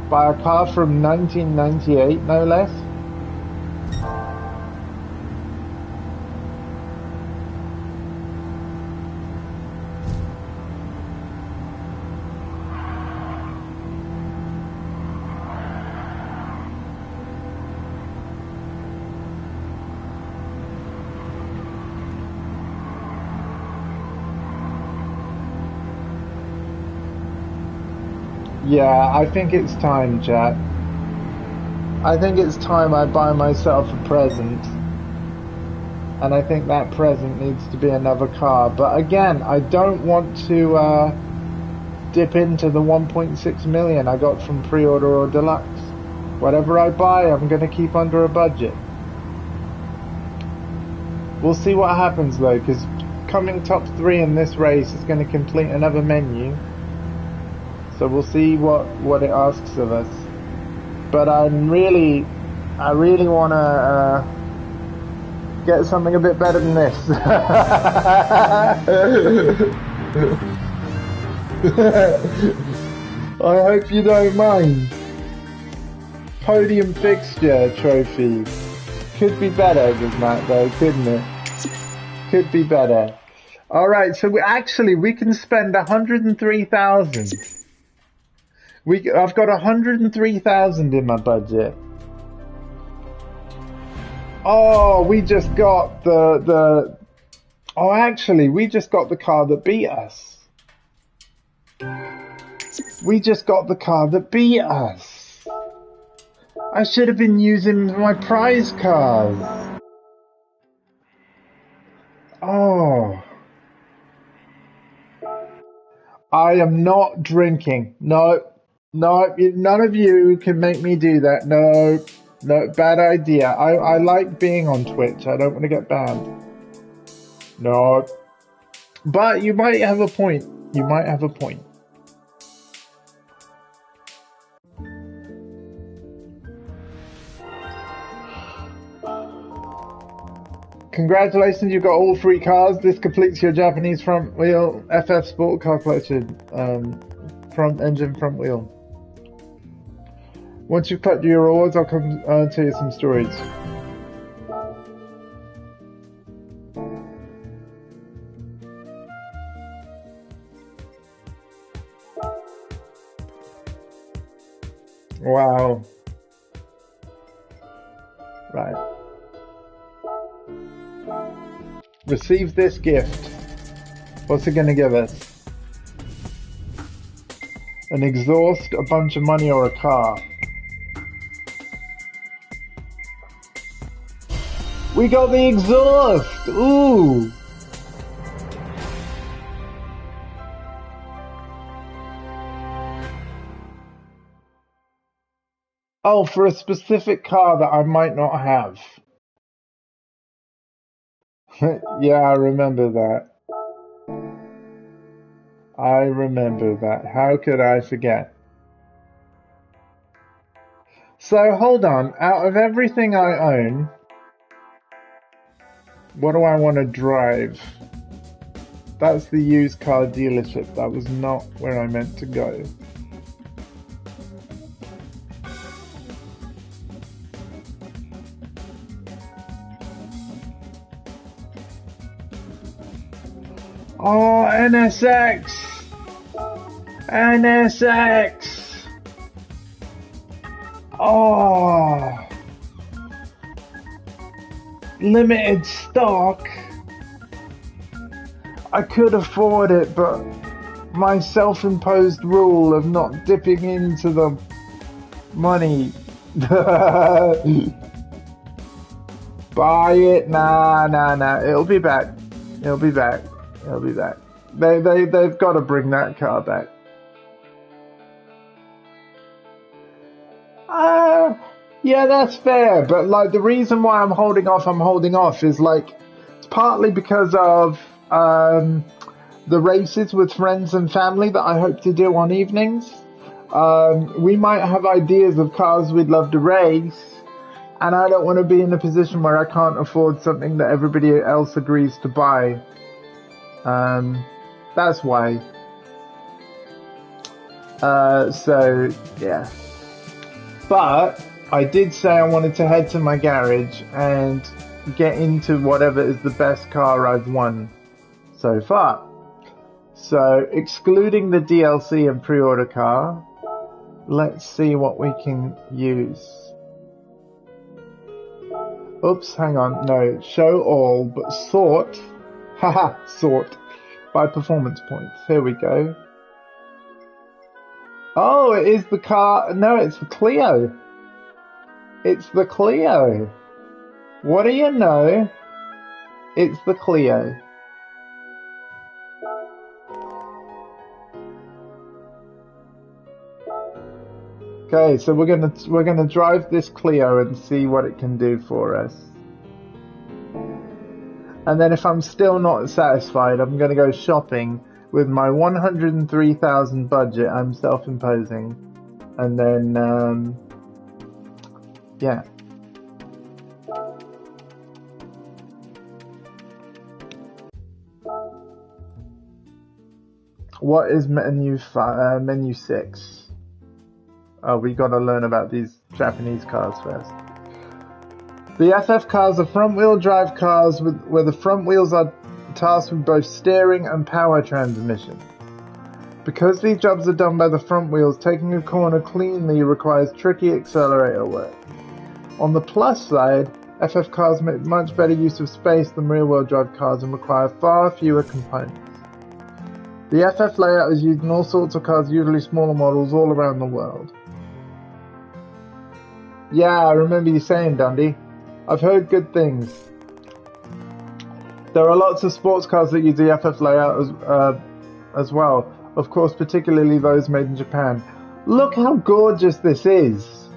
by a car from 1998, no less. Yeah, I think it's time, chat. I think it's time I buy myself a present. And I think that present needs to be another car. But again, I don't want to dip into the 1.6 million I got from pre-order or deluxe. Whatever I buy, I'm going to keep under a budget. We'll see what happens though, because coming top 3 in this race is going to complete another menu. So we'll see what it asks of us. But I really want to get something a bit better than this. I hope you don't mind. Podium fixture trophy. Could be better than that though, couldn't it? Could be better. Alright, so we can spend 103,000. I've got 103,000 in my budget. Oh, we just got we just got the car that beat us. We just got the car that beat us. I should have been using my prize cars. Oh. I am not drinking. No. No, none of you can make me do that. No, bad idea. I like being on Twitch. I don't want to get banned. No. But you might have a point. You might have a point. Congratulations, you got all 3 cars. This completes your Japanese front wheel FF Sport car collection. Front engine, front wheel. Once you've collected your rewards, I'll come tell you some stories. Wow. Right. Receive this gift. What's it gonna give us? An exhaust, a bunch of money, or a car? We got the exhaust! Ooh! Oh, for a specific car that I might not have. Yeah, I remember that. I remember that. How could I forget? So, hold on. Out of everything I own, what do I want to drive? That's the used car dealership. That was not where I meant to go. Oh, NSX! NSX! Oh! Limited stock. I could afford it, but my self-imposed rule of not dipping into the money. But Buy it. Nah. It'll be back. It'll be back. They've got to bring that car back. Yeah, that's fair. But like the reason why I'm holding off is like it's partly because of the races with friends and family that I hope to do on evenings. We might have ideas of cars we'd love to race, and I don't want to be in a position where I can't afford something that everybody else agrees to buy. That's why. So, yeah. But I did say I wanted to head to my garage and get into whatever is the best car I've won so far. So, excluding the DLC and pre-order car, let's see what we can use. Oops, hang on. No, show all, but sort. Haha, sort. By performance points. Here we go. Oh, it is the car. No, it's the Clio. It's the Clio. What do you know? It's the Clio. Okay, so we're gonna drive this Clio and see what it can do for us. And then if I'm still not satisfied, I'm gonna go shopping with my 103,000 budget I'm self-imposing. And then, yeah. What is menu 6? Oh, we gotta learn about these Japanese cars first. The FF cars are front-wheel drive cars where the front wheels are tasked with both steering and power transmission. Because these jobs are done by the front wheels, taking a corner cleanly requires tricky accelerator work. On the plus side, FF cars make much better use of space than rear-wheel drive cars and require far fewer components. The FF layout is used in all sorts of cars, usually smaller models, all around the world. Yeah, I remember you saying, Dundee. I've heard good things. There are lots of sports cars that use the FF layout as well. Of course, particularly those made in Japan. Look how gorgeous this is.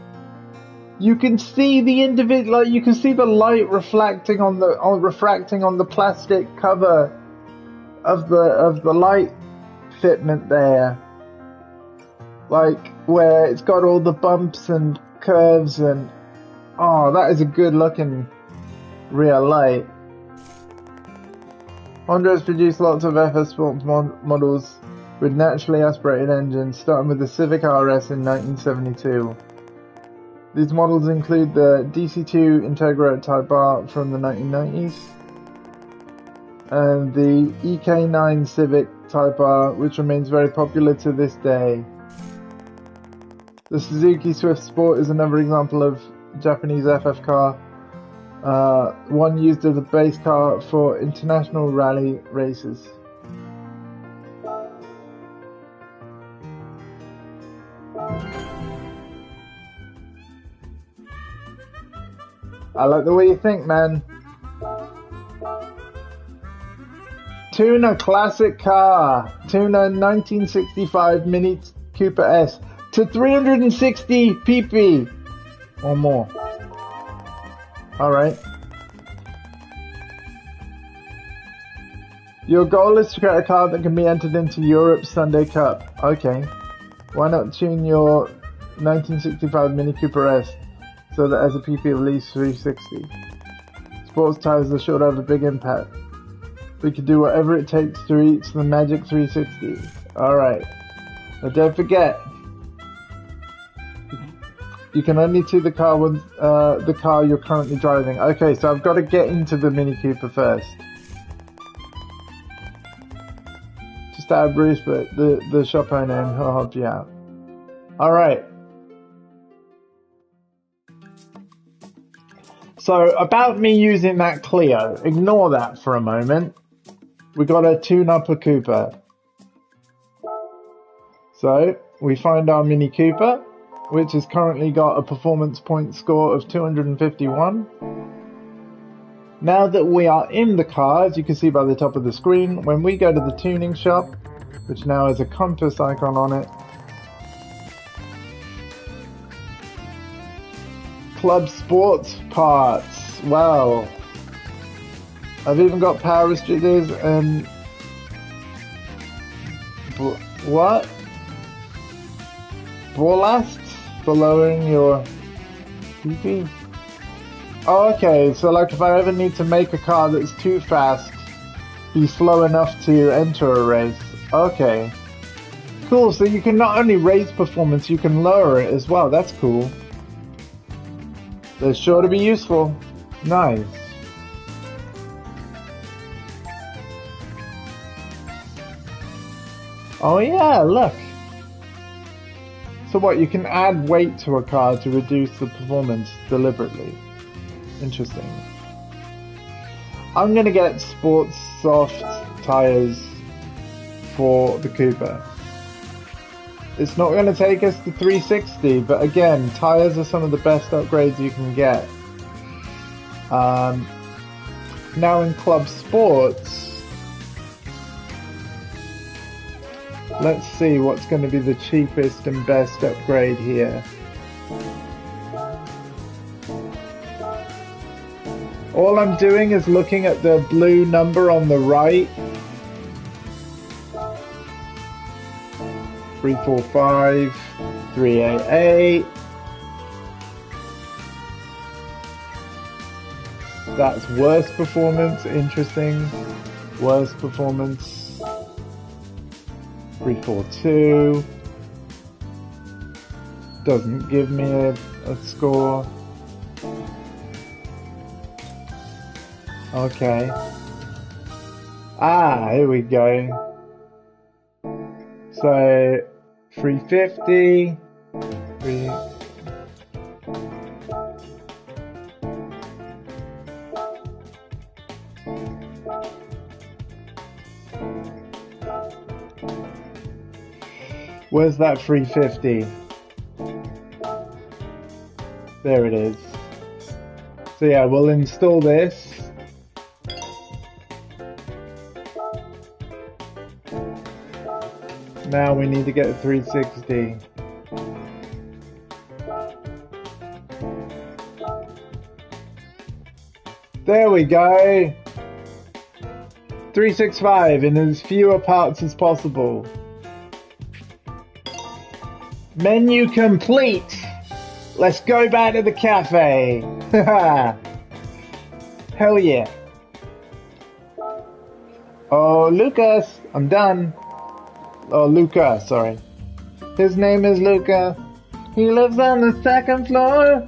You can see the individual, like you can see the light refracting on the plastic cover of the light fitment there. Like where it's got all the bumps and curves and oh, that is a good looking rear light. Honda has produced lots of FF sports models with naturally aspirated engines, starting with the Civic RS in 1972. These models include the DC2 Integra Type R from the 1990s and the EK9 Civic Type R, which remains very popular to this day. The Suzuki Swift Sport is another example of Japanese FF car, one used as a base car for international rally races. I like the way you think, man. Tuna classic car. Tuna 1965 Mini Cooper S to 360 pp or more. Alright. Your goal is to create a car that can be entered into Europe's Sunday Cup. Okay. Why not tune your 1965 Mini Cooper S so that has a PP of at least 360? Sports tires are sure to have a big impact. We can do whatever it takes to reach the magic 360. Alright. But don't forget, you can only tune the car with the car you're currently driving. Okay, so I've got to get into the Mini Cooper first. Just add Bruce, but the shop owner and he'll help you out. Alright. So, about me using that Clio, ignore that for a moment. We got to tune up a Cooper. So, we find our Mini Cooper, which has currently got a performance point score of 251. Now that we are in the car, as you can see by the top of the screen, when we go to the tuning shop, which now has a compass icon on it, Club Sports parts. Well, I've even got power restrictors and what? Ballasts for lowering your PP. Oh, okay, so like if I ever need to make a car that's too fast, be slow enough to enter a race. Okay. Cool, so you can not only raise performance, you can lower it as well. That's cool. They're sure to be useful. Nice. Oh yeah, look. So what, you can add weight to a car to reduce the performance deliberately. Interesting. I'm gonna get sports soft tires for the Cooper. It's not gonna take us to 360, but again, tires are some of the best upgrades you can get. Now in Club Sports, let's see what's going to be the cheapest and best upgrade here. All I'm doing is looking at the blue number on the right. 345, 388. That's worst performance, interesting. Worst performance. 342. Doesn't give me a score. Okay. Ah, here we go. So, 350. Where's that 350? There it is. So yeah, we'll install this. Now we need to get a 360. There we go. 365 in as fewer parts as possible. Menu complete. Let's go back to the cafe. Hell yeah. Oh, Lucas, I'm done. Oh, Luca, sorry. His name is Luca. He lives on the second floor.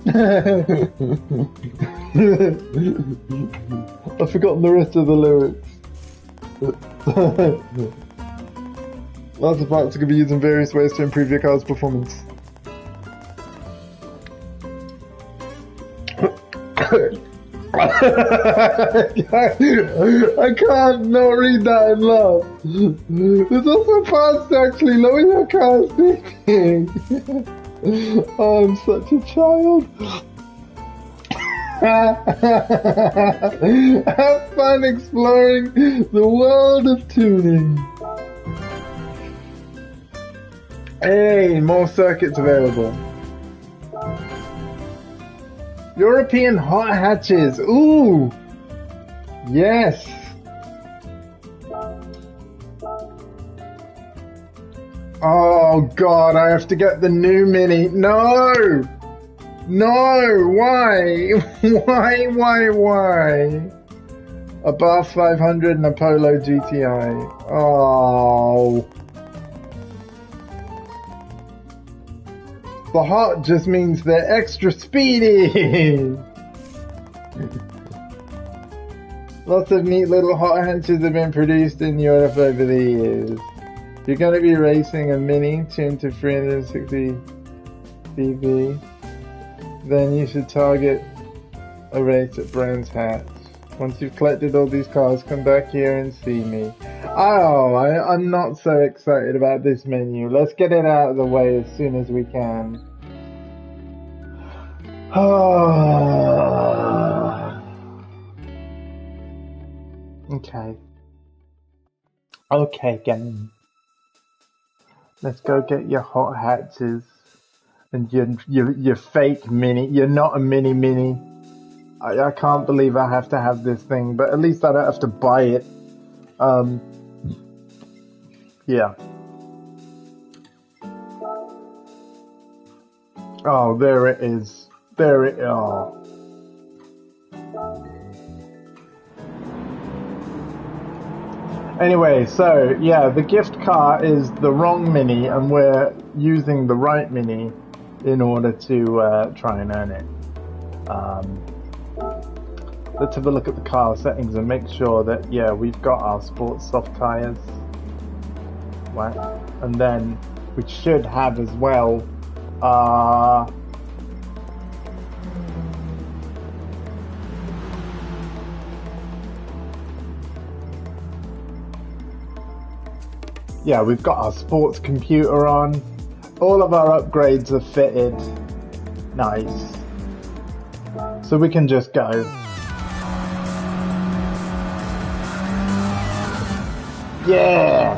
I've forgotten the rest of the lyrics. Lots of parts can be used in various ways to improve your car's performance. I can't not read that and laugh. There's also parts to actually lower your car's speaking. Oh, I'm such a child. Have fun exploring the world of tuning. Hey, more circuits available. European hot hatches. Ooh. Yes. Oh god, I have to get the new Mini. No. No, why? Why? A Bath 500 and a Polo GTI. Oh. The hot just means they're extra speedy. Lots of neat little hot hatches have been produced in Europe over the years. If you're going to be racing a Mini tuned to 360 dB, then you should target a race at Brands Hatch. Once you've collected all these cars, come back here and see me. Oh, I'm not so excited about this menu. Let's get it out of the way as soon as we can. Oh. Okay. Okay, game. Let's go get your hot hatches and your fake mini. You're not a mini. I can't believe I have to have this thing, but at least I don't have to buy it. Yeah. Oh, there it is. There it. Oh. Anyway, so yeah, the gift car is the wrong mini, and we're using the right mini in order to try and earn it. Let's have a look at the car settings and make sure that, yeah, we've got our sports soft tires. Right. And then we should have as well, yeah, we've got our sports computer on. All of our upgrades are fitted. Nice. So we can just go. Yeah!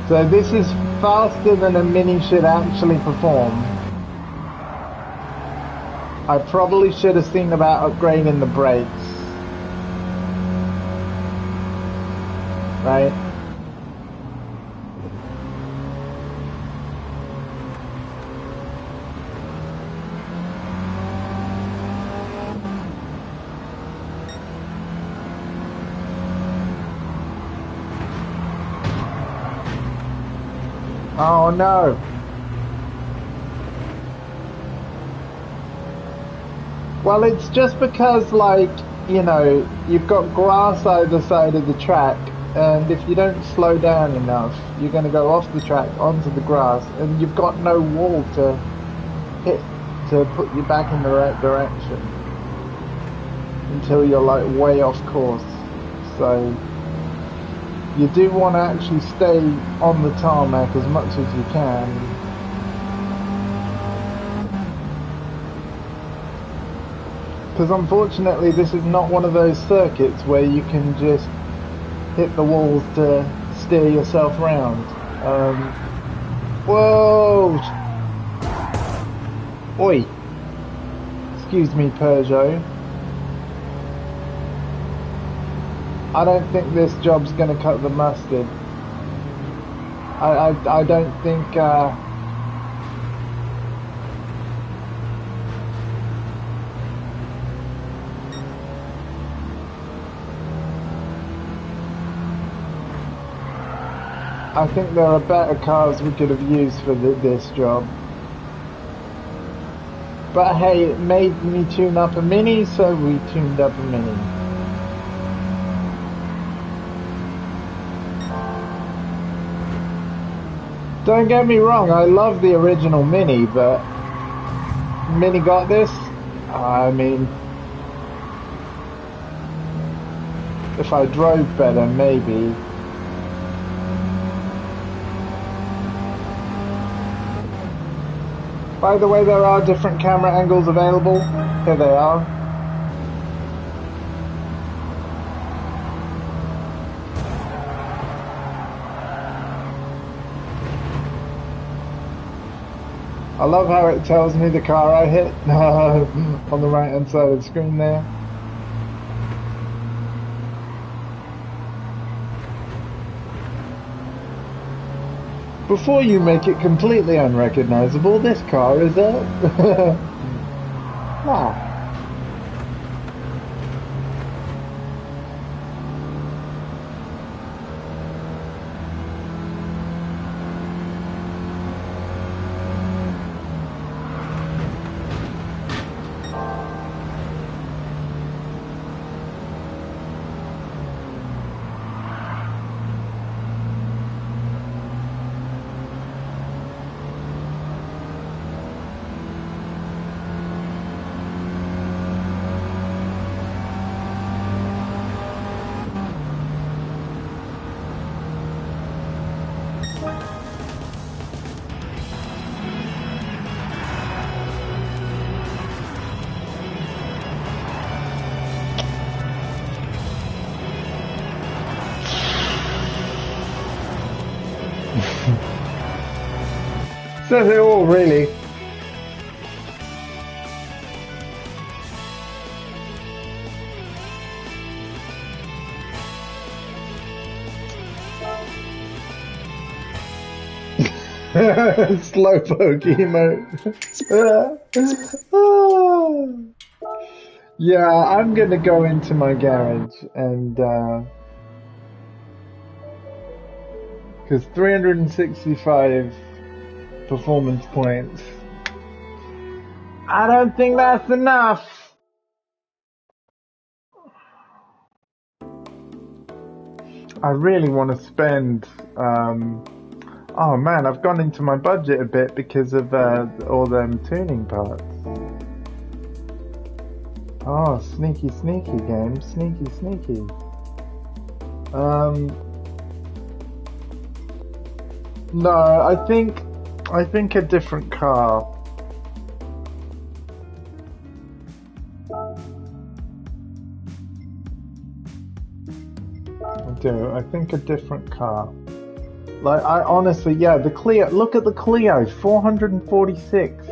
So this is faster than a mini should actually perform. I probably should have seen about upgrading the brakes. Right? Oh no! Well, it's just because, like, you know, you've got grass either side of the track, and if you don't slow down enough, you're going to go off the track onto the grass, and you've got no wall to hit to put you back in the right direction until you're like way off course. So you do want to actually stay on the tarmac as much as you can. Because unfortunately this is not one of those circuits where you can just hit the walls to steer yourself around. Whoa! Oi! Excuse me, Peugeot. I don't think this job's gonna cut the mustard. I don't think, I think there are better cars we could have used for this job. But hey, it made me tune up a Mini, so we tuned up a Mini. Don't get me wrong, I love the original Mini, but Mini got this? I mean, if I drove better, maybe. By the way, there are different camera angles available. Here they are. I love how it tells me the car I hit on the right hand side of the screen there. Before you make it completely unrecognizable, this car is a... ah. Says it all, really. Slowpoke emote. Yeah, I'm gonna go into my garage and because 365 performance points. I don't think that's enough. I really want to spend. Oh man, I've gone into my budget a bit because of all them tuning parts. Oh, sneaky, sneaky game, sneaky, sneaky. No, I think a different car. I think a different car. Like, I honestly, yeah, the Clio, look at the Clio, 446.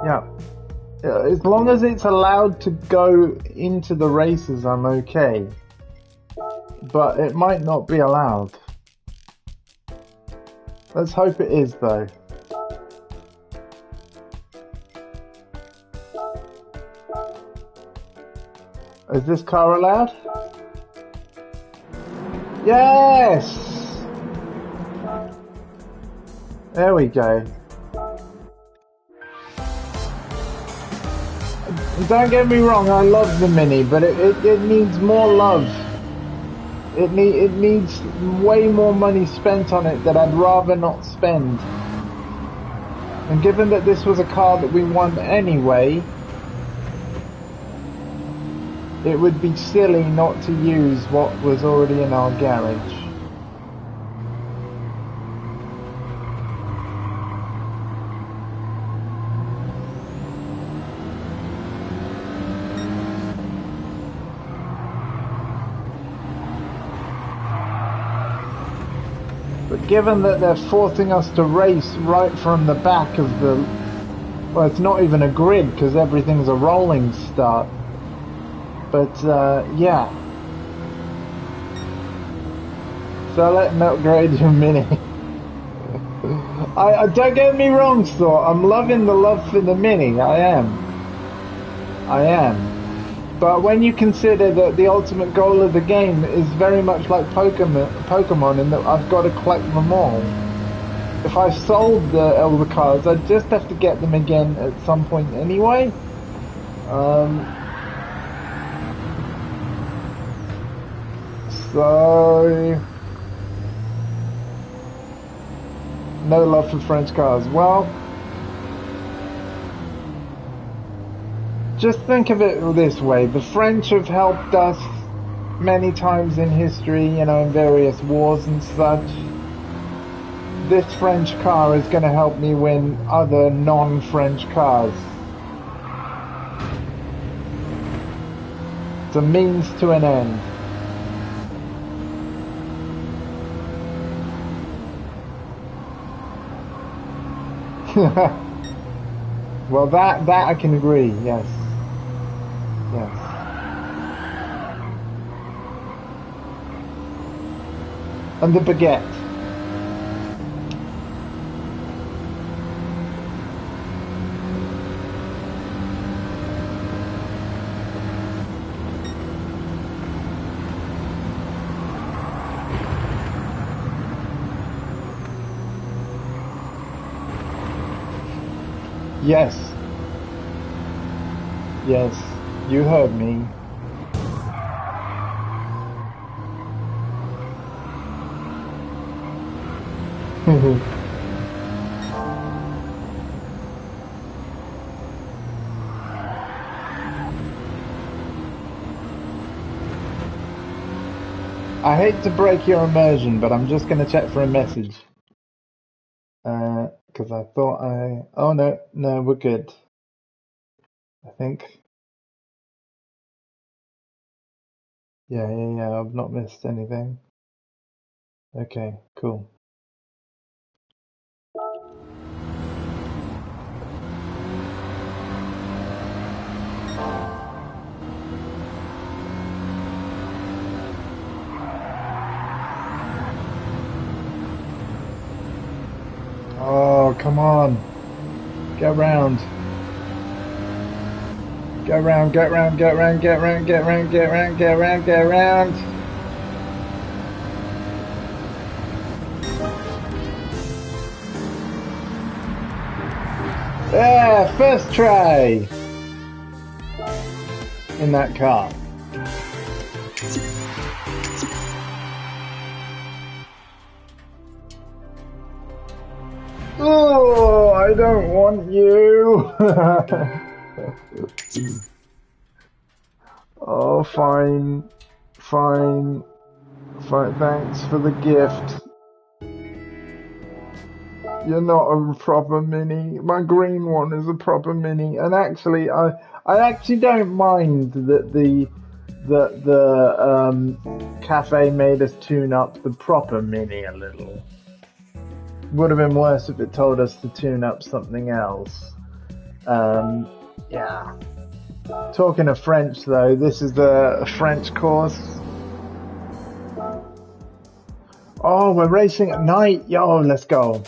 Yeah. As long as it's allowed to go into the races, I'm okay. But it might not be allowed. Let's hope it is, though. Is this car allowed? Yes! There we go. Don't get me wrong, I love the Mini, but it needs more love. It needs way more money spent on it that I'd rather not spend. And given that this was a car that we want anyway, it would be silly not to use what was already in our garage. But given that they're forcing us to race right from the back of the... Well, it's not even a grid because everything's a rolling start. But, yeah. So let me upgrade your Mini. I don't get me wrong, Thor. I'm loving the love for the Mini. I am. But when you consider that the ultimate goal of the game is very much like Pokemon in that I've got to collect them all. If I sold all the cards, I'd just have to get them again at some point anyway. So... No love for French cars. Well... Just think of it this way. The French have helped us many times in history, you know, in various wars and such. This French car is going to help me win other non-French cars. It's a means to an end. Well, that I can agree, yes. Yes. And the baguette. Yes. Yes, you heard me. I hate to break your immersion, but I'm just going to check for a message. Because I thought oh no, we're good. I think. Yeah, I've not missed anything. Okay, cool. Come on. Get round. Get round, get round, get round, get round, get round, get round, get round, get round. Yeah, first try in that car. Oh, I don't want you. Oh, fine. Fine. Fine. Thanks for the gift. You're not a proper mini. My green one is a proper mini. And actually, I actually don't mind that the Café made us tune up the proper mini a little. Would have been worse if it told us to tune up something else. Yeah. Talking of French though, this is the French course. Oh, we're racing at night. Yo, let's go.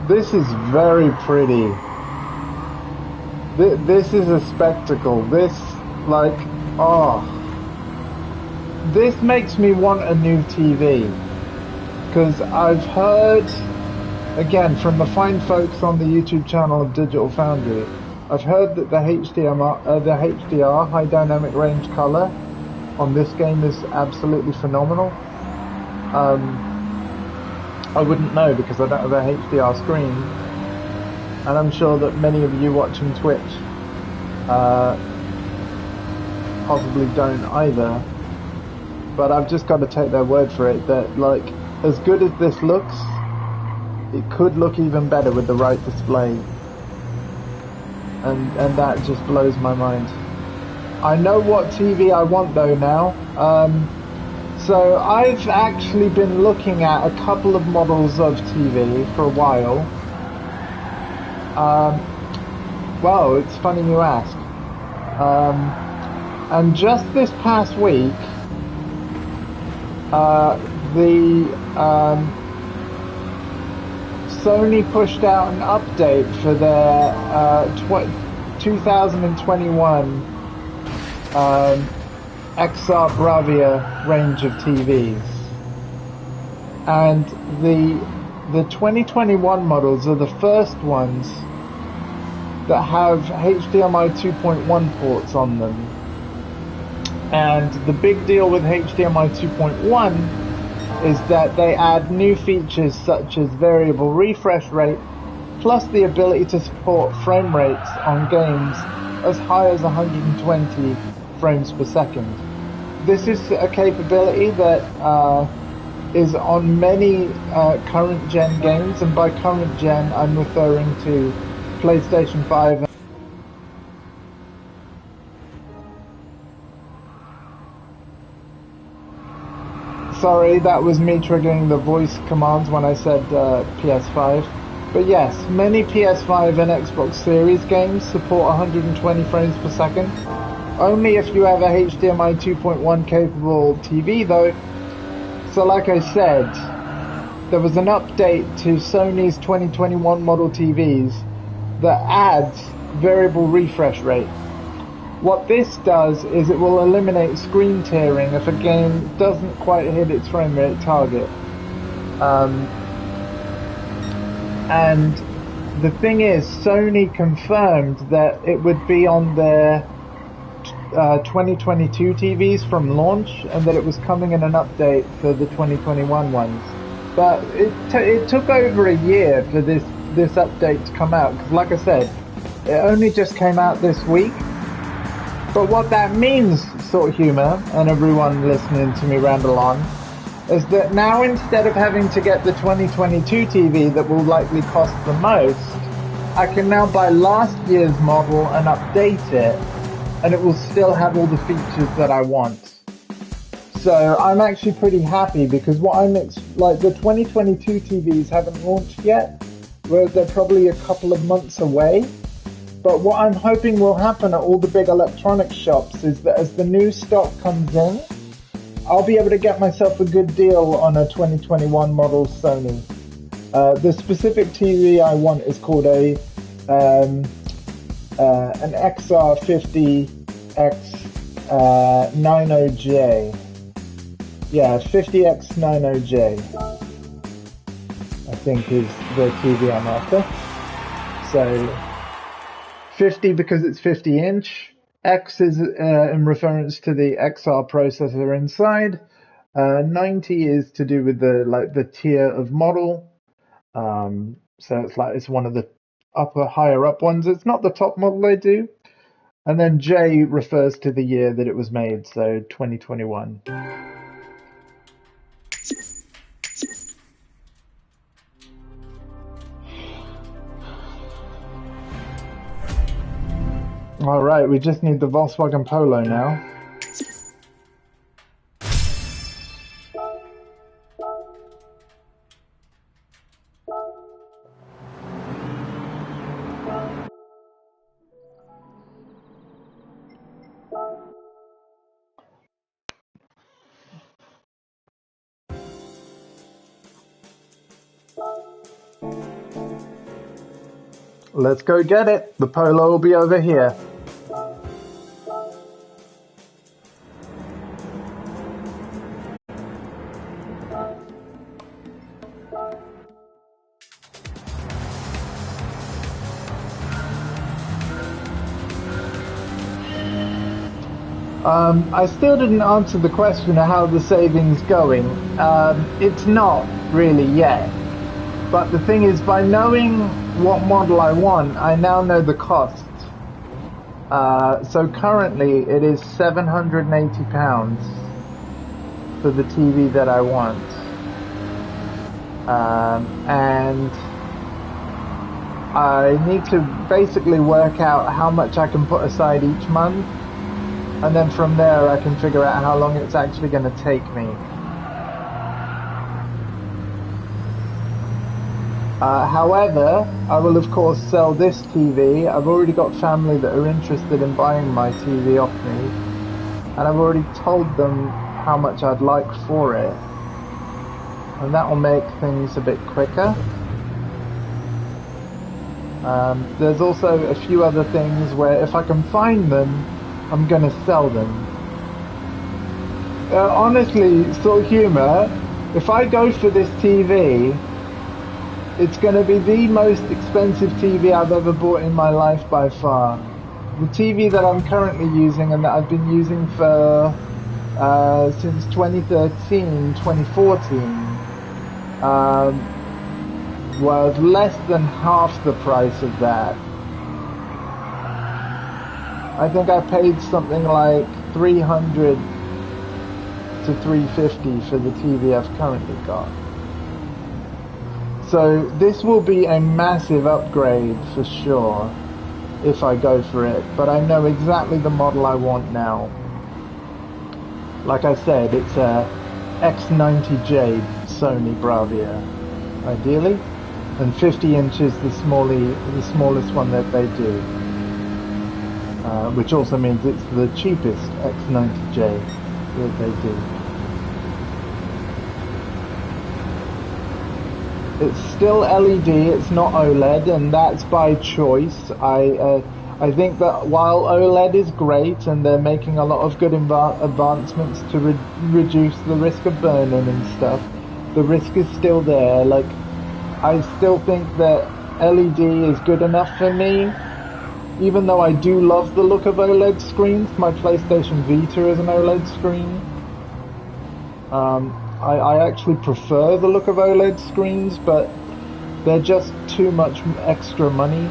This is very pretty. This is a spectacle. This, like, oh. This makes me want a new TV. Because I've heard, again, from the fine folks on the YouTube channel of Digital Foundry, I've heard that the HDR, High Dynamic Range Color, on this game is absolutely phenomenal. I wouldn't know because I don't have a HDR screen, and I'm sure that many of you watching Twitch possibly don't either, but I've just got to take their word for it that, like, as good as this looks, it could look even better with the right display, and that just blows my mind. I know what TV I want though now. So I've actually been looking at a couple of models of TV for a while. Well, it's funny you ask. And just this past week, Sony pushed out an update for their 2021 XR Bravia range of TVs, and the 2021 models are the first ones that have HDMI 2.1 ports on them. And the big deal with HDMI 2.1 is that they add new features such as variable refresh rate, plus the ability to support frame rates on games as high as 120 frames per second. This is a capability that is on many current gen games, and by current gen I'm referring to PlayStation 5. Sorry, that was me triggering the voice commands when I said PS5. But yes, many PS5 and Xbox Series games support 120 frames per second. Only if you have a HDMI 2.1 capable TV though. So like I said, there was an update to Sony's 2021 model TVs that adds variable refresh rate. What this does is it will eliminate screen tearing if a game doesn't quite hit its frame rate target. And the thing is, Sony confirmed that it would be on their 2022 TVs from launch, and that it was coming in an update for the 2021 ones. But it took over a year for this update to come out, because like I said, it only just came out this week. But what that means, Sort of Humor, and everyone listening to me ramble on, is that now instead of having to get the 2022 TV that will likely cost the most, I can now buy last year's model and update it, and it will still have all the features that I want. So I'm actually pretty happy, because what like the 2022 TVs haven't launched yet. Well, they're probably a couple of months away. But what I'm hoping will happen at all the big electronics shops is that as the new stock comes in, I'll be able to get myself a good deal on a 2021 model Sony. The specific TV I want is called an XR50X90J. Yeah, 50X90J, I think is the TV I'm after. So 50 because it's 50 inch. X is in reference to the XR processor inside. 90 is to do with the tier of model. So it's one of the higher up ones. It's not the top model they do. And then J refers to the year that it was made, so 2021. All right, we just need the Volkswagen Polo now. Let's go get it. The Polo will be over here. I still didn't answer the question of how the saving's going. It's not really yet. But the thing is, by knowing what model I want, I now know the cost. So currently it is £780 for the TV that I want. And I need to basically work out how much I can put aside each month. And then from there I can figure out how long it's actually going to take me. However, I will of course sell this TV. I've already got family that are interested in buying my TV off me. And I've already told them how much I'd like for it. And that will make things a bit quicker. There's also a few other things where if I can find them, I'm going to sell them. Honestly, sort of humour, if I go for this TV, it's going to be the most expensive TV I've ever bought in my life by far. The TV that I'm currently using and that I've been using for since 2013, 2014 was less than half the price of that. I think I paid something like $300 to $350 for the TV I've currently got. So this will be a massive upgrade for sure if I go for it, but I know exactly the model I want now. Like I said, it's a X90J Sony Bravia, ideally, and 50 inches the smallest one that they do. Which also means it's the cheapest X90J that they do. It's still LED, it's not OLED, and that's by choice. I think that while OLED is great and they're making a lot of good advancements to reduce the risk of burn-in and stuff, the risk is still there. Like, I still think that LED is good enough for me. Even though I do love the look of OLED screens, my PlayStation Vita is an OLED screen. I actually prefer the look of OLED screens, but they're just too much extra money.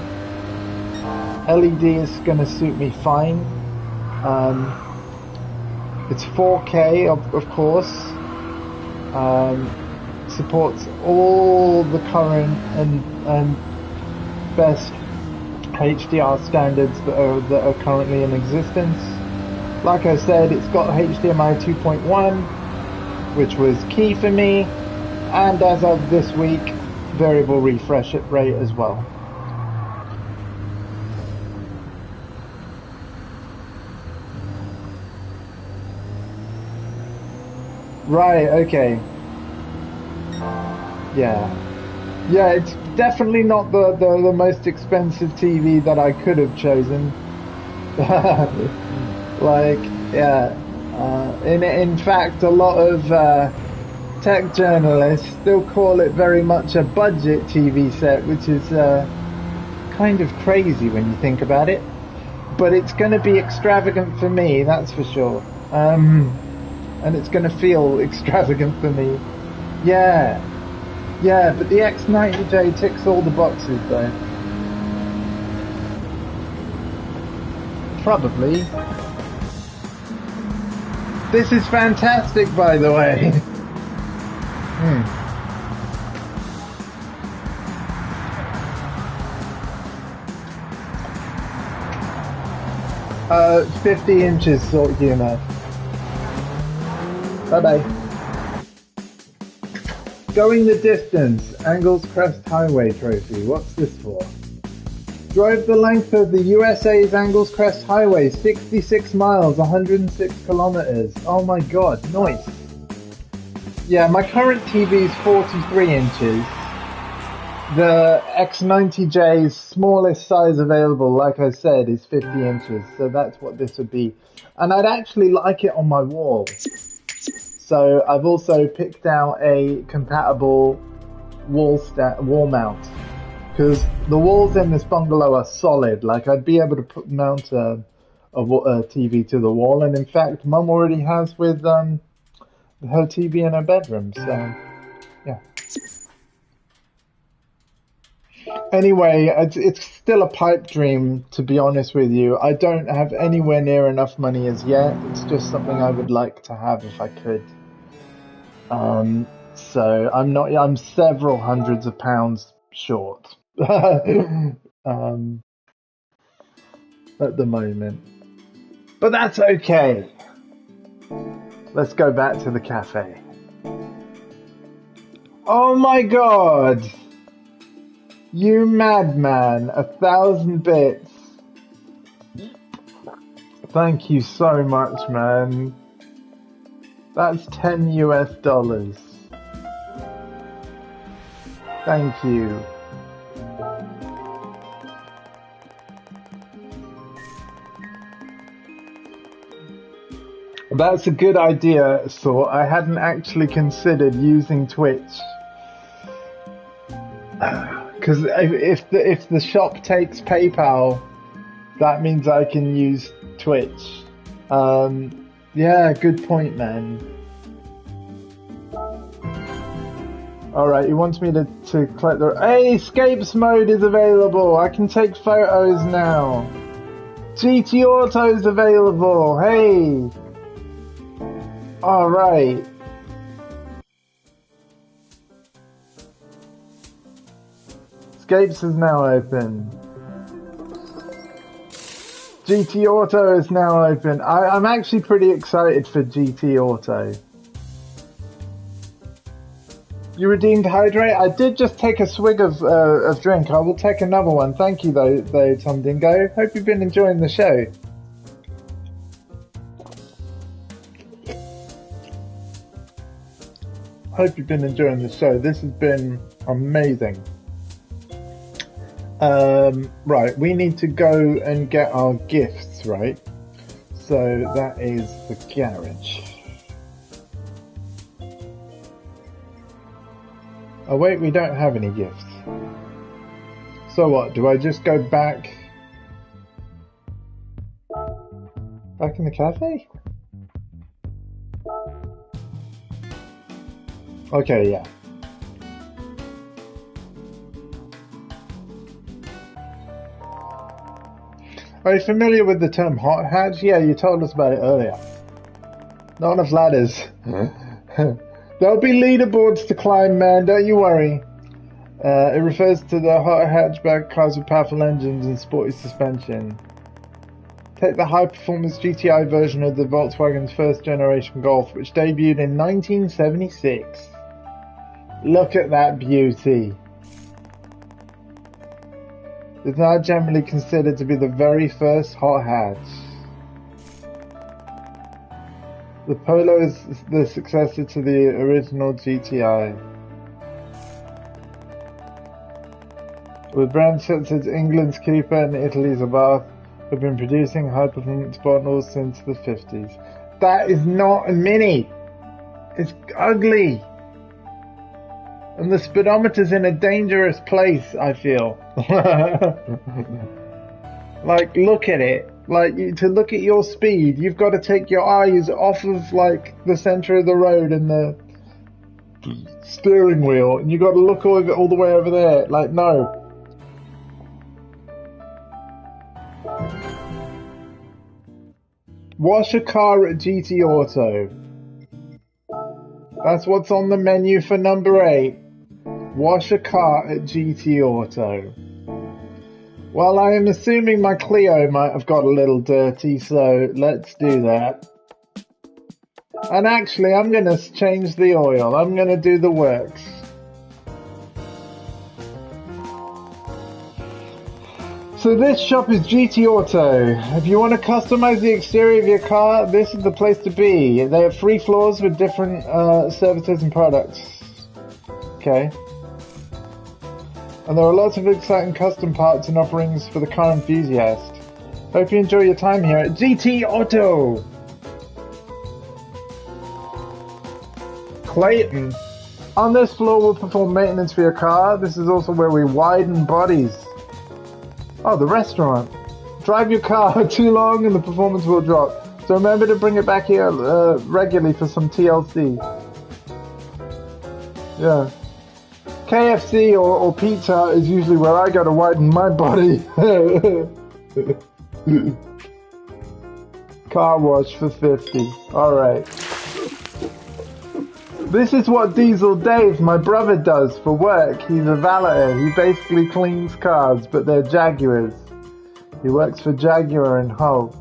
LED is going to suit me fine. It's 4K, of course. Supports all the current and best HDR standards that are currently in existence. Like I said, it's got HDMI 2.1, which was key for me, and as of this week, variable refresh rate as well. Right, okay. Yeah. Yeah, it's definitely not the most expensive TV that I could have chosen. Like, yeah. In fact, a lot of tech journalists still call it very much a budget TV set, which is kind of crazy when you think about it. But it's going to be extravagant for me, that's for sure. And it's going to feel extravagant for me. Yeah. Yeah, but the X90J ticks all the boxes, though. Probably. This is fantastic, by the way. 50 inches sort humor. Bye-bye. Going the distance, Angles Crest Highway Trophy. What's this for? Drove the length of the USA's Angles Crest Highway, 66 miles, 106 kilometers. Oh my god, nice. Yeah, my current TV is 43 inches. The X90J's smallest size available, like I said, is 50 inches. So that's what this would be. And I'd actually like it on my wall. So I've also picked out a compatible wall mount. Because the walls in this bungalow are solid. Like, I'd be able to mount a TV to the wall. And in fact, Mum already has with her TV in her bedroom. So, yeah. Anyway, it's still a pipe dream, to be honest with you. I don't have anywhere near enough money as yet. It's just something I would like to have if I could. So I'm several hundreds of pounds short. At the moment. But that's okay. Let's go back to the cafe. Oh my god! You madman, 1,000 bits. Thank you so much, man. That's $10 US. Thank you. That's a good idea, so I hadn't actually considered using Twitch. Because if the shop takes PayPal, that means I can use Twitch. Yeah, good point, man. Alright, he wants me to collect the... Hey, escapes mode is available! I can take photos now! GT Auto's available! Hey! Alright. Escapes is now open. GT Auto is now open. I'm actually pretty excited for GT Auto. You redeemed Hydrate? I did just take a swig of drink. I will take another one. Thank you though, Tom Dingo. Hope you've been enjoying the show. Hope you've been enjoying the show. This has been amazing. Right, we need to go and get our gifts, right? So that is the garage. Oh wait, we don't have any gifts. So what, do I just go back in the cafe? Okay, yeah. Are you familiar with the term hot hatch? Yeah, you told us about it earlier. Not enough ladders. There'll be leaderboards to climb, man, don't you worry. It refers to the hot hatchback cars with powerful engines and sporty suspension. Take the high-performance GTI version of the Volkswagen's first-generation Golf, which debuted in 1976. Look at that beauty. is now generally considered to be the very first hot hatch. The Polo is the successor to the original GTI. With brands such as England's Cooper and Italy's Abarth have been producing high-performance models since the 50s. That is not a Mini! It's ugly! And the speedometer's in a dangerous place, I feel. Like, look at it. Like, to look at your speed, you've got to take your eyes off of, like, the center of the road and the steering wheel, and you've got to look all the way over there. Like, no. Wash a car at GT Auto. That's what's on the menu for number 8. Wash a car at GT Auto. Well, I am assuming my Clio might have got a little dirty, so let's do that. And actually, I'm going to change the oil. I'm going to do the works. So this shop is GT Auto. If you want to customize the exterior of your car, this is the place to be. They have 3 floors with different services and products. Okay. And there are lots of exciting custom parts and offerings for the car enthusiast. Hope you enjoy your time here at GT Auto. Clayton. On this floor we'll perform maintenance for your car. This is also where we widen bodies. Oh, the restaurant. Drive your car too long and the performance will drop. So remember to bring it back here regularly for some TLC. Yeah. KFC or pizza is usually where I go to widen my body. Car wash for 50. Alright. This is what Diesel Dave, my brother, does for work. He's a valeter. He basically cleans cars, but they're Jaguars. He works for Jaguar in Hull.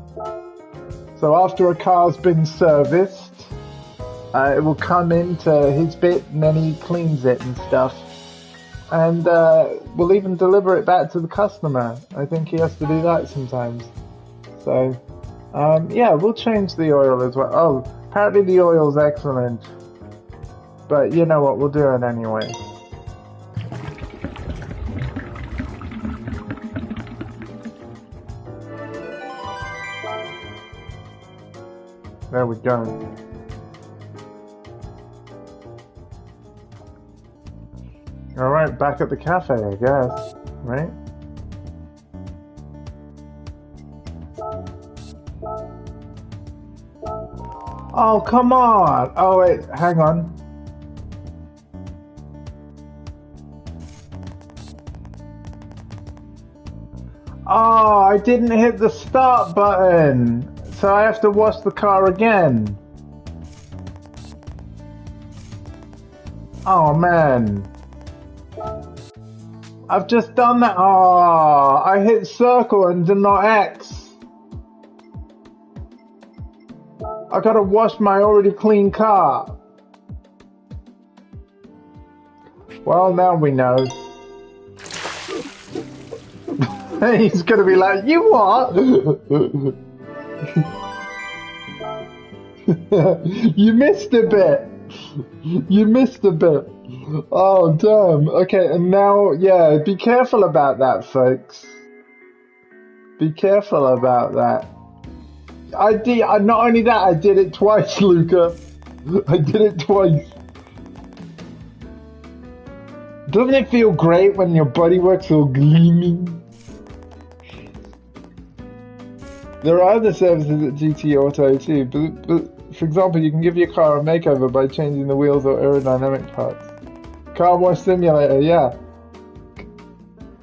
So after a car's been serviced, it will come into his bit and then he cleans it and stuff. And we'll even deliver it back to the customer. I think he has to do that sometimes. So, yeah, we'll change the oil as well. Oh, apparently the oil's excellent. But you know what, we'll do it anyway. There we go. Alright, back at the cafe, I guess. Right? Oh, come on! Oh, wait, hang on. Oh, I didn't hit the start button! So I have to wash the car again. Oh, man. I've just done that. Oh, I hit circle and did not X. I gotta wash my already clean car. Well, now we know. He's gonna be like, you what? You missed a bit. You missed a bit. Oh, damn. Okay, and now, yeah, be careful about that, folks. Be careful about that. Not only that, I did it twice, Luca. I did it twice. Doesn't it feel great when your bodywork's all gleaming? There are other services at GT Auto too, but for example, you can give your car a makeover by changing the wheels or aerodynamic parts. Car wash simulator, yeah.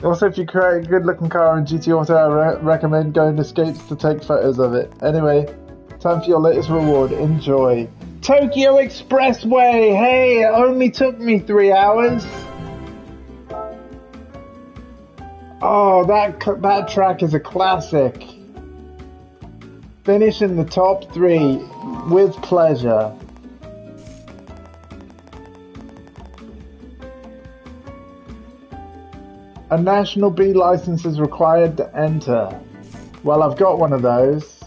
Also, if you create a good-looking car in GT Auto, I recommend going to Scapes to take photos of it. Anyway, time for your latest reward. Enjoy. Tokyo Expressway! Hey, it only took me 3 hours. Oh, that track is a classic. Finish in the top 3 with pleasure. A national B license is required to enter. Well, I've got one of those.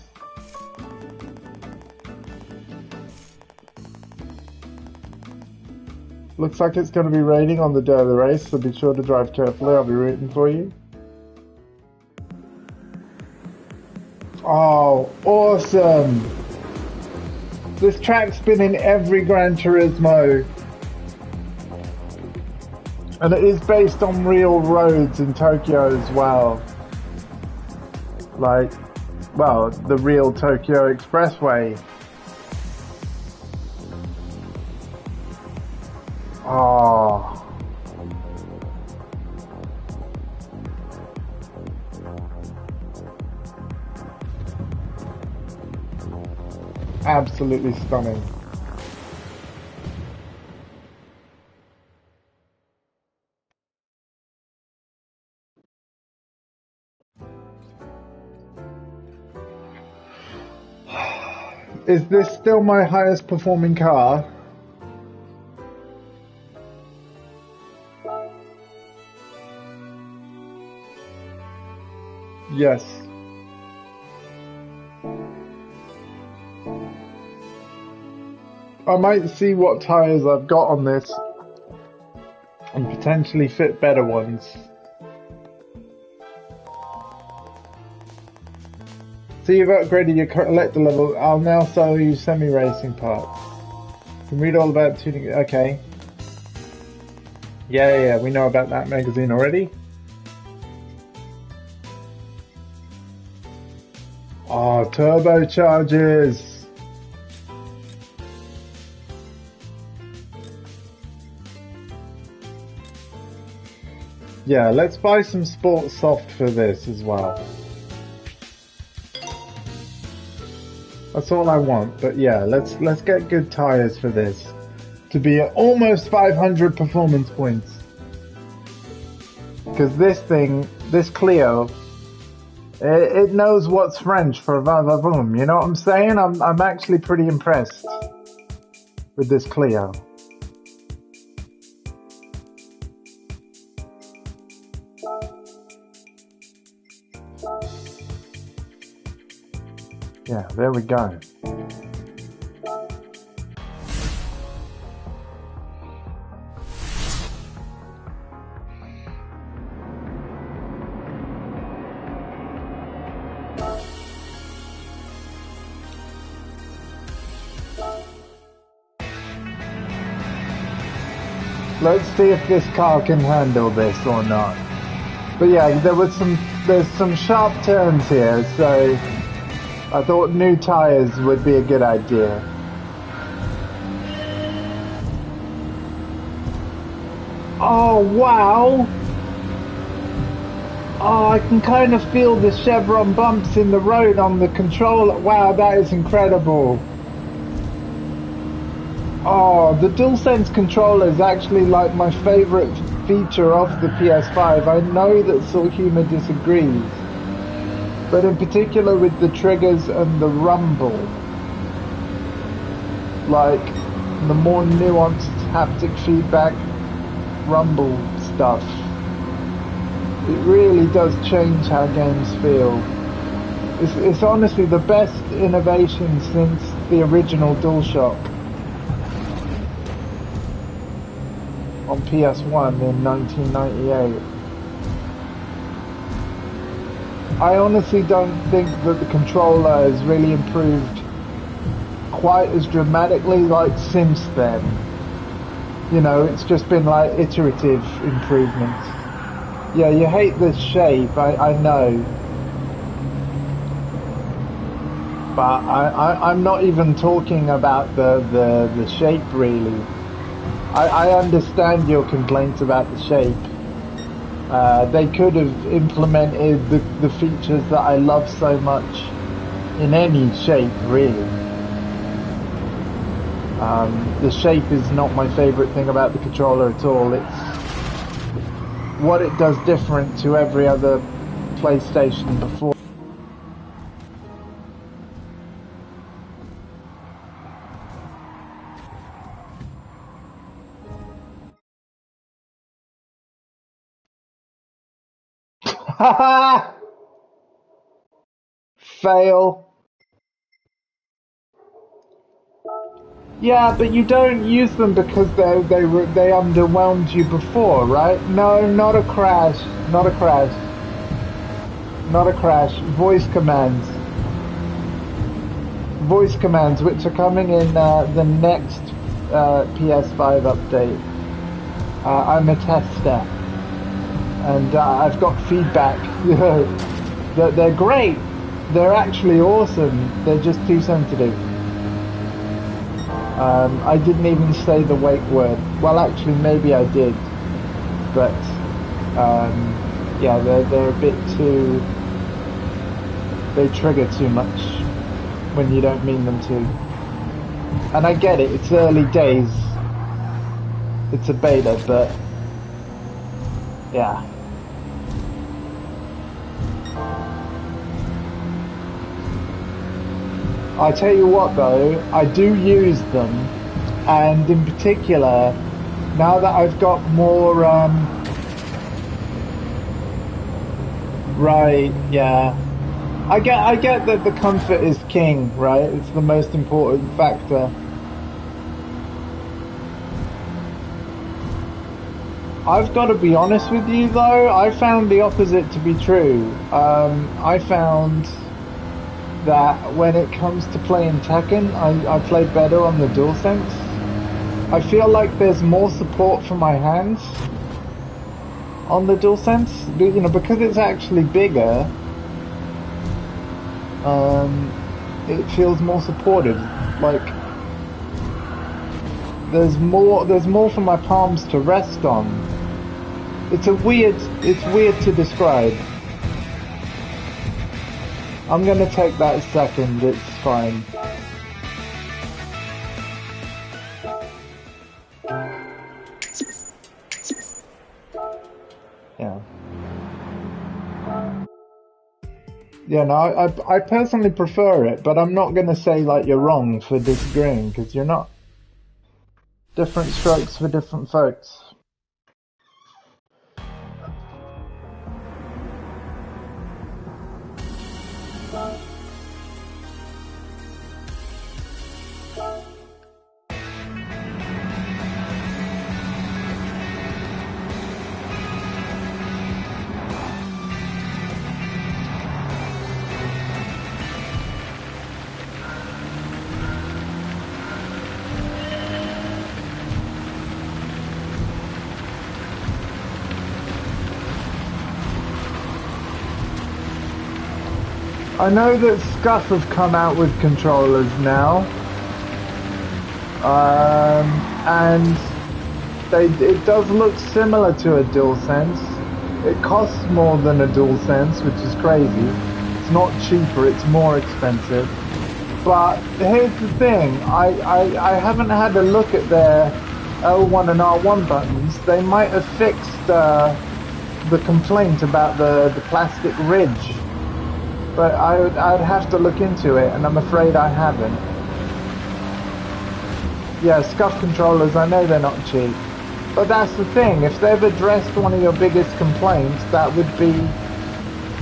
Looks like it's going to be raining on the day of the race, so be sure to drive carefully. I'll be rooting for you. Oh, awesome! This track's been in every Gran Turismo. And it is based on real roads in Tokyo as well. Like, well, the real Tokyo Expressway. Oh. Absolutely stunning. Is this still my highest performing car? Yes. I might see what tyres I've got on this and potentially fit better ones. So you've upgraded your collector level. I'll now sell you semi-racing parts. You can read all about tuning. Okay. Yeah, we know about that magazine already. Oh, turbochargers. Yeah, let's buy some sports soft for this as well. That's all I want, but yeah, let's get good tires for this to be at almost 500 performance points. Because this Clio, it knows what's French for va va voom. You know what I'm saying? I'm actually pretty impressed with this Clio. Yeah, there we go. Let's see if this car can handle this or not. But yeah, there's some sharp turns here, so I thought new tires would be a good idea. Oh wow! Oh, I can kind of feel the chevron bumps in the road on the controller. Wow, that is incredible. Oh, the DualSense controller is actually like my favorite feature of the PS5. I know that Sorhuma disagrees, but in particular with the triggers and the rumble, like the more nuanced haptic feedback rumble stuff, it really does change how games feel. It's honestly the best innovation since the original DualShock on PS1 in 1998. I honestly don't think that the controller has really improved quite as dramatically like since then. You know, it's just been like iterative improvements. Yeah, you hate this shape, I know. But I'm not even talking about the shape really. I understand your complaints about the shape. They could have implemented the features that I love so much in any shape, really. The shape is not my favorite thing about the controller at all. It's what it does different to every other PlayStation before. Haha! Fail. Yeah, but you don't use them because they underwhelmed you before, right? No, not a crash. Not a crash. Not a crash. Voice commands. Voice commands, which are coming in the next PS5 update. I'm a tester, and I've got feedback. that they're great. They're actually awesome. They're just too sensitive. I didn't even say the wake word. Well, actually, maybe I did, but yeah, they're a bit too. They trigger too much when you don't mean them to. And I get it. It's early days. It's a beta, but yeah. I tell you what though, I do use them, and in particular, now that I've got more, right, yeah. I get that the comfort is king, right? It's the most important factor. I've got to be honest with you though, I found the opposite to be true. I found that when it comes to playing Tekken, I play better on the DualSense. I feel like there's more support for my hands on the DualSense, you know, because it's actually bigger. It feels more supportive. Like there's more for my palms to rest on. It's weird to describe. I'm gonna take that second, it's fine. Yeah. Yeah, no, I personally prefer it, but I'm not gonna say like you're wrong for disagreeing, because you're not. Different strokes for different folks. I know that Scuff have come out with controllers now, and it does look similar to a DualSense. It costs more than a DualSense, which is crazy. It's not cheaper, it's more expensive. But here's the thing, I haven't had a look at their L1 and R1 buttons. They might have fixed the complaint about the plastic ridge. But I'd have to look into it, and I'm afraid I haven't. Yeah, Scuff controllers, I know they're not cheap. But that's the thing, if they've addressed one of your biggest complaints, that would be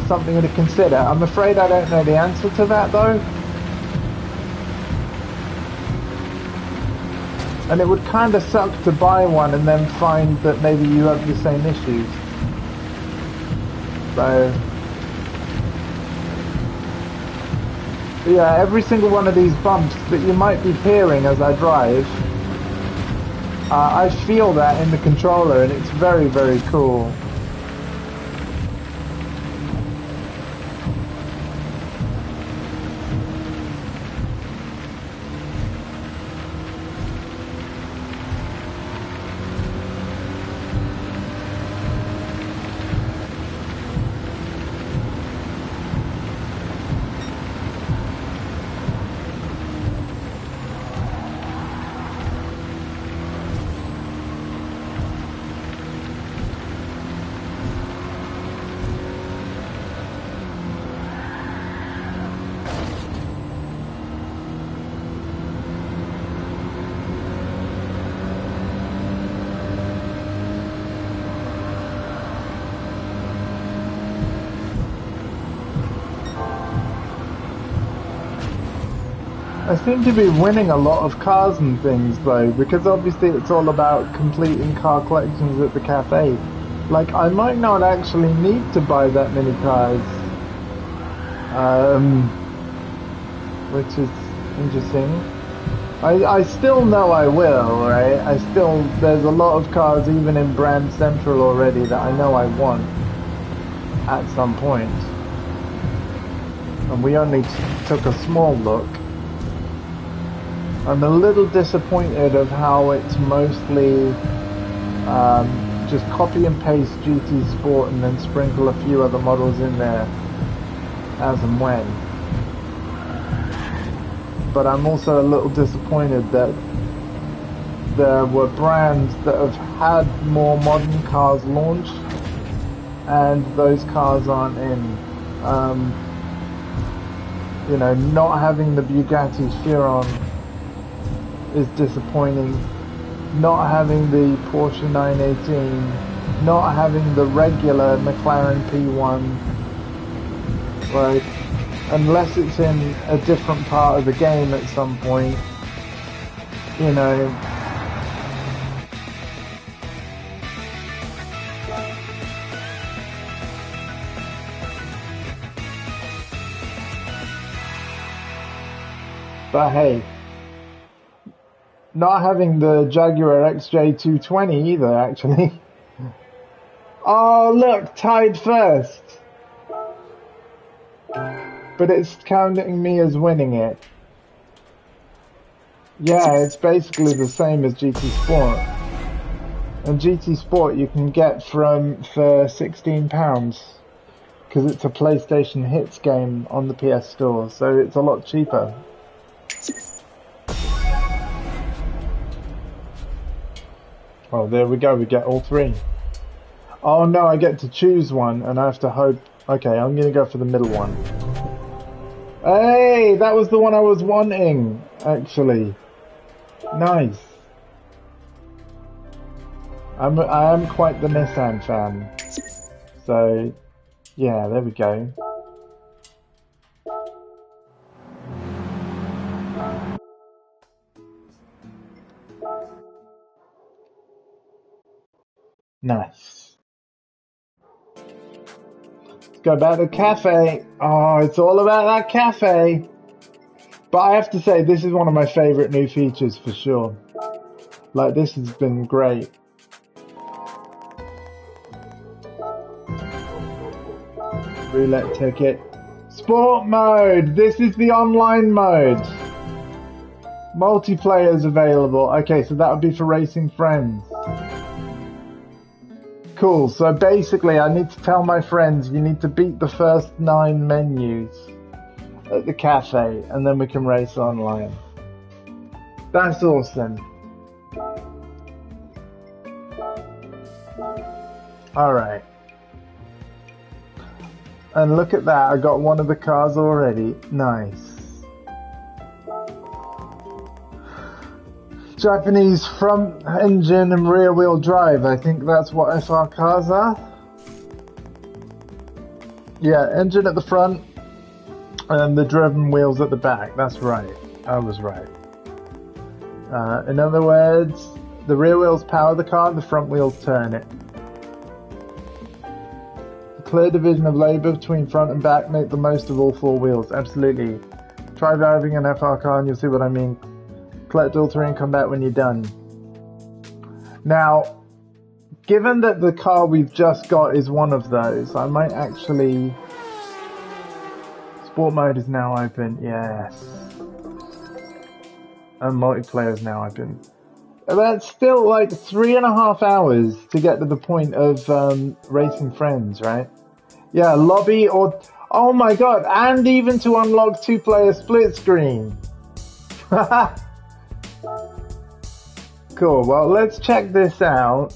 something to consider. I'm afraid I don't know the answer to that though. And it would kind of suck to buy one and then find that maybe you have the same issues. So... yeah, every single one of these bumps that you might be hearing as I drive, I feel that in the controller, and it's very, very cool. I seem to be winning a lot of cars and things though, because obviously it's all about completing car collections at the cafe. Like, I might not actually need to buy that many cars. Which is interesting. I still know I will, right? There's a lot of cars even in Brand Central already that I know I want at some point. And we only took a small look. I'm a little disappointed of how it's mostly just copy and paste GT Sport and then sprinkle a few other models in there as and when. But I'm also a little disappointed that there were brands that have had more modern cars launched and those cars aren't in. You know, not having the Bugatti Chiron is disappointing. Not having the Porsche 918, not having the regular McLaren P1, like, unless it's in a different part of the game at some point, you know. But hey, not having the Jaguar XJ220 either, actually. Oh, look, tied first. But it's counting me as winning it. Yeah, it's basically the same as GT Sport. And GT Sport you can get for £16. Because it's a PlayStation Hits game on the PS Store, so it's a lot cheaper. Oh, there we go, we get all three. Oh no, I get to choose one and I have to hope. Okay, I'm gonna go for the middle one. Hey, that was the one I was wanting, actually. Nice. I am quite the Nissan fan. So, yeah, there we go. Nice. Let's go back to Café. Oh, it's all about that Café. But I have to say, this is one of my favorite new features for sure. Like, this has been great. Roulette ticket. Sport mode. This is the online mode. Multiplayer is available. Okay, so that would be for racing friends. Cool, so basically I need to tell my friends you need to beat the first 9 menus at the cafe and then we can race online. That's awesome. Alright. And look at that, I got one of the cars already. Nice. Japanese front engine and rear wheel drive. I think that's what FR cars are. Yeah, engine at the front and the driven wheels at the back. That's right. I was right. In other words, the rear wheels power the car, the front wheels turn it. A clear division of labour between front and back make the most of all 4 wheels. Absolutely. Try driving an FR car and you'll see what I mean. Collect all 3 and come back when you're done. Now, given that the car we've just got is one of those, I might actually... Sport mode is now open, yes. And multiplayer is now open. That's still like 3.5 hours to get to the point of racing friends, right? Yeah, lobby or... Oh my god, and even to unlock 2-player split screen. Cool, well let's check this out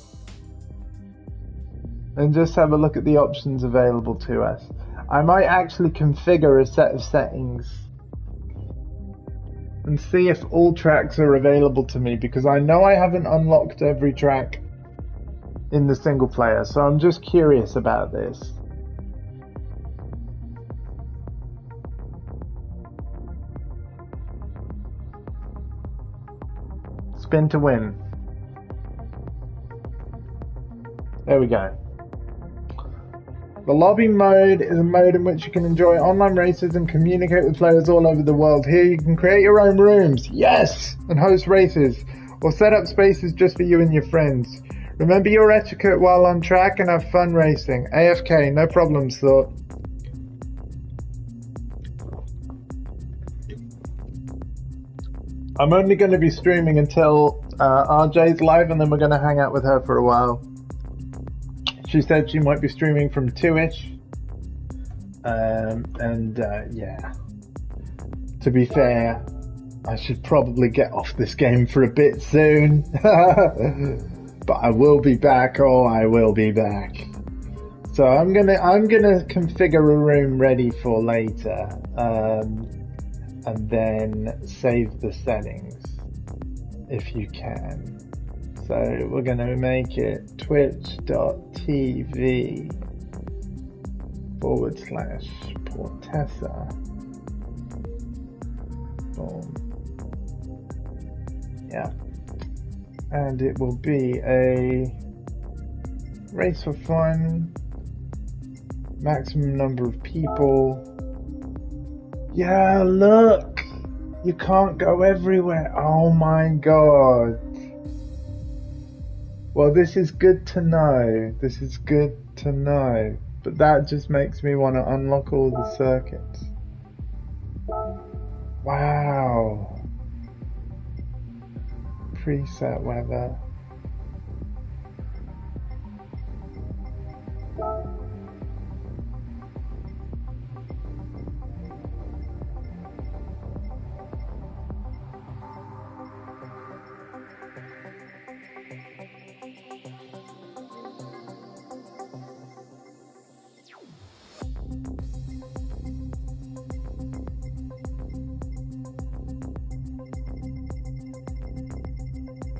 and just have a look at the options available to us. I might actually configure a set of settings and see if all tracks are available to me, because I know I haven't unlocked every track in the single player, so I'm just curious about this. spin to win. There we go. The lobby mode is a mode in which you can enjoy online races and communicate with players all over the world. Here you can create your own rooms, yes, and host races, or set up spaces just for you and your friends. Remember your etiquette while on track and have fun racing. AFK, no problems, thought. I'm only going to be streaming until RJ's live, and then we're going to hang out with her for a while. She said she might be streaming from 2ish. Yeah. To be fair, I should probably get off this game for a bit soon. But I will be back. Oh, I will be back. So I'm gonna configure a room ready for later. And then save the settings if you can. So we're going to make it twitch.tv/Portessa. Boom. Yeah. And it will be a race for fun, maximum number of people. Yeah, look! You can't go everywhere. Oh my god. Well, this is good to know. This is good to know. But that just makes me want to unlock all the circuits. Wow. Preset weather.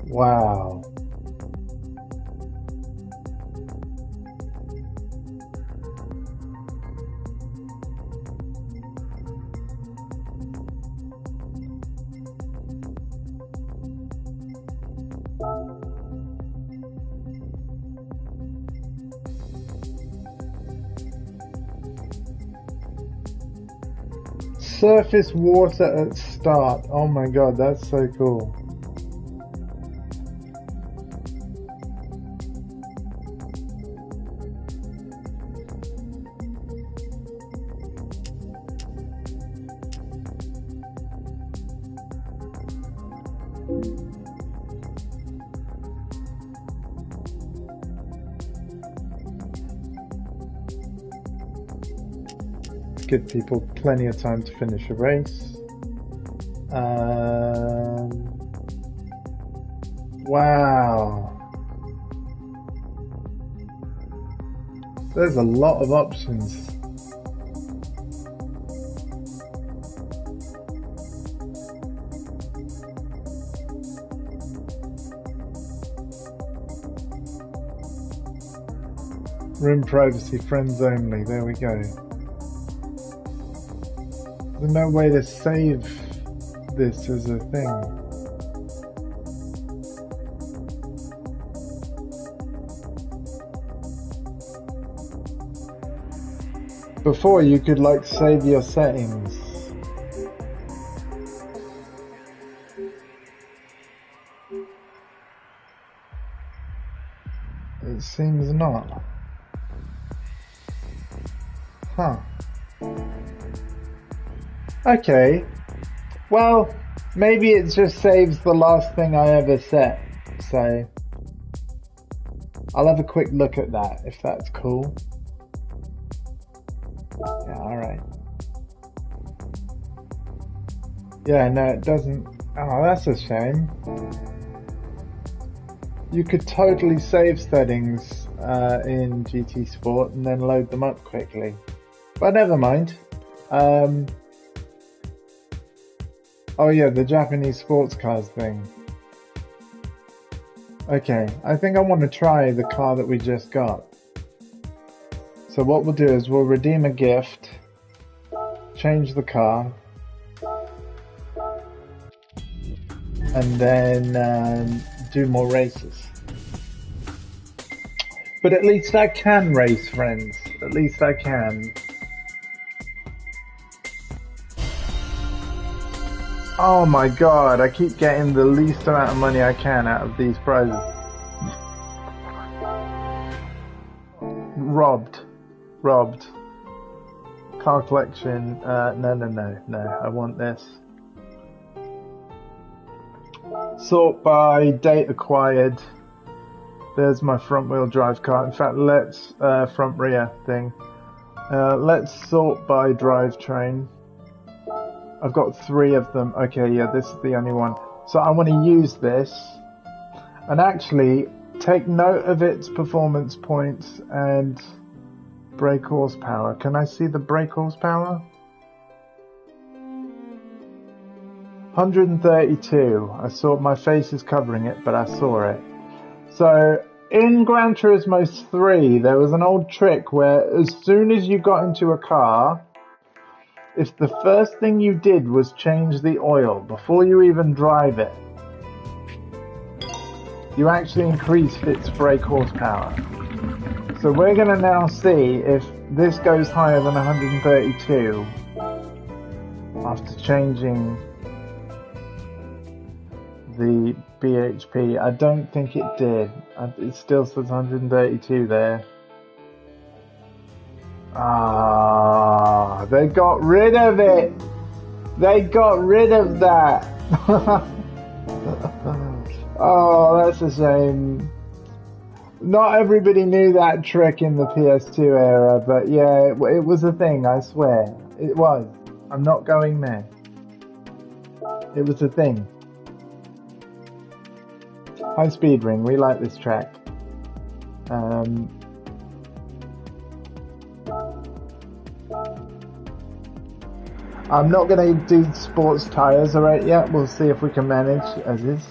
Wow. Surface water at start. Oh my god, that's so cool. Give people plenty of time to finish a race. Wow. There's a lot of options. Room privacy, friends only. There we go. There's no way to save this as a thing. Before you could like save your settings. It seems not. Huh. Okay. Well, maybe it just saves the last thing I ever set. So I'll have a quick look at that if that's cool. Yeah, alright. Yeah, no, it doesn't. Oh, that's a shame. You could totally save settings in GT Sport and then load them up quickly. But never mind. Oh yeah, the Japanese sports cars thing. Okay, I think I want to try the car that we just got. So what we'll do is we'll redeem a gift, change the car. and then do more races. But at least I can race, friends. At least I can. Oh my god, I keep getting the least amount of money I can out of these prizes. Robbed. Car collection, no, I want this. Sort by date acquired. There's my front wheel drive car. In fact, let's, front rear thing. Let's sort by drivetrain. I've got 3 of them. Okay, yeah, this is the only one. So I want to use this and actually take note of its performance points and brake horsepower. Can I see the brake horsepower? 132. I saw, my face is covering it, but I saw it. So in Gran Turismo 3, there was an old trick where as soon as you got into a car, if the first thing you did was change the oil before you even drive it, you actually increased its brake horsepower. So we're going to now see if this goes higher than 132 after changing the BHP. I don't think it did. It still says 132 there. Ah, they got rid of it. They got rid of that. Oh, that's a shame. Not everybody knew that trick in the PS2 era, but yeah, it was a thing, I swear. It was. I'm not going there. It was a thing. High Speed Ring, we like this track. I'm not going to do sports tyres alright yet. We'll see if we can manage as is.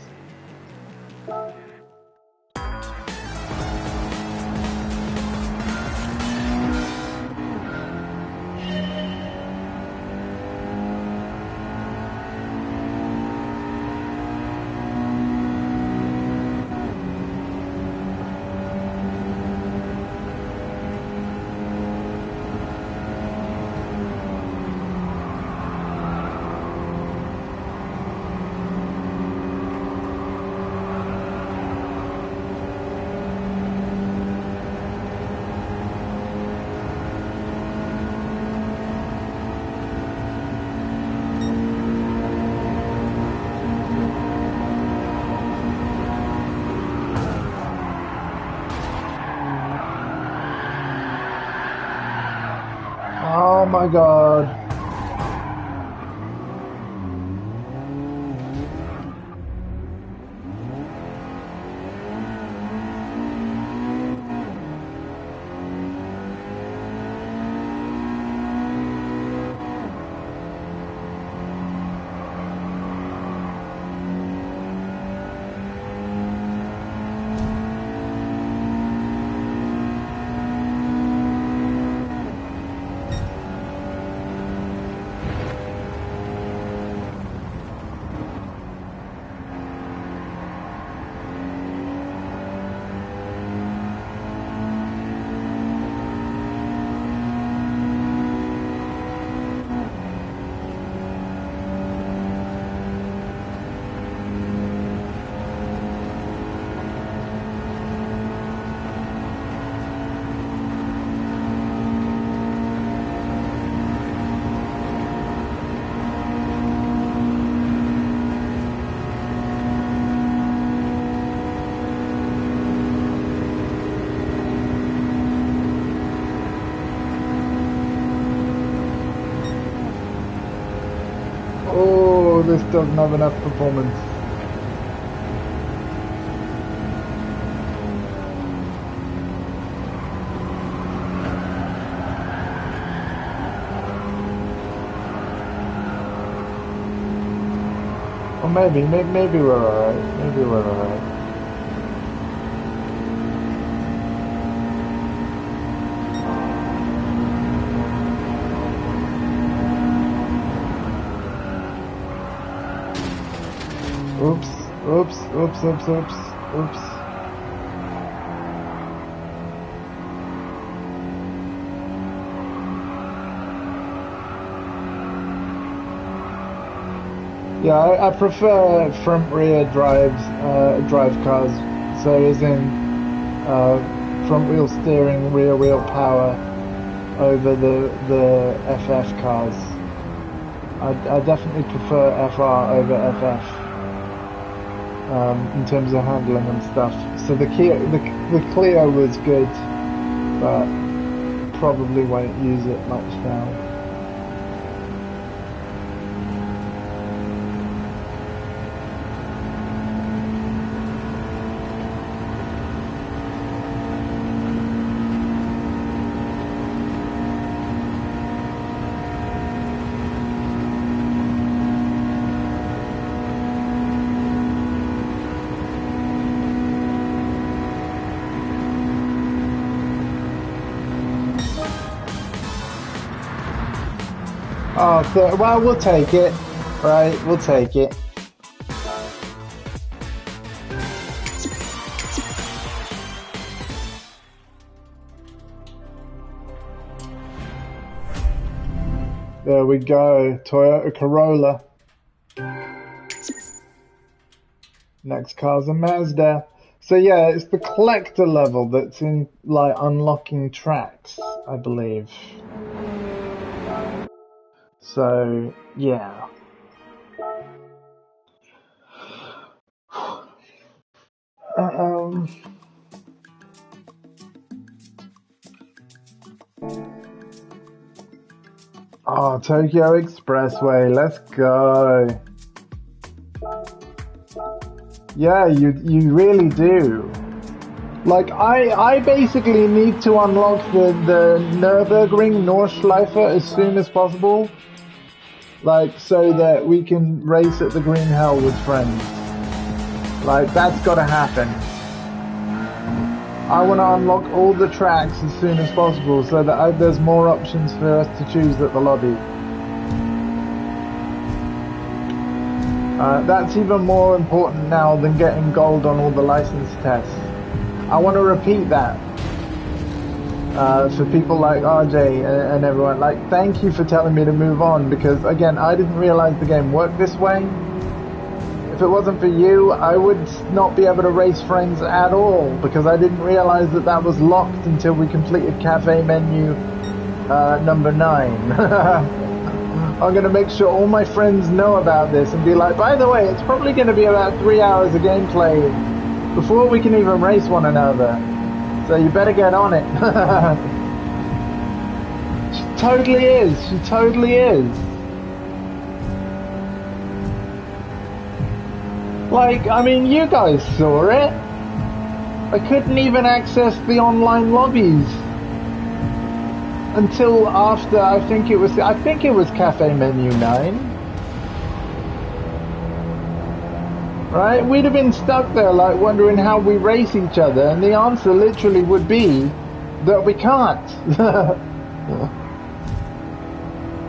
Oh my god. Oh, this doesn't have enough performance. Or maybe we're alright. Maybe we're alright. Oops, oops, oops, oops, oops, oops. Yeah, I prefer front rear drive cars. So as in front wheel steering, rear wheel power over the FF cars. I definitely prefer FR over FF in terms of handling and stuff. So the Clio was good, but probably won't use it much now. Oh, well, we'll take it. Right, we'll take it. There we go. Toyota Corolla. Next car's a Mazda. So yeah, it's the collector level that's in, like, unlocking tracks, I believe. So, yeah. Oh, Tokyo Expressway, let's go. Yeah, you really do. Like, I basically need to unlock the Nürburgring Nordschleife as soon as possible. Like, so that we can race at the Green Hell with friends. Like, that's gotta happen. I want to unlock all the tracks as soon as possible so that there's more options for us to choose at the lobby. That's even more important now than getting gold on all the license tests. I want to repeat that for people like RJ and everyone. Like, thank you for telling me to move on, because again, I didn't realize the game worked this way. If it wasn't for you, I would not be able to race friends at all, because I didn't realize that that was locked until we completed Café menu number 9. I'm going to make sure all my friends know about this and be like, by the way, it's probably going to be about 3 hours of gameplay before we can even race one another. So you better get on it. She totally is. She totally is. Like, I mean, you guys saw it. I couldn't even access the online lobbies until after, I think it was Café menu 9. Right? We'd have been stuck there, like, wondering how we race each other, and the answer literally would be that we can't.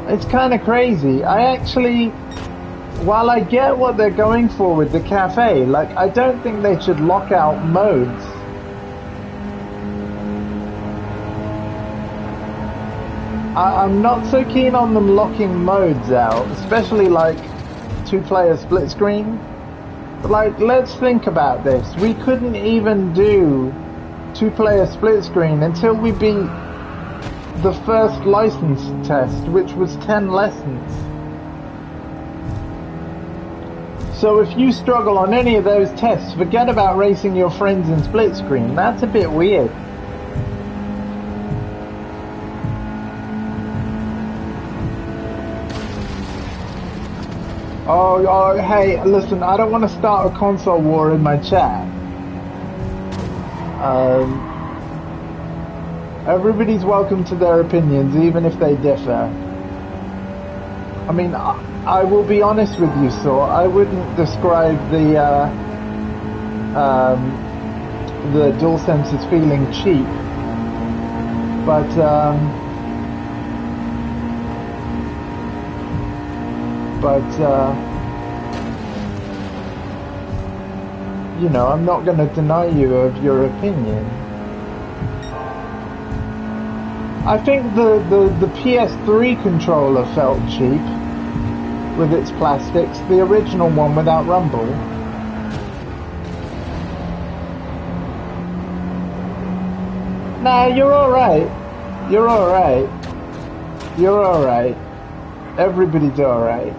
It's kind of crazy. I actually, while I get what they're going for with the Café, like, I don't think they should lock out modes. I'm not so keen on them locking modes out, especially like 2-player split screen. But like, let's think about this. We couldn't even do 2-player split screen until we beat the first license test, which was 10 lessons. So if you struggle on any of those tests, forget about racing your friends in split screen. That's a bit weird. Oh, hey, listen, I don't want to start a console war in my chat. Everybody's welcome to their opinions, even if they differ. I mean, I will be honest with you, so I wouldn't describe the DualSense as feeling cheap, but you know, I'm not going to deny you of your opinion. I think the PS3 controller felt cheap with its plastics, the original one without rumble. Nah, you're alright. You're alright. You're alright. Everybody's alright.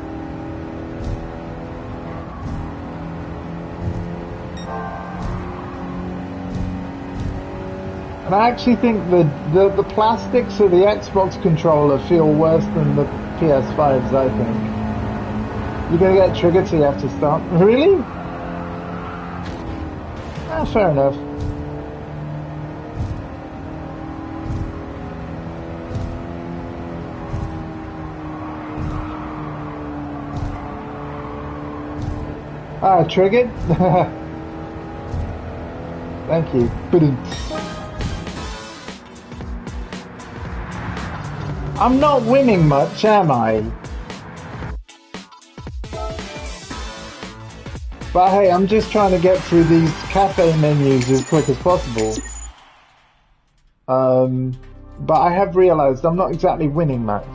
And I actually think the plastics of the Xbox controller feel worse than the PS5s, I think. You're gonna get triggered so you have to stop. Really? Ah, fair enough. Ah, triggered? Thank you. I'm not winning much, am I? But hey, I'm just trying to get through these cafe menus as quick as possible. But I have realized I'm not exactly winning much.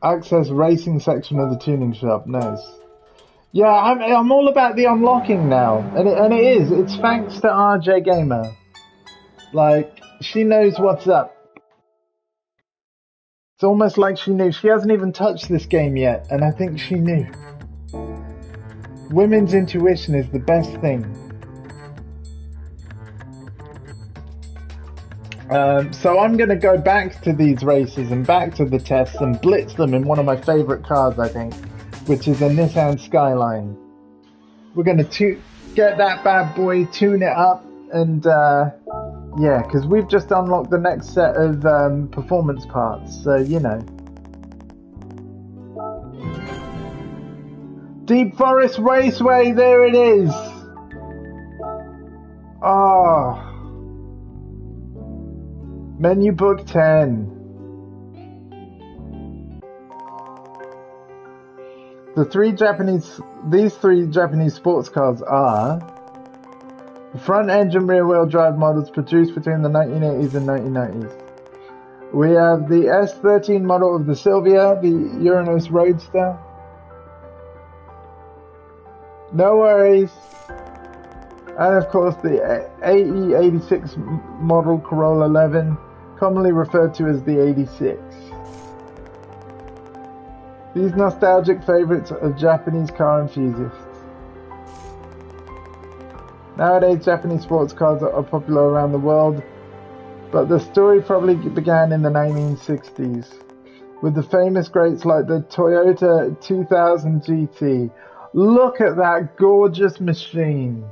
Access racing section of the tuning shop, nice. Yeah, I'm all about the unlocking now, and it is. It's thanks to RJ Gamer. Like, she knows what's up. It's almost like she knew. She hasn't even touched this game yet, and I think she knew. Women's intuition is the best thing. So I'm going to go back to these races and back to the tests and blitz them in one of my favorite cars, I think, which is a Nissan Skyline. We're going to get that bad boy, tune it up, and yeah, because we've just unlocked the next set of performance parts, so you know. Deep Forest Raceway, there it is! Oh. Menu book 10. These three Japanese sports cars are the front engine rear wheel drive models produced between the 1980s and 1990s. We have the S13 model of the Silvia, the Uranus Roadster. No worries. And of course the AE86 model Corolla 11, commonly referred to as the 86. These nostalgic favourites of Japanese car enthusiasts. Nowadays, Japanese sports cars are popular around the world, but the story probably began in the 1960s, with the famous greats like the Toyota 2000 GT. Look at that gorgeous machine!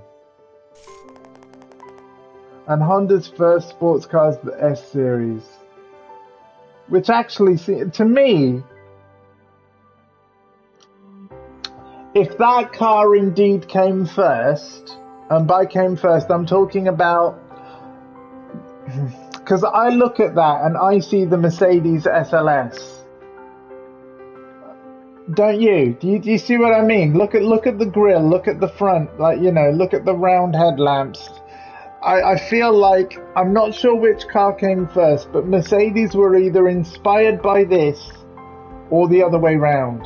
And Honda's first sports cars, the S-Series. Which actually, to me, if that car indeed came first, and by came first, I'm talking about, because I look at that and I see the Mercedes SLS. Don't you? Do you see what I mean? Look at the grille, look at the front, like, you know, look at the round headlamps. I feel like, I'm not sure which car came first, but Mercedes were either inspired by this or the other way round.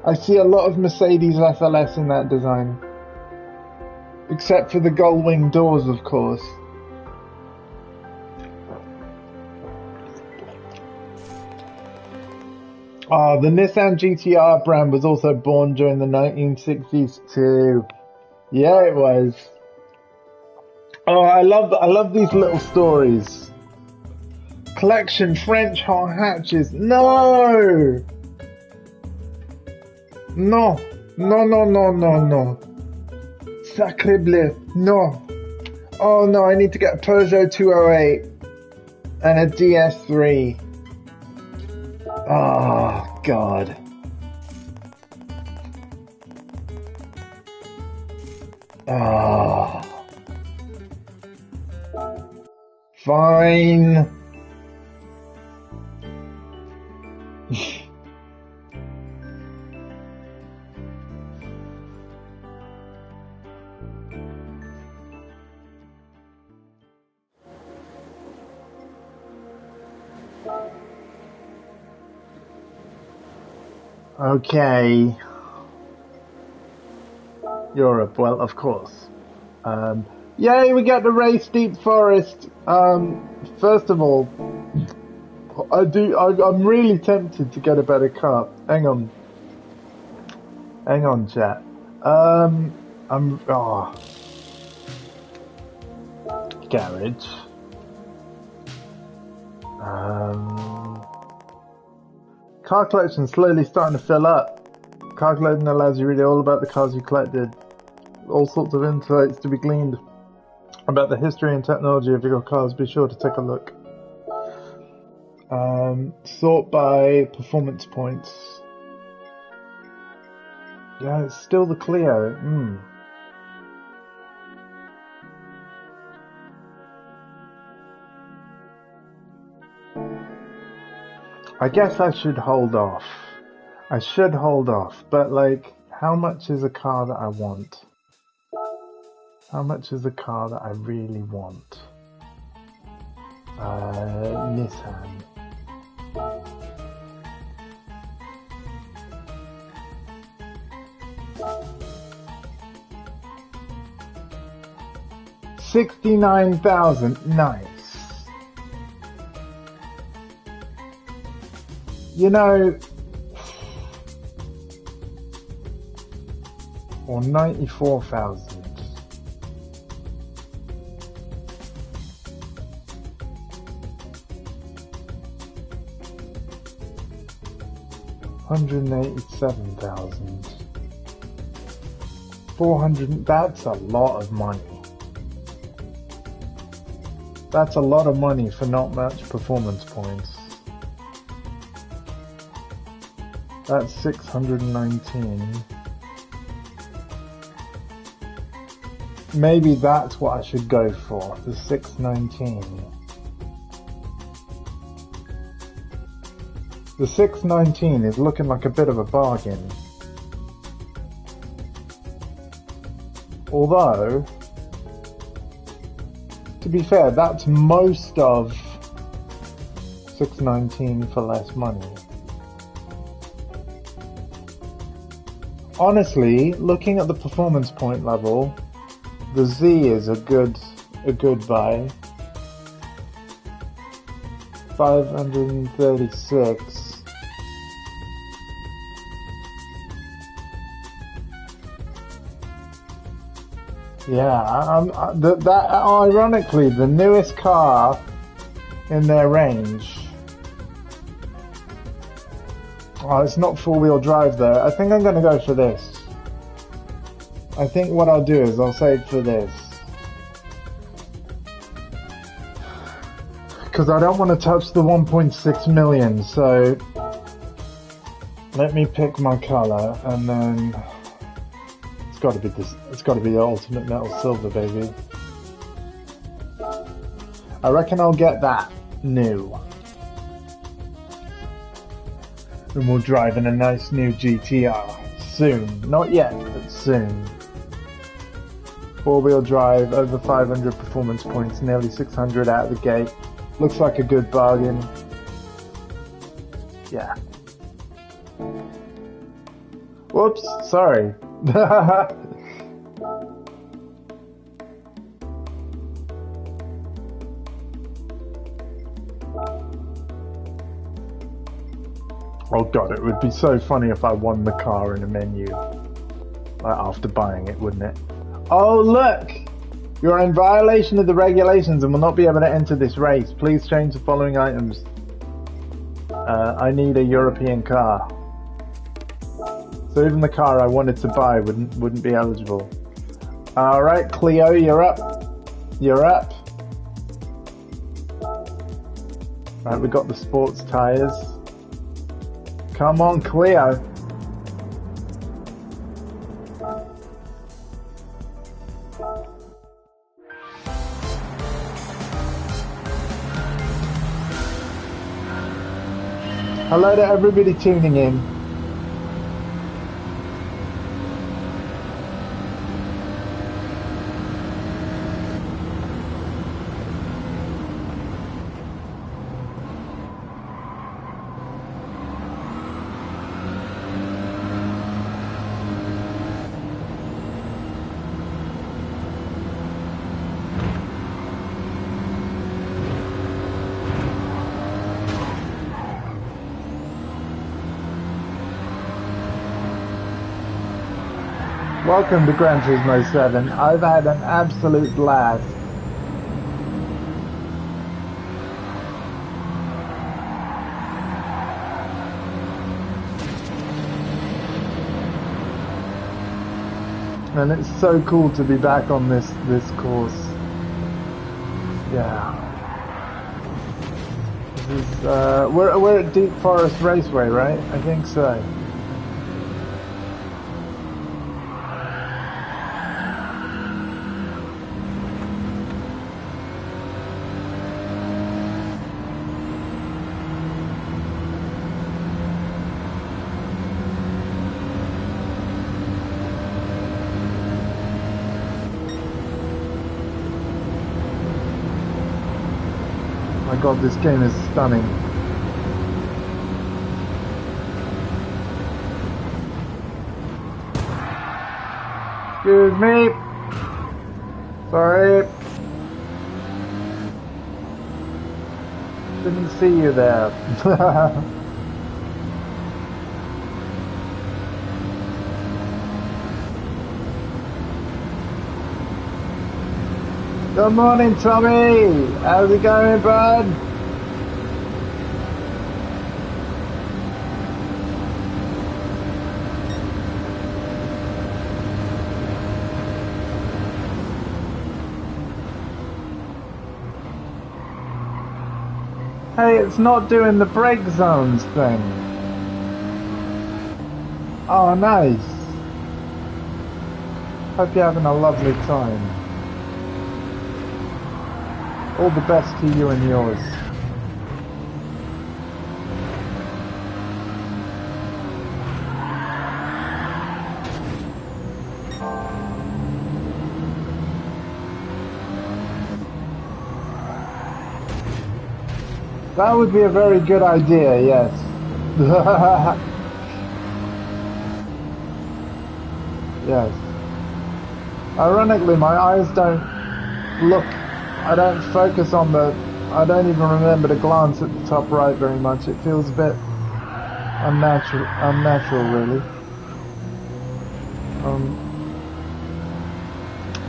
I see a lot of Mercedes SLS in that design. Except for the gull wing doors, of course. Oh, the Nissan GTR brand was also born during the 1960s too. Yeah, it was. Oh, I love these little stories. Collection French hot hatches. No! No. No, no, no, no, no. Sacre bleu. No. Oh no, I need to get a Peugeot 208 and a DS3. Oh, God. Oh. Fine. Okay. Europe, well, of course. Yay, we get to race Deep Forest. First of all, I'm really tempted to get a better car. Hang on, chat. Garage. Car collection slowly starting to fill up. Car collecting allows you to read all about the cars you collected. All sorts of insights to be gleaned about the history and technology of your cars. Be sure to take a look. Sort by performance points. Yeah, it's still the Clio. I guess I should hold off. But like, how much is a car that I want? How much is a car that I really want? Nissan. $69,000. Nice. You know, or 94,000. $187,000. 400. That's a lot of money. That's a lot of money for not much performance points. That's 619. Maybe that's what I should go for, the 619. The 619 is looking like a bit of a bargain. Although, to be fair, that's most of 619 for less money. Honestly, looking at the performance point level, the Z is a good buy. 536. Yeah, that ironically, the newest car in their range. Oh, it's not four-wheel drive though. I think I'm going to go for this. I think what I'll do is I'll save for this. Because I don't want to touch the 1.6 million, so let me pick my colour and then it's got to be this. It's got to be the ultimate metal silver, baby. I reckon I'll get that new. And we'll drive in a nice new GTR soon. Not yet, but soon. Four-wheel drive, over 500 performance points, nearly 600 out of the gate. Looks like a good bargain. Yeah. Whoops, sorry. Oh god, it would be so funny if I won the car in a menu. Like after buying it, wouldn't it? Oh look! You're in violation of the regulations and will not be able to enter this race. Please change the following items. I need a European car. So even the car I wanted to buy wouldn't be eligible. Alright, Clio, you're up. You're up. Right, we got the sports tyres. Come on, Clio. Hello to everybody tuning in. Welcome to Gran Turismo 7. I've had an absolute blast. And it's so cool to be back on this course. Yeah. This is we're at Deep Forest Raceway, right? I think so. My god, this game is stunning. Excuse me. Sorry. Didn't see you there. Good morning, Tommy. How's it going, bud? Hey, it's not doing the break zones thing. Oh, nice. Hope you're having a lovely time. All the best to you and yours. That would be a very good idea, yes. Yes. Ironically, my eyes don't look, I don't focus on I don't even remember to glance at the top right very much. It feels a bit unnatural really.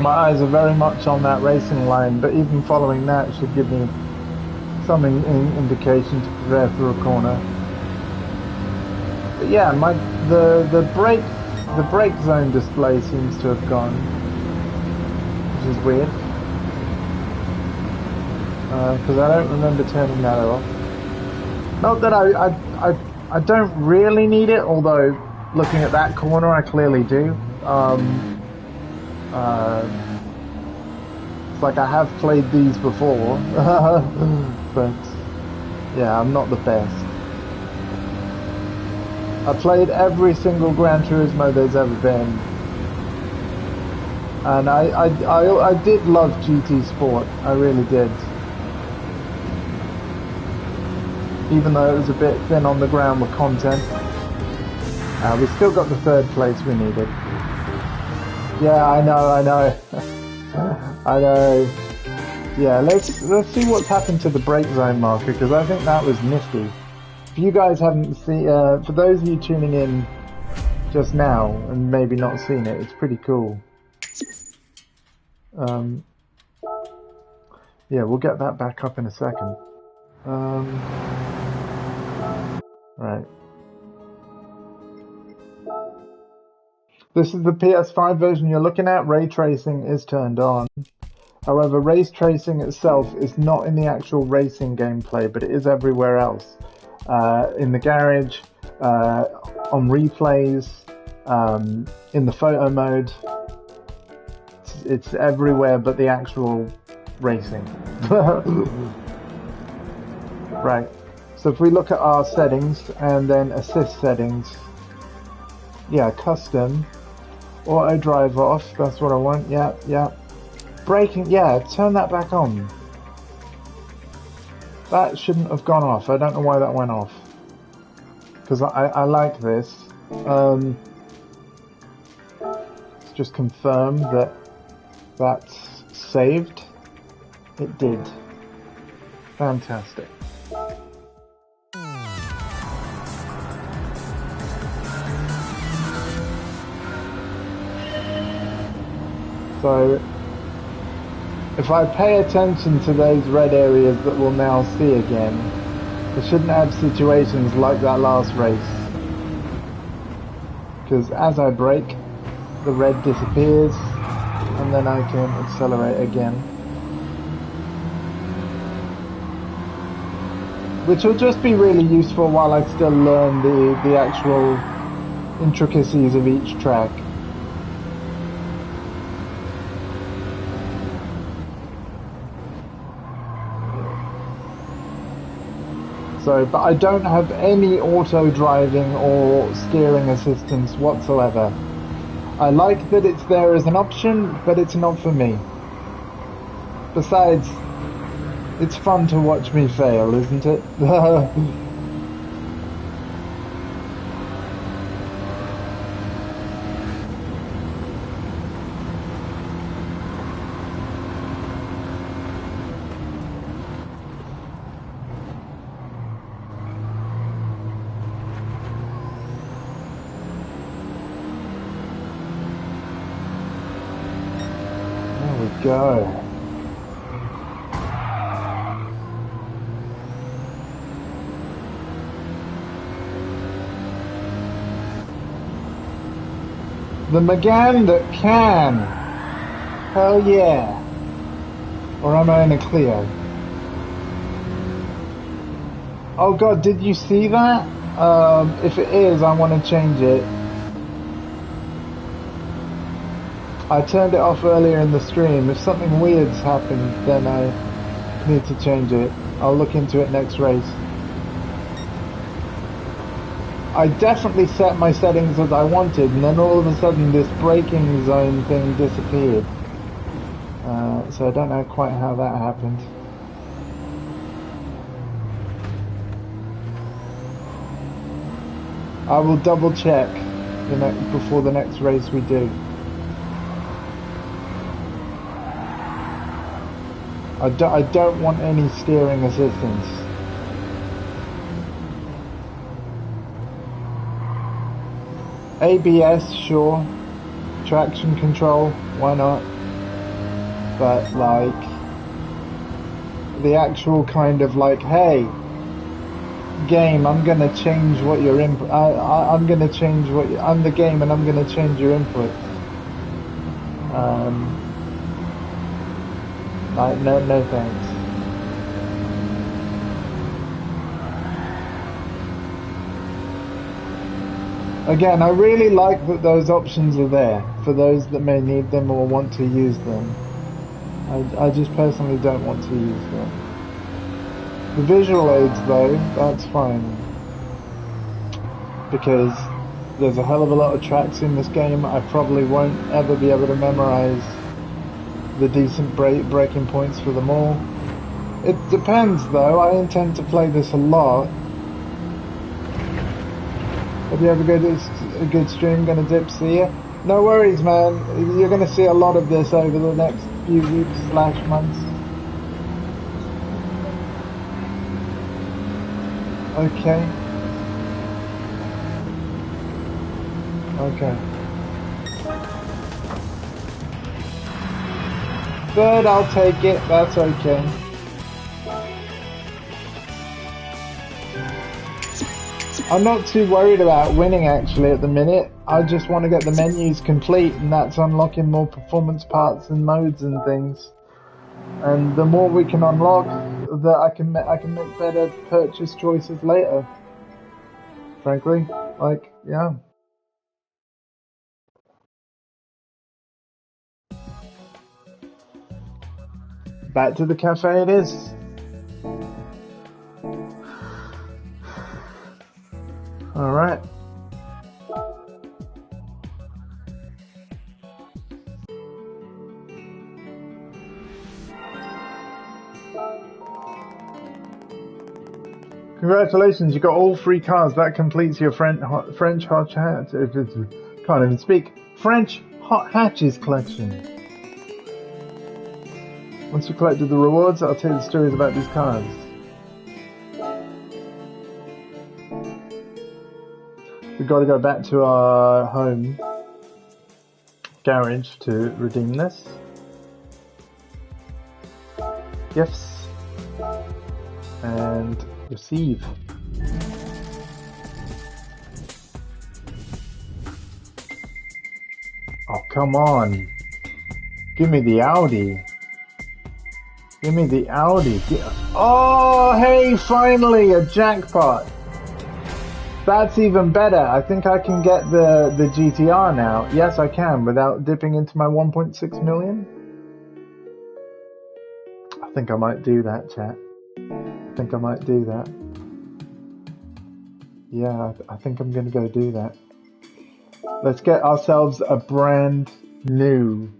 My eyes are very much on that racing line, but even following that should give me some indication to prepare for a corner. But yeah, the brake zone display seems to have gone, which is weird. Because I don't remember turning that off. Not that I don't really need it, although looking at that corner I clearly do. It's like I have played these before, but yeah, I'm not the best. I played every single Gran Turismo there's ever been, and I did love GT Sport, I really did. Even though it was a bit thin on the ground with content. We still got the third place we needed. Yeah, I know. I know. Yeah, let's see what's happened to the brake zone marker, because I think that was nifty. If you guys haven't seen, for those of you tuning in just now and maybe not seen it, it's pretty cool. Yeah, we'll get that back up in a second. Right. This is the PS5 version you're looking at. Ray tracing is turned on. However, ray tracing itself is not in the actual racing gameplay, but it is everywhere else. In the garage, on replays, in the photo mode. It's everywhere but the actual racing. Right. So if we look at our settings and then assist settings, yeah, custom, auto drive off, that's what I want, yeah. Braking, yeah, turn that back on. That shouldn't have gone off, I don't know why that went off. Because I like this. Let's just confirm that that's saved. It did. Fantastic. So if I pay attention to those red areas that we'll now see again, I shouldn't have situations like that last race. Because as I brake, the red disappears, and then I can accelerate again. Which will just be really useful while I still learn the actual intricacies of each track. So, but I don't have any auto driving or steering assistance whatsoever. I like that it's there as an option, but it's not for me. Besides, it's fun to watch me fail, isn't it? Go. The McGann that can. Hell yeah. Or am I in a Clio? Oh god, did you see that? If it is, I want to change it. I turned it off earlier in the stream. If something weird's happened, then I need to change it. I'll look into it next race. I definitely set my settings as I wanted, and then all of a sudden this braking zone thing disappeared. So I don't know quite how that happened. I will double check before the next race we do. I don't want any steering assistance. ABS, sure. Traction control, why not? But like, the actual kind of like, hey, game, I'm gonna change what your input. I'm gonna change what I'm the game, and I'm gonna change your input. Like, no thanks. Again, I really like that those options are there for those that may need them or want to use them. I just personally don't want to use them. The visual aids though, that's fine. Because there's a hell of a lot of tracks in this game. I probably won't ever be able to memorize the decent braking points for them all. It depends though, I intend to play this a lot. Hope you have a good stream, gonna dip, see ya. No worries man, you're gonna see a lot of this over the next few weeks / months. Okay. Okay. Third, I'll take it, that's okay. I'm not too worried about winning actually at the minute. I just want to get the menus complete, and that's unlocking more performance parts and modes and things. And the more we can unlock, that I can make better purchase choices later. Frankly, like, yeah. Back to the cafe it is. Alright. Congratulations, you got all 3 cars. That completes your French hot hatch. Can't even speak. French hot hatches collection. Once you collected the rewards, I'll tell you the stories about these cars. We've got to go back to our home garage to redeem this. Gifts. And receive. Oh, come on. Give me the Audi. Give me the Audi. Oh, hey, finally, a jackpot. That's even better. I think I can get the GTR now. Yes, I can, without dipping into my 1.6 million. I think I might do that, chat. I think I might do that. Yeah, I think I'm gonna go do that. Let's get ourselves a brand new,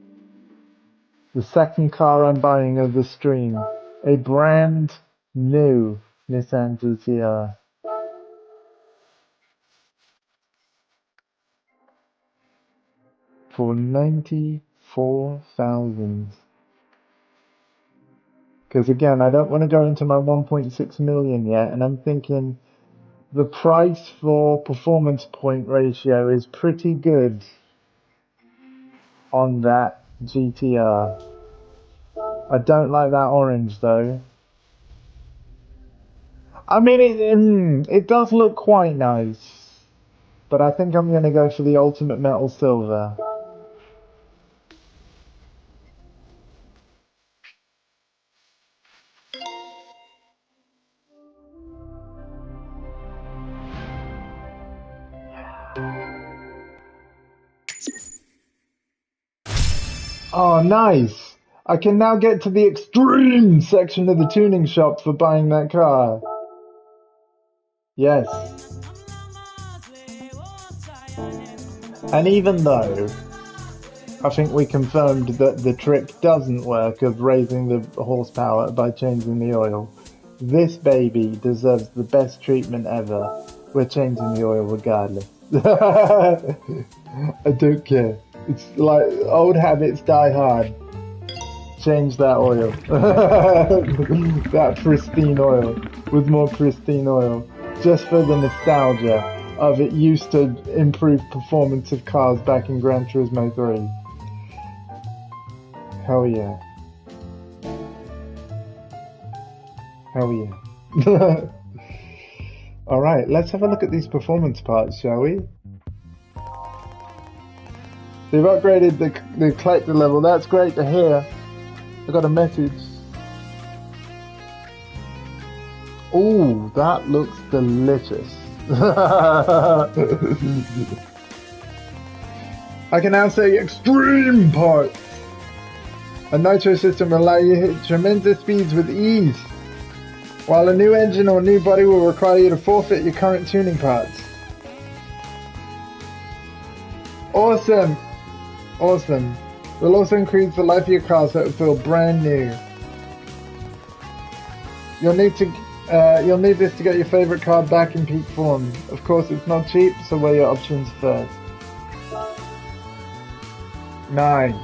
the second car I'm buying of the stream, a brand new Nissan GTR. For 94,000. Because again, I don't want to go into my 1.6 million yet, and I'm thinking the price for performance point ratio is pretty good on that GTR. I don't like that orange though. I mean, it does look quite nice, but I think I'm going to go for the ultimate metal silver. Oh, nice! I can now get to the extreme section of the tuning shop for buying that car. Yes. And even though I think we confirmed that the trick doesn't work of raising the horsepower by changing the oil, this baby deserves the best treatment ever. We're changing the oil regardless. I don't care. It's like old habits die hard. Change that oil. That pristine oil with more pristine oil. Just for the nostalgia of it used to improve performance of cars back in Gran Turismo 3. Hell yeah. Hell yeah. Alright, let's have a look at these performance parts, shall we? They've upgraded the collector level, that's great to hear. I got a message. Ooh, that looks delicious. I can now say extreme parts. A nitro system will allow you to hit tremendous speeds with ease, while a new engine or new body will require you to forfeit your current tuning parts. Awesome! Awesome. We'll also increase the life of your car so it will feel brand new. You'll need this to get your favorite car back in peak form. Of course, it's not cheap, so weigh your options first. Nice.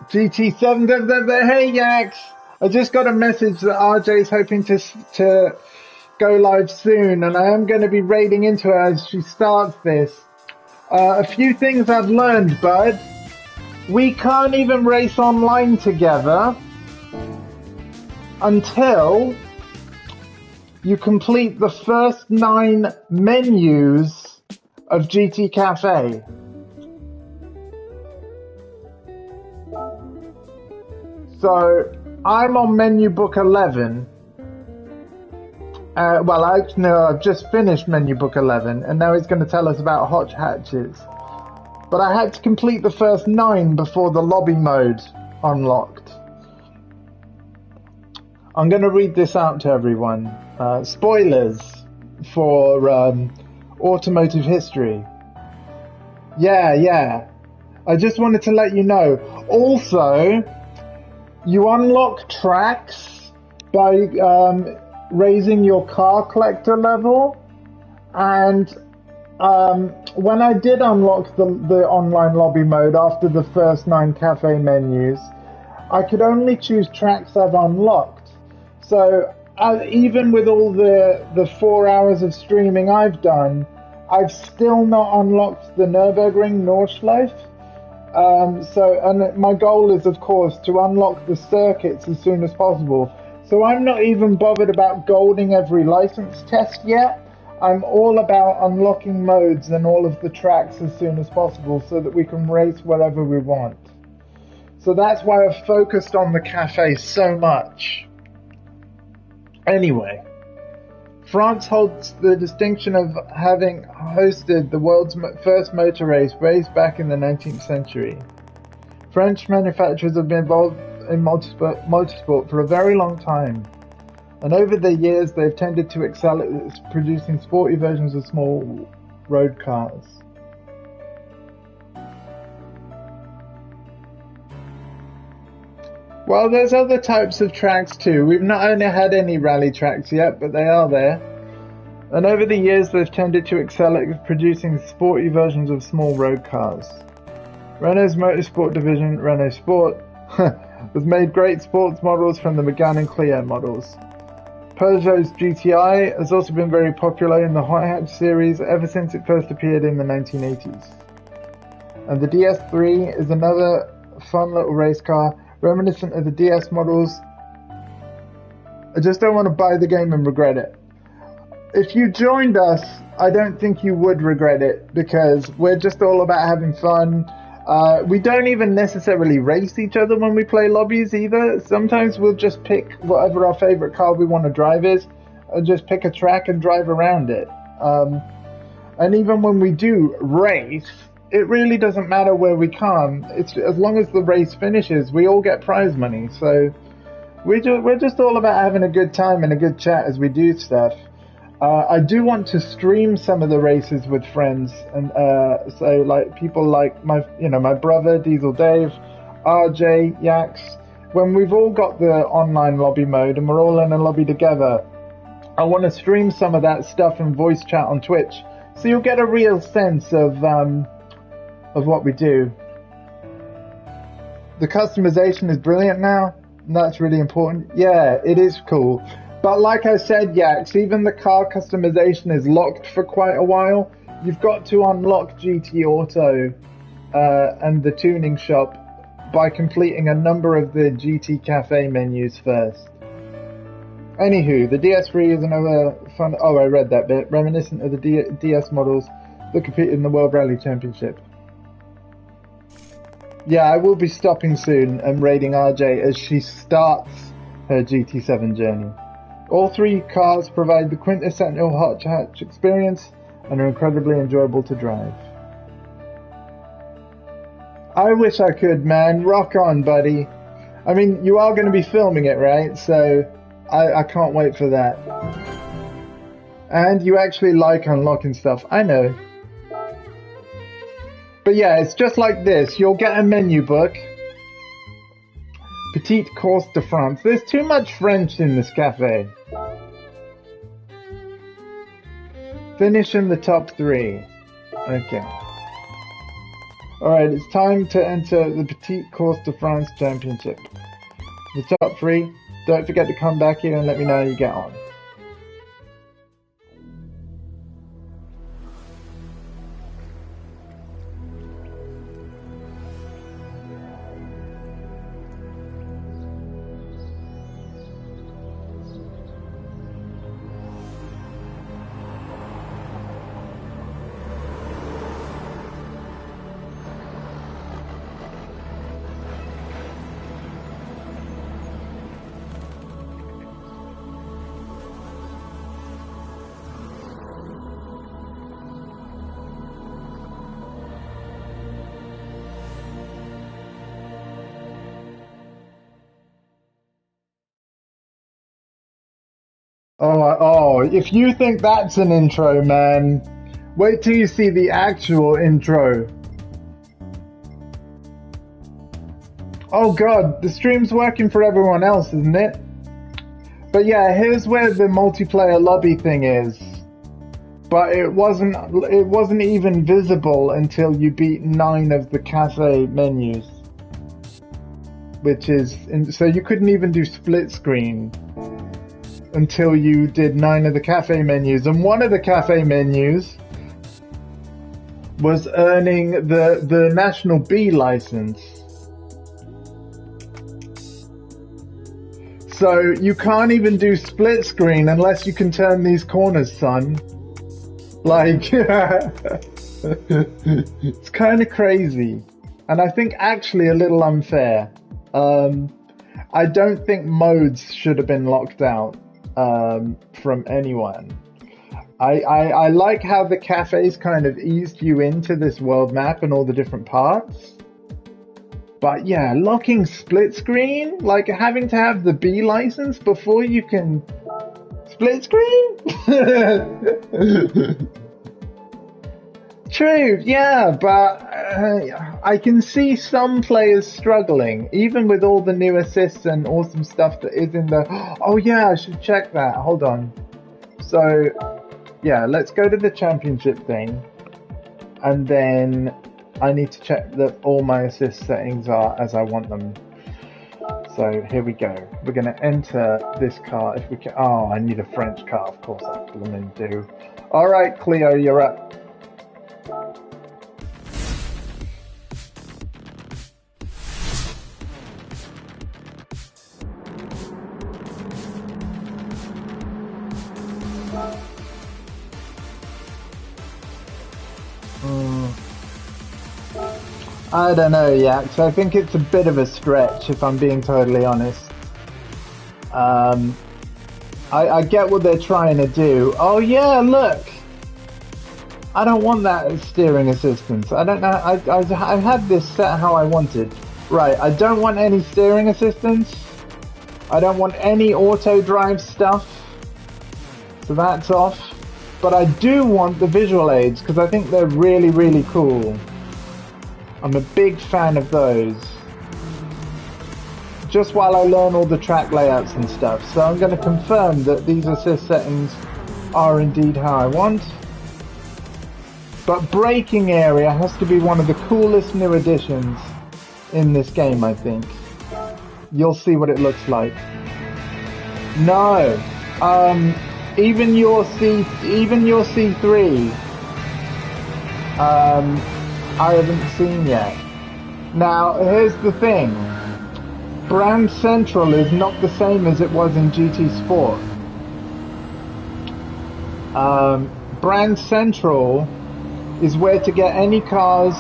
GT7, hey Yax! I just got a message that RJ's hoping to go live soon, and I am going to be raiding into her as she starts this. A few things I've learned, bud. We can't even race online together until you complete the first 9 menus of GT Café. So, I'm on menu book 11. I've just finished menu book 11, and now he's going to tell us about hot hatches. But I had to complete the first 9 before the lobby mode unlocked. I'm going to read this out to everyone. Spoilers for automotive history. Yeah. I just wanted to let you know. Also, you unlock tracks by raising your car collector level, and when I did unlock the online lobby mode after the first 9 cafe menus, I could only choose tracks I've unlocked. So even with all the 4 hours of streaming I've done, I've still not unlocked the Nürburgring Nordschleife. And my goal is, of course, to unlock the circuits as soon as possible. So I'm not even bothered about golding every license test yet. I'm all about unlocking modes and all of the tracks as soon as possible so that we can race wherever we want. So that's why I've focused on the Café so much. Anyway, France holds the distinction of having hosted the world's first motor race way back in the 19th century. French manufacturers have been involved in motorsport for a very long time, and over the years they've tended to excel at producing sporty versions of small road cars. Well, there's other types of tracks too. We've not only had any rally tracks yet, but they are there. And over the years they've tended to excel at producing sporty versions of small road cars. Renault's motorsport division, Renault Sport, has made great sports models from the Megane and Clio models. Peugeot's GTI has also been very popular in the high hatch series ever since it first appeared in the 1980s. And the DS3 is another fun little race car, reminiscent of the DS models. I just don't want to buy the game and regret it. If you joined us, I don't think you would regret it, because we're just all about having fun. We don't even necessarily race each other when we play lobbies either. Sometimes we'll just pick whatever our favorite car we want to drive is, and just pick a track and drive around it. And even when we do race, it really doesn't matter where we come. It's as long as the race finishes, we all get prize money. So we're just all about having a good time and a good chat as we do stuff. I do want to stream some of the races with friends, and so like people like my brother Diesel Dave, RJ, Yax. When we've all got the online lobby mode and we're all in a lobby together, I want to stream some of that stuff and voice chat on Twitch, so you'll get a real sense of what we do. The customization is brilliant now, and that's really important. Yeah, it is cool. But like I said, Yax, even the car customization is locked for quite a while. You've got to unlock GT Auto and the tuning shop by completing a number of the GT Cafe menus first. Anywho, the DS3 is another fun... Oh, I read that bit. Reminiscent of the DS models that competed in the World Rally Championship. Yeah, I will be stopping soon and raiding RJ as she starts her GT7 journey. All three cars provide the quintessential hot hatch experience and are incredibly enjoyable to drive. I wish I could, man. Rock on, buddy. I mean, you are going to be filming it, right? So I can't wait for that. And you actually like unlocking stuff. I know. But yeah, it's just like this. You'll get a menu book. Petite Course de France. There's too much French in this cafe. Finish in the top 3. Okay. Alright, it's time to enter the Petite Course de France Championship. The top 3. Don't forget to come back here and let me know how you get on. Oh, if you think that's an intro, man, wait till you see the actual intro. Oh god, the stream's working for everyone else, isn't it? But yeah, here's where the multiplayer lobby thing is. But it wasn't even visible until you beat 9 of the cafe menus. So you couldn't even do split screen. until you did 9 of the cafe menus. And one of the cafe menus was earning the National B license. So you can't even do split screen unless you can turn these corners, son. Like, it's kind of crazy. And I think actually a little unfair. I don't think modes should have been locked out from anyone. I like how the cafes kind of eased you into this world map and all the different parts. But yeah, locking split screen, like having to have the B license before you can split screen? True, yeah, but I can see some players struggling, even with all the new assists and awesome stuff that is in the... Oh yeah, I should check that. Hold on. So, yeah, let's go to the championship thing, and then I need to check that all my assist settings are as I want them. So here we go. We're going to enter this car if we can. Oh, I need a French car. Of course I blooming do. All right, Cleo, you're up. I don't know yet, so I think it's a bit of a stretch if I'm being totally honest. I get what they're trying to do. Oh yeah, look! I don't want that steering assistance. I don't know, I had this set how I wanted. Right, I don't want any steering assistance. I don't want any auto drive stuff. So that's off. But I do want the visual aids because I think they're really, really cool. I'm a big fan of those. Just while I learn all the track layouts and stuff. So I'm going to confirm that these assist settings are indeed how I want. But braking area has to be one of the coolest new additions in this game, I think. You'll see what it looks like. No. Even your C3. I haven't seen yet. Now, here's the thing. Brand Central is not the same as it was in GT Sport. Brand Central is where to get any cars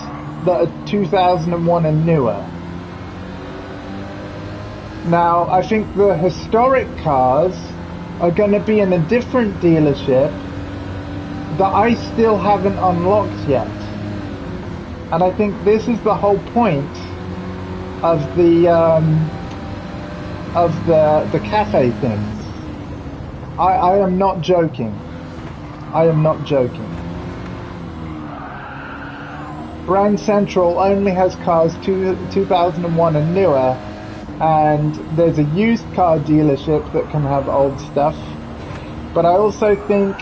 that are 2001 and newer. Now, I think the historic cars are going to be in a different dealership that I still haven't unlocked yet. And I think this is the whole point of the cafe things. I am not joking. I am not joking. Brand Central only has cars 2001 and newer, and there's a used car dealership that can have old stuff. But I also think,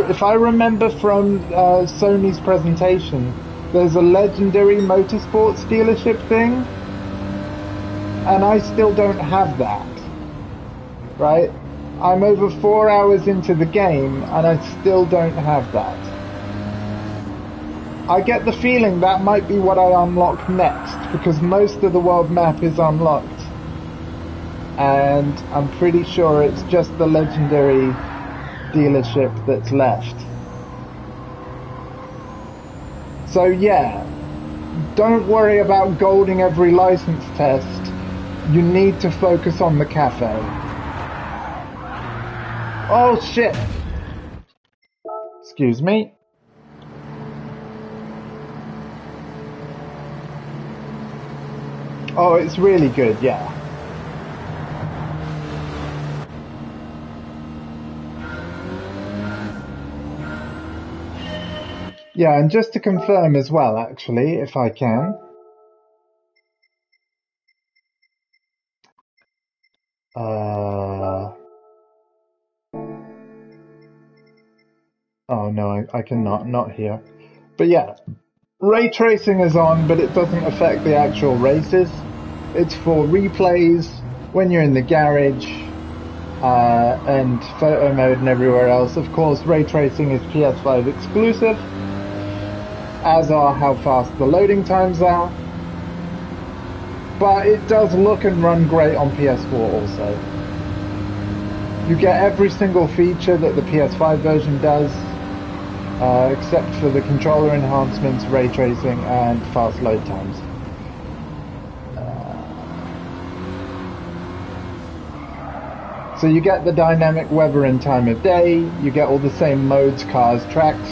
if I remember from Sony's presentation, there's a legendary motorsports dealership thing, and I still don't have that, right? I'm over 4 hours into the game, and I still don't have that. I get the feeling that might be what I unlock next, because most of the world map is unlocked, and I'm pretty sure it's just the legendary dealership that's left. So yeah, don't worry about golding every license test. You need to focus on the cafe. Oh shit! Excuse me. Oh, it's really good, yeah. Yeah, and just to confirm as well, actually, if I can. Oh no, I cannot, not here. But yeah, ray tracing is on, but it doesn't affect the actual races. It's for replays, when you're in the garage, and photo mode and everywhere else. Of course, ray tracing is PS5 exclusive, as are how fast the loading times are. But it does look and run great on PS4 also. You get every single feature that the PS5 version does, except for the controller enhancements, ray tracing, and fast load times. So you get the dynamic weather and time of day, you get all the same modes, cars, tracks.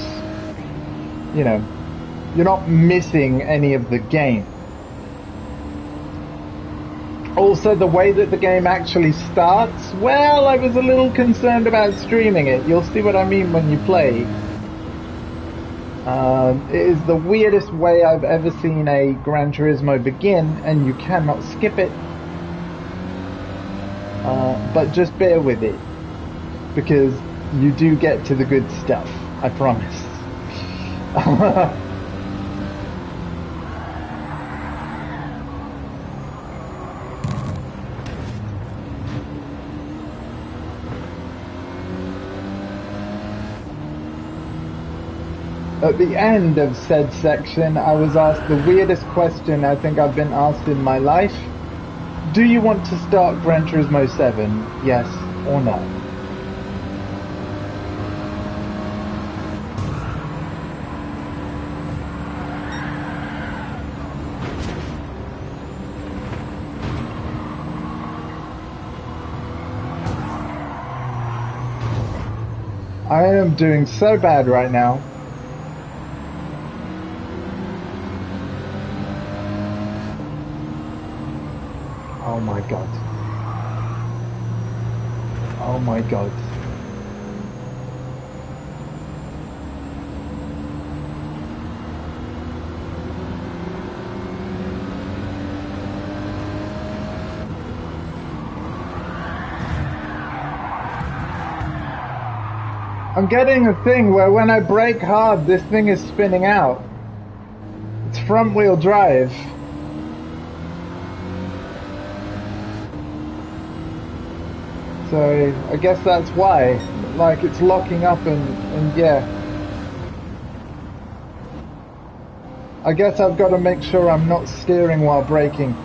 You know, you're not missing any of the game. Also, the way that the game actually starts, well, I was a little concerned about streaming it. You'll see what I mean when you play. It is the weirdest way I've ever seen a Gran Turismo begin, and you cannot skip it. But just bear with it, because you do get to the good stuff, I promise. At the end of said section, I was asked the weirdest question I think I've been asked in my life. Do you want to start Gran Turismo 7? Yes or no? I am doing so bad right now. Oh my god. Oh my god. I'm getting a thing where when I brake hard, this thing is spinning out. It's front wheel drive. So I guess that's why, like, it's locking up and yeah. I guess I've got to make sure I'm not steering while braking.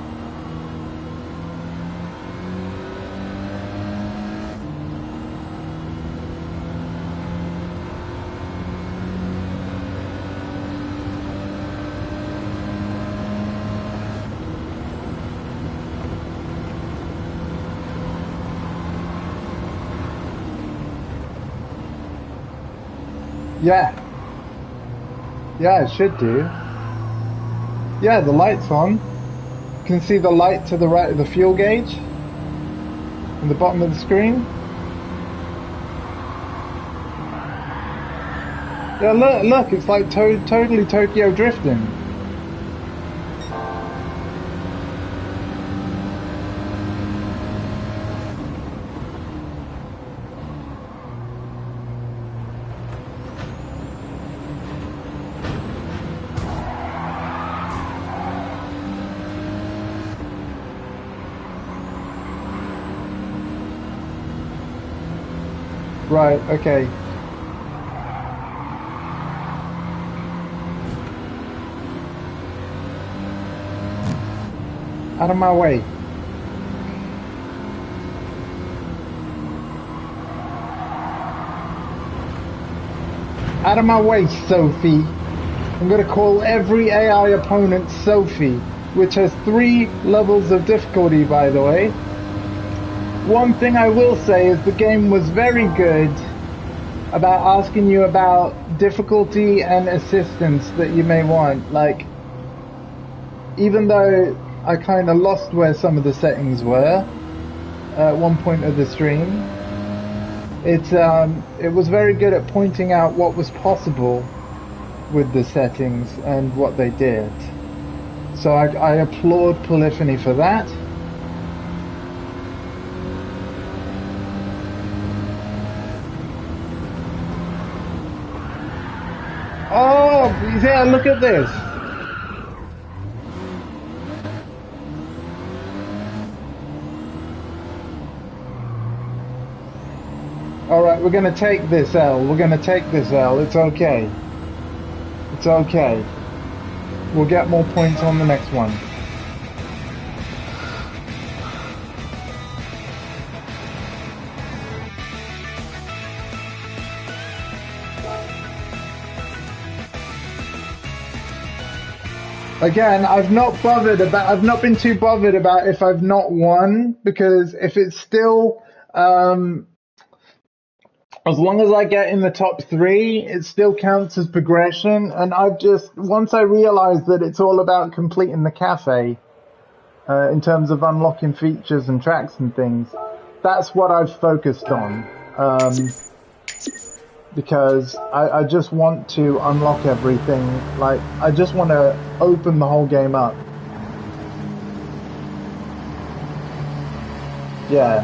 Yeah, it should do. Yeah, the light's on. You can see the light to the right of the fuel gauge in the bottom of the screen. Yeah, look, it's like totally Tokyo drifting. Right, okay. Out of my way. Out of my way, Sophie. I'm gonna call every AI opponent Sophie, which has 3 levels of difficulty, by the way. One thing I will say is the game was very good about asking you about difficulty and assistance that you may want. Like, even though I kind of lost where some of the settings were at one point of the stream, it was very good at pointing out what was possible with the settings and what they did. So I applaud Polyphony for that. Oh, yeah, look at this. Alright, we're gonna take this L. We're gonna take this L. It's okay. It's okay. We'll get more points on the next one. Again, I've not been too bothered about if I've not won, because if it's still, as long as I get in the top 3, it still counts as progression. And once I realized that it's all about completing the cafe, in terms of unlocking features and tracks and things, that's what I've focused on. Because I just want to unlock everything. Like, I just want to open the whole game up. Yeah.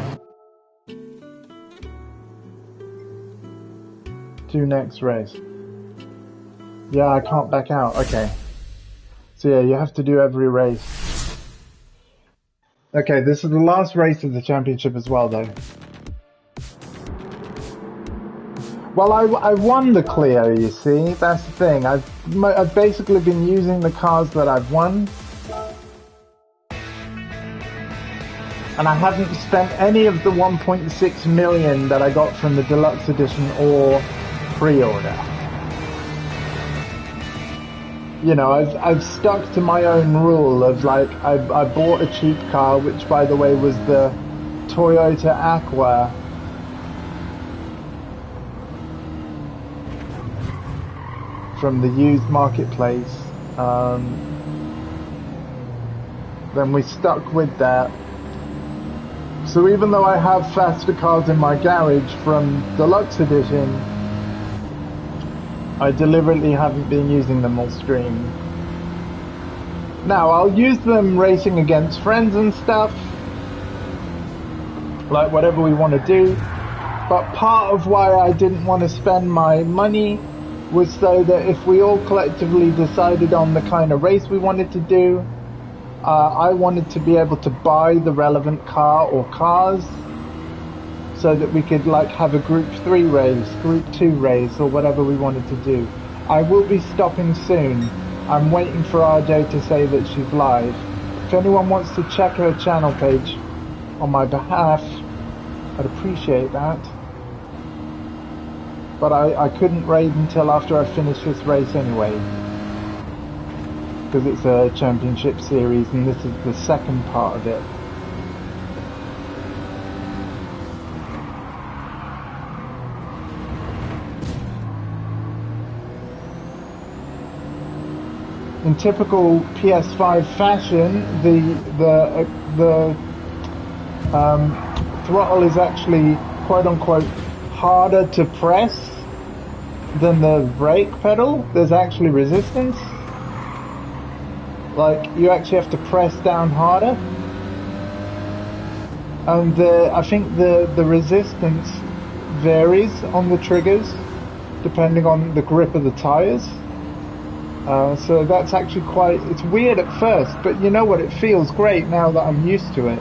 2 next race. Yeah, I can't back out. Okay. So yeah, you have to do every race. Okay, this is the last race of the championship as well, though. Well, I won the Clio, you see. That's the thing. I've basically been using the cars that I've won. And I haven't spent any of the 1.6 million that I got from the deluxe edition or pre-order. You know, I've stuck to my own rule of, like, I bought a cheap car, which by the way was the Toyota Aqua. From the used marketplace. Then we stuck with that. So even though I have faster cars in my garage from Deluxe Edition, I deliberately haven't been using them all stream. Now, I'll use them racing against friends and stuff, like whatever we want to do, but part of why I didn't want to spend my money was so that if we all collectively decided on the kind of race we wanted to do, I wanted to be able to buy the relevant car or cars so that we could, like, have a group 3 race, group 2 race, or whatever we wanted to do. I will be stopping soon. I'm waiting for RJ to say that she's live. If anyone wants to check her channel page on my behalf, I'd appreciate that. But I couldn't raid until after I finished this race anyway, because it's a championship series and this is the second part of it. In typical PS5 fashion, the throttle is actually quote unquote harder to press than the brake pedal. There's actually resistance. Like, you actually have to press down harder. And I think the resistance varies on the triggers depending on the grip of the tires. So that's actually it's weird at first, but you know what, it feels great now that I'm used to it.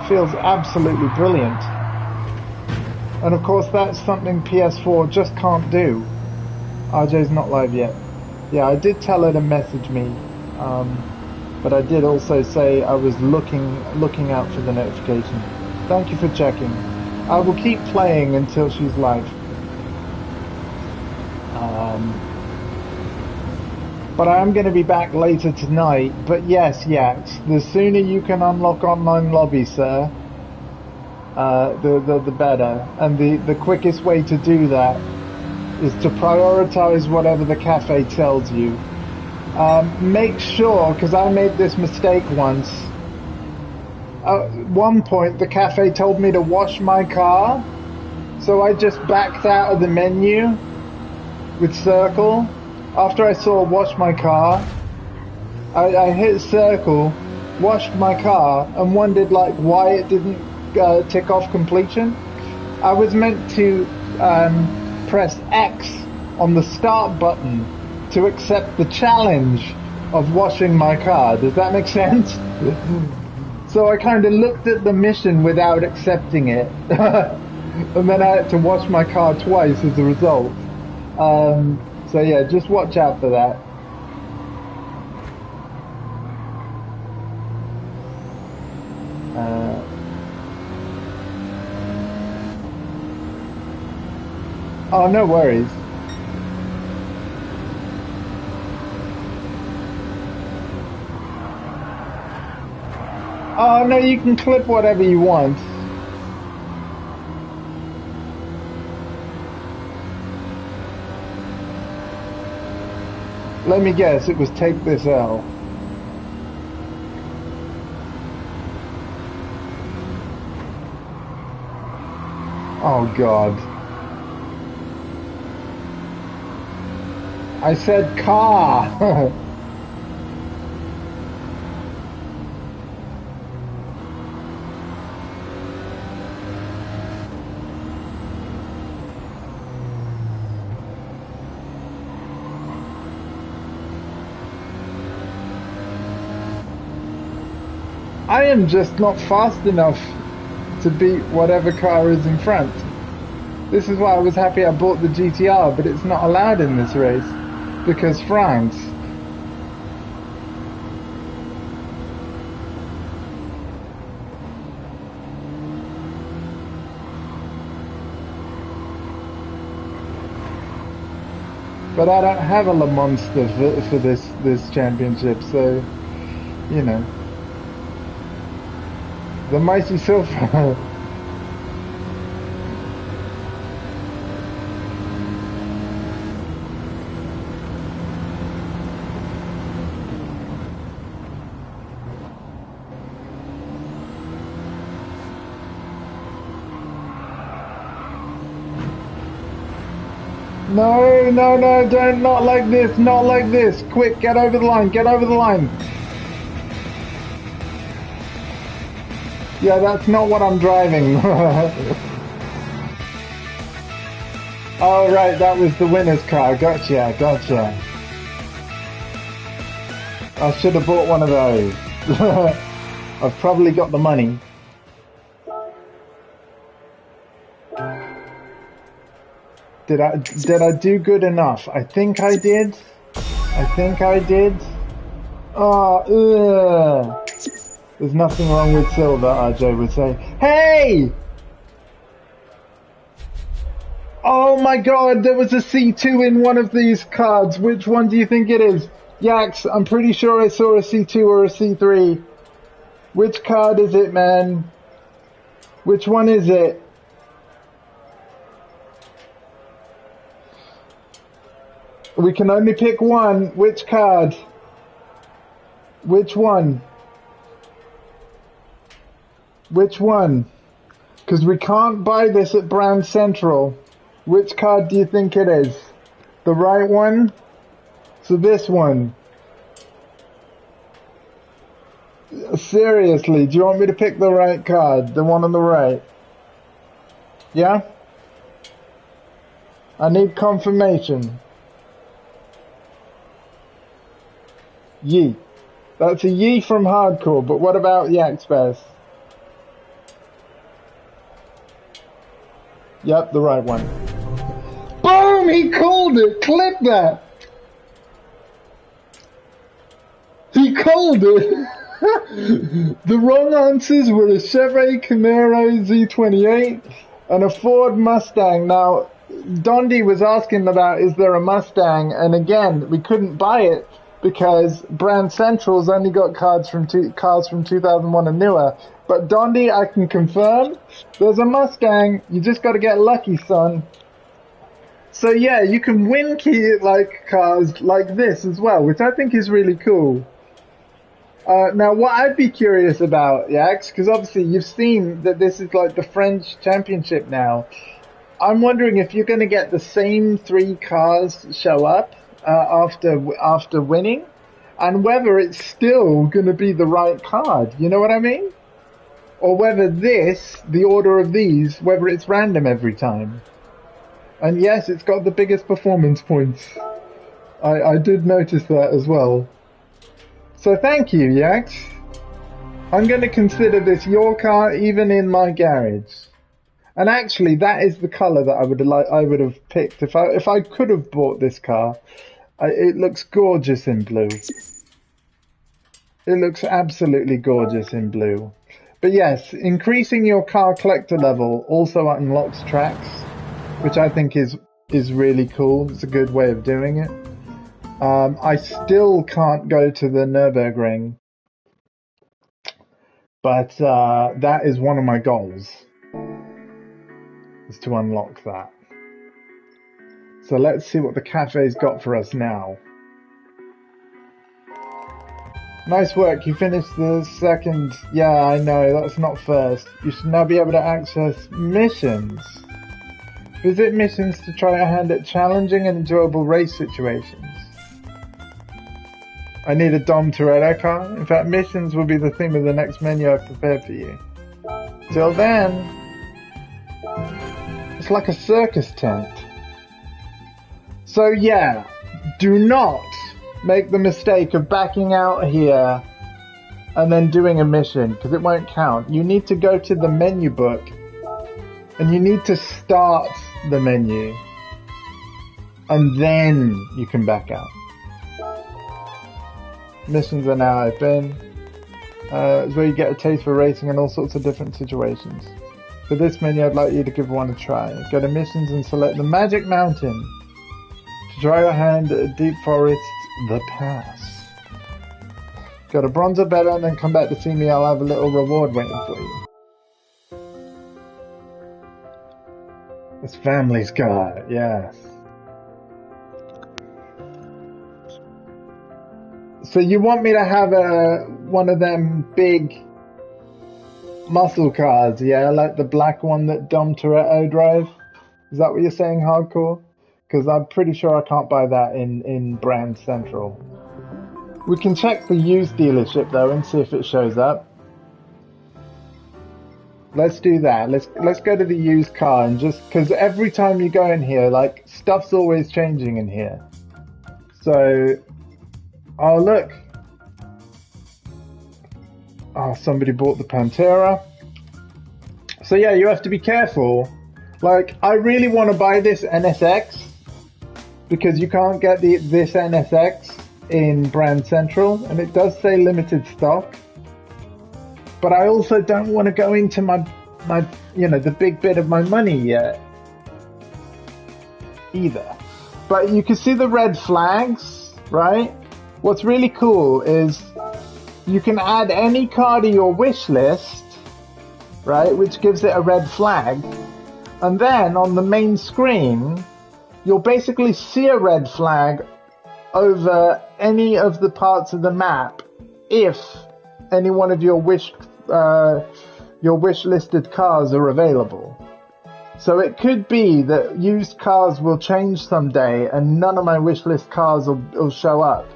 Feels absolutely brilliant. And of course that's something PS4 just can't do. RJ's not live yet. Yeah, I did tell her to message me, but I did also say I was looking out for the notification. Thank you for checking. I will keep playing until she's live. But I am going to be back later tonight. But yes, Yax, the sooner you can unlock online lobby, sir, the better. And the quickest way to do that is to prioritize whatever the cafe tells you. Make sure, because I made this mistake once. At one point, the cafe told me to wash my car, so I just backed out of the menu with circle. After I saw wash my car, I hit circle, washed my car, and wondered like why it didn't tick off completion. I was meant to press X on the start button to accept the challenge of washing my car. Does that make sense? So I kind of looked at the mission without accepting it. And then I had to wash my car twice as a result. So yeah, just watch out for that. Oh, no worries. Oh, no, you can clip whatever you want. Let me guess, it was take this L. Oh, God. I said car! I am just not fast enough to beat whatever car is in front. This is why I was happy I bought the GTR, but it's not allowed in this race. Because France. But I don't have a Le Monster for this championship, so, you know. The mighty Silver. No, no, no, don't, not like this, not like this. Quick, get over the line, get over the line. Yeah, that's not what I'm driving. Oh, right, that was the winner's car. Gotcha, gotcha. I should have bought one of those. I've probably got the money. Did I do good enough? I think I did. I think I did. Oh, ugh. There's nothing wrong with silver, RJ would say. Hey! Oh my god, there was a C2 in one of these cards. Which one do you think it is? Yax, I'm pretty sure I saw a C2 or a C3. Which card is it, man? Which one is it? We can only pick one. Which card? Which one? Which one? Because we can't buy this at Brand Central. Which card do you think it is? The right one? So this one. Seriously, do you want me to pick the right card? The one on the right? Yeah? I need confirmation. Yee. That's a yee from hardcore, but what about Yaxbaz? Yep, the right one. Boom! He called it! Clip that! He called it! The wrong answers were a Chevy Camaro Z28 and a Ford Mustang. Now, Dondi was asking about, is there a Mustang? And again, we couldn't buy it because Brand Central's only got cars from 2001 and newer. But Dondi, I can confirm, there's a Mustang. You just got to get lucky, son. So yeah, you can win cars like this as well, which I think is really cool. Now, what I'd be curious about, Yax, because obviously you've seen that this is like the French Championship now. I'm wondering if you're going to get the same 3 cars show up after winning, and whether it's still going to be the right card. You know what I mean? Or whether the order of these, whether it's random every time. And yes, it's got the biggest performance points. I did notice that as well. So thank you, Yax. I'm going to consider this your car even in my garage. And actually, that is the color that I would have picked if I could have bought this car. It looks gorgeous in blue. It looks absolutely gorgeous in blue. But yes, increasing your car collector level also unlocks tracks, which I think is really cool. It's a good way of doing it. I still can't go to the Nürburgring, but that is one of my goals, is to unlock that. So let's see what the cafe's got for us now. Nice work, you finished the second. Yeah, I know, that's not first. You should now be able to access missions. Visit missions to try a hand at challenging and enjoyable race situations. I need a Dom Toretto car. In fact, missions will be the theme of the next menu I've prepared for you. Till then, it's like a circus tent. So yeah, do not make the mistake of backing out here and then doing a mission, because it won't count. You need to go to the menu book and you need to start the menu and then you can back out. Missions are now open. It's where you get a taste for racing in all sorts of different situations. For this menu, I'd like you to give one a try. Go to missions and select the Magic Mountain. To try your hand at Deep Forest, The Pass. Go to bronze or better and then come back to see me. I'll have a little reward waiting for you. It's family's car, yes. So you want me to have one of them big muscle cars, yeah? Like the black one that Dom Toretto drove? Is that what you're saying, Hardcore? Because I'm pretty sure I can't buy that in Brand Central. We can check the used dealership though and see if it shows up. Let's do that. Let's go to the used car, and just because every time you go in here, like, stuff's always changing in here. So, oh look. Oh, somebody bought the Pantera. So yeah, you have to be careful. Like, I really want to buy this NSX because you can't get this NSX in Brand Central, and it does say limited stock. But I also don't want to go into my the big bit of my money yet either. But you can see the red flags, right? What's really cool is you can add any car to your wish list, right? Which gives it a red flag. And then on the main screen, you'll basically see a red flag over any of the parts of the map if any one of your wish listed cars are available. So it could be that used cars will change someday and none of my wish list cars will show up.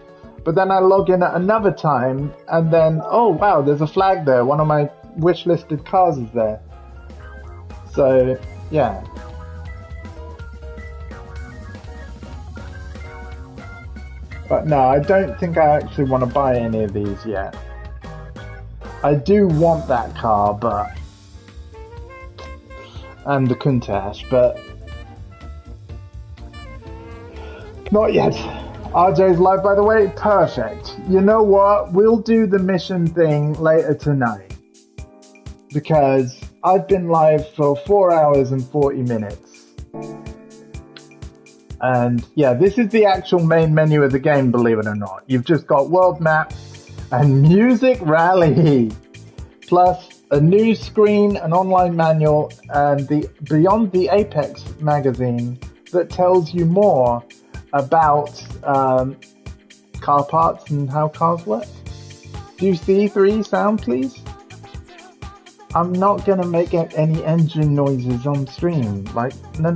But then I log in at another time and then, oh wow, there's a flag there. One of my wish listed cars is there. So, yeah. But no, I don't think I actually want to buy any of these yet. I do want that car, but... and the Countach, but... not yet. RJ's live, by the way. Perfect. You know what? We'll do the mission thing later tonight. Because I've been live for 4 hours and 40 minutes. And yeah, this is the actual main menu of the game, believe it or not. You've just got world map and music rally. Plus a news screen, an online manual, and the Beyond the Apex magazine that tells you more about car parts and how cars work. Do you see E3 sound, please? I'm not gonna make any engine noises on stream. Like, no.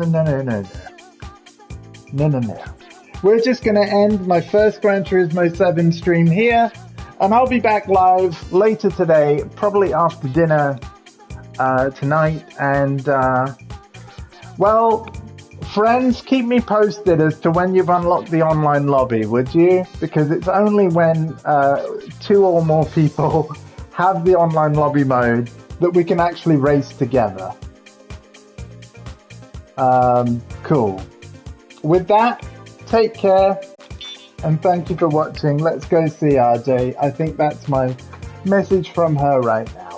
We're just gonna end my first Gran Turismo 7 stream here, and I'll be back live later today, probably after dinner tonight. And well, friends, keep me posted as to when you've unlocked the online lobby, would you? Because it's only when 2 or more people have the online lobby mode that we can actually race together. Cool. With that, take care and thank you for watching. Let's go see RJ. I think that's my message from her right now.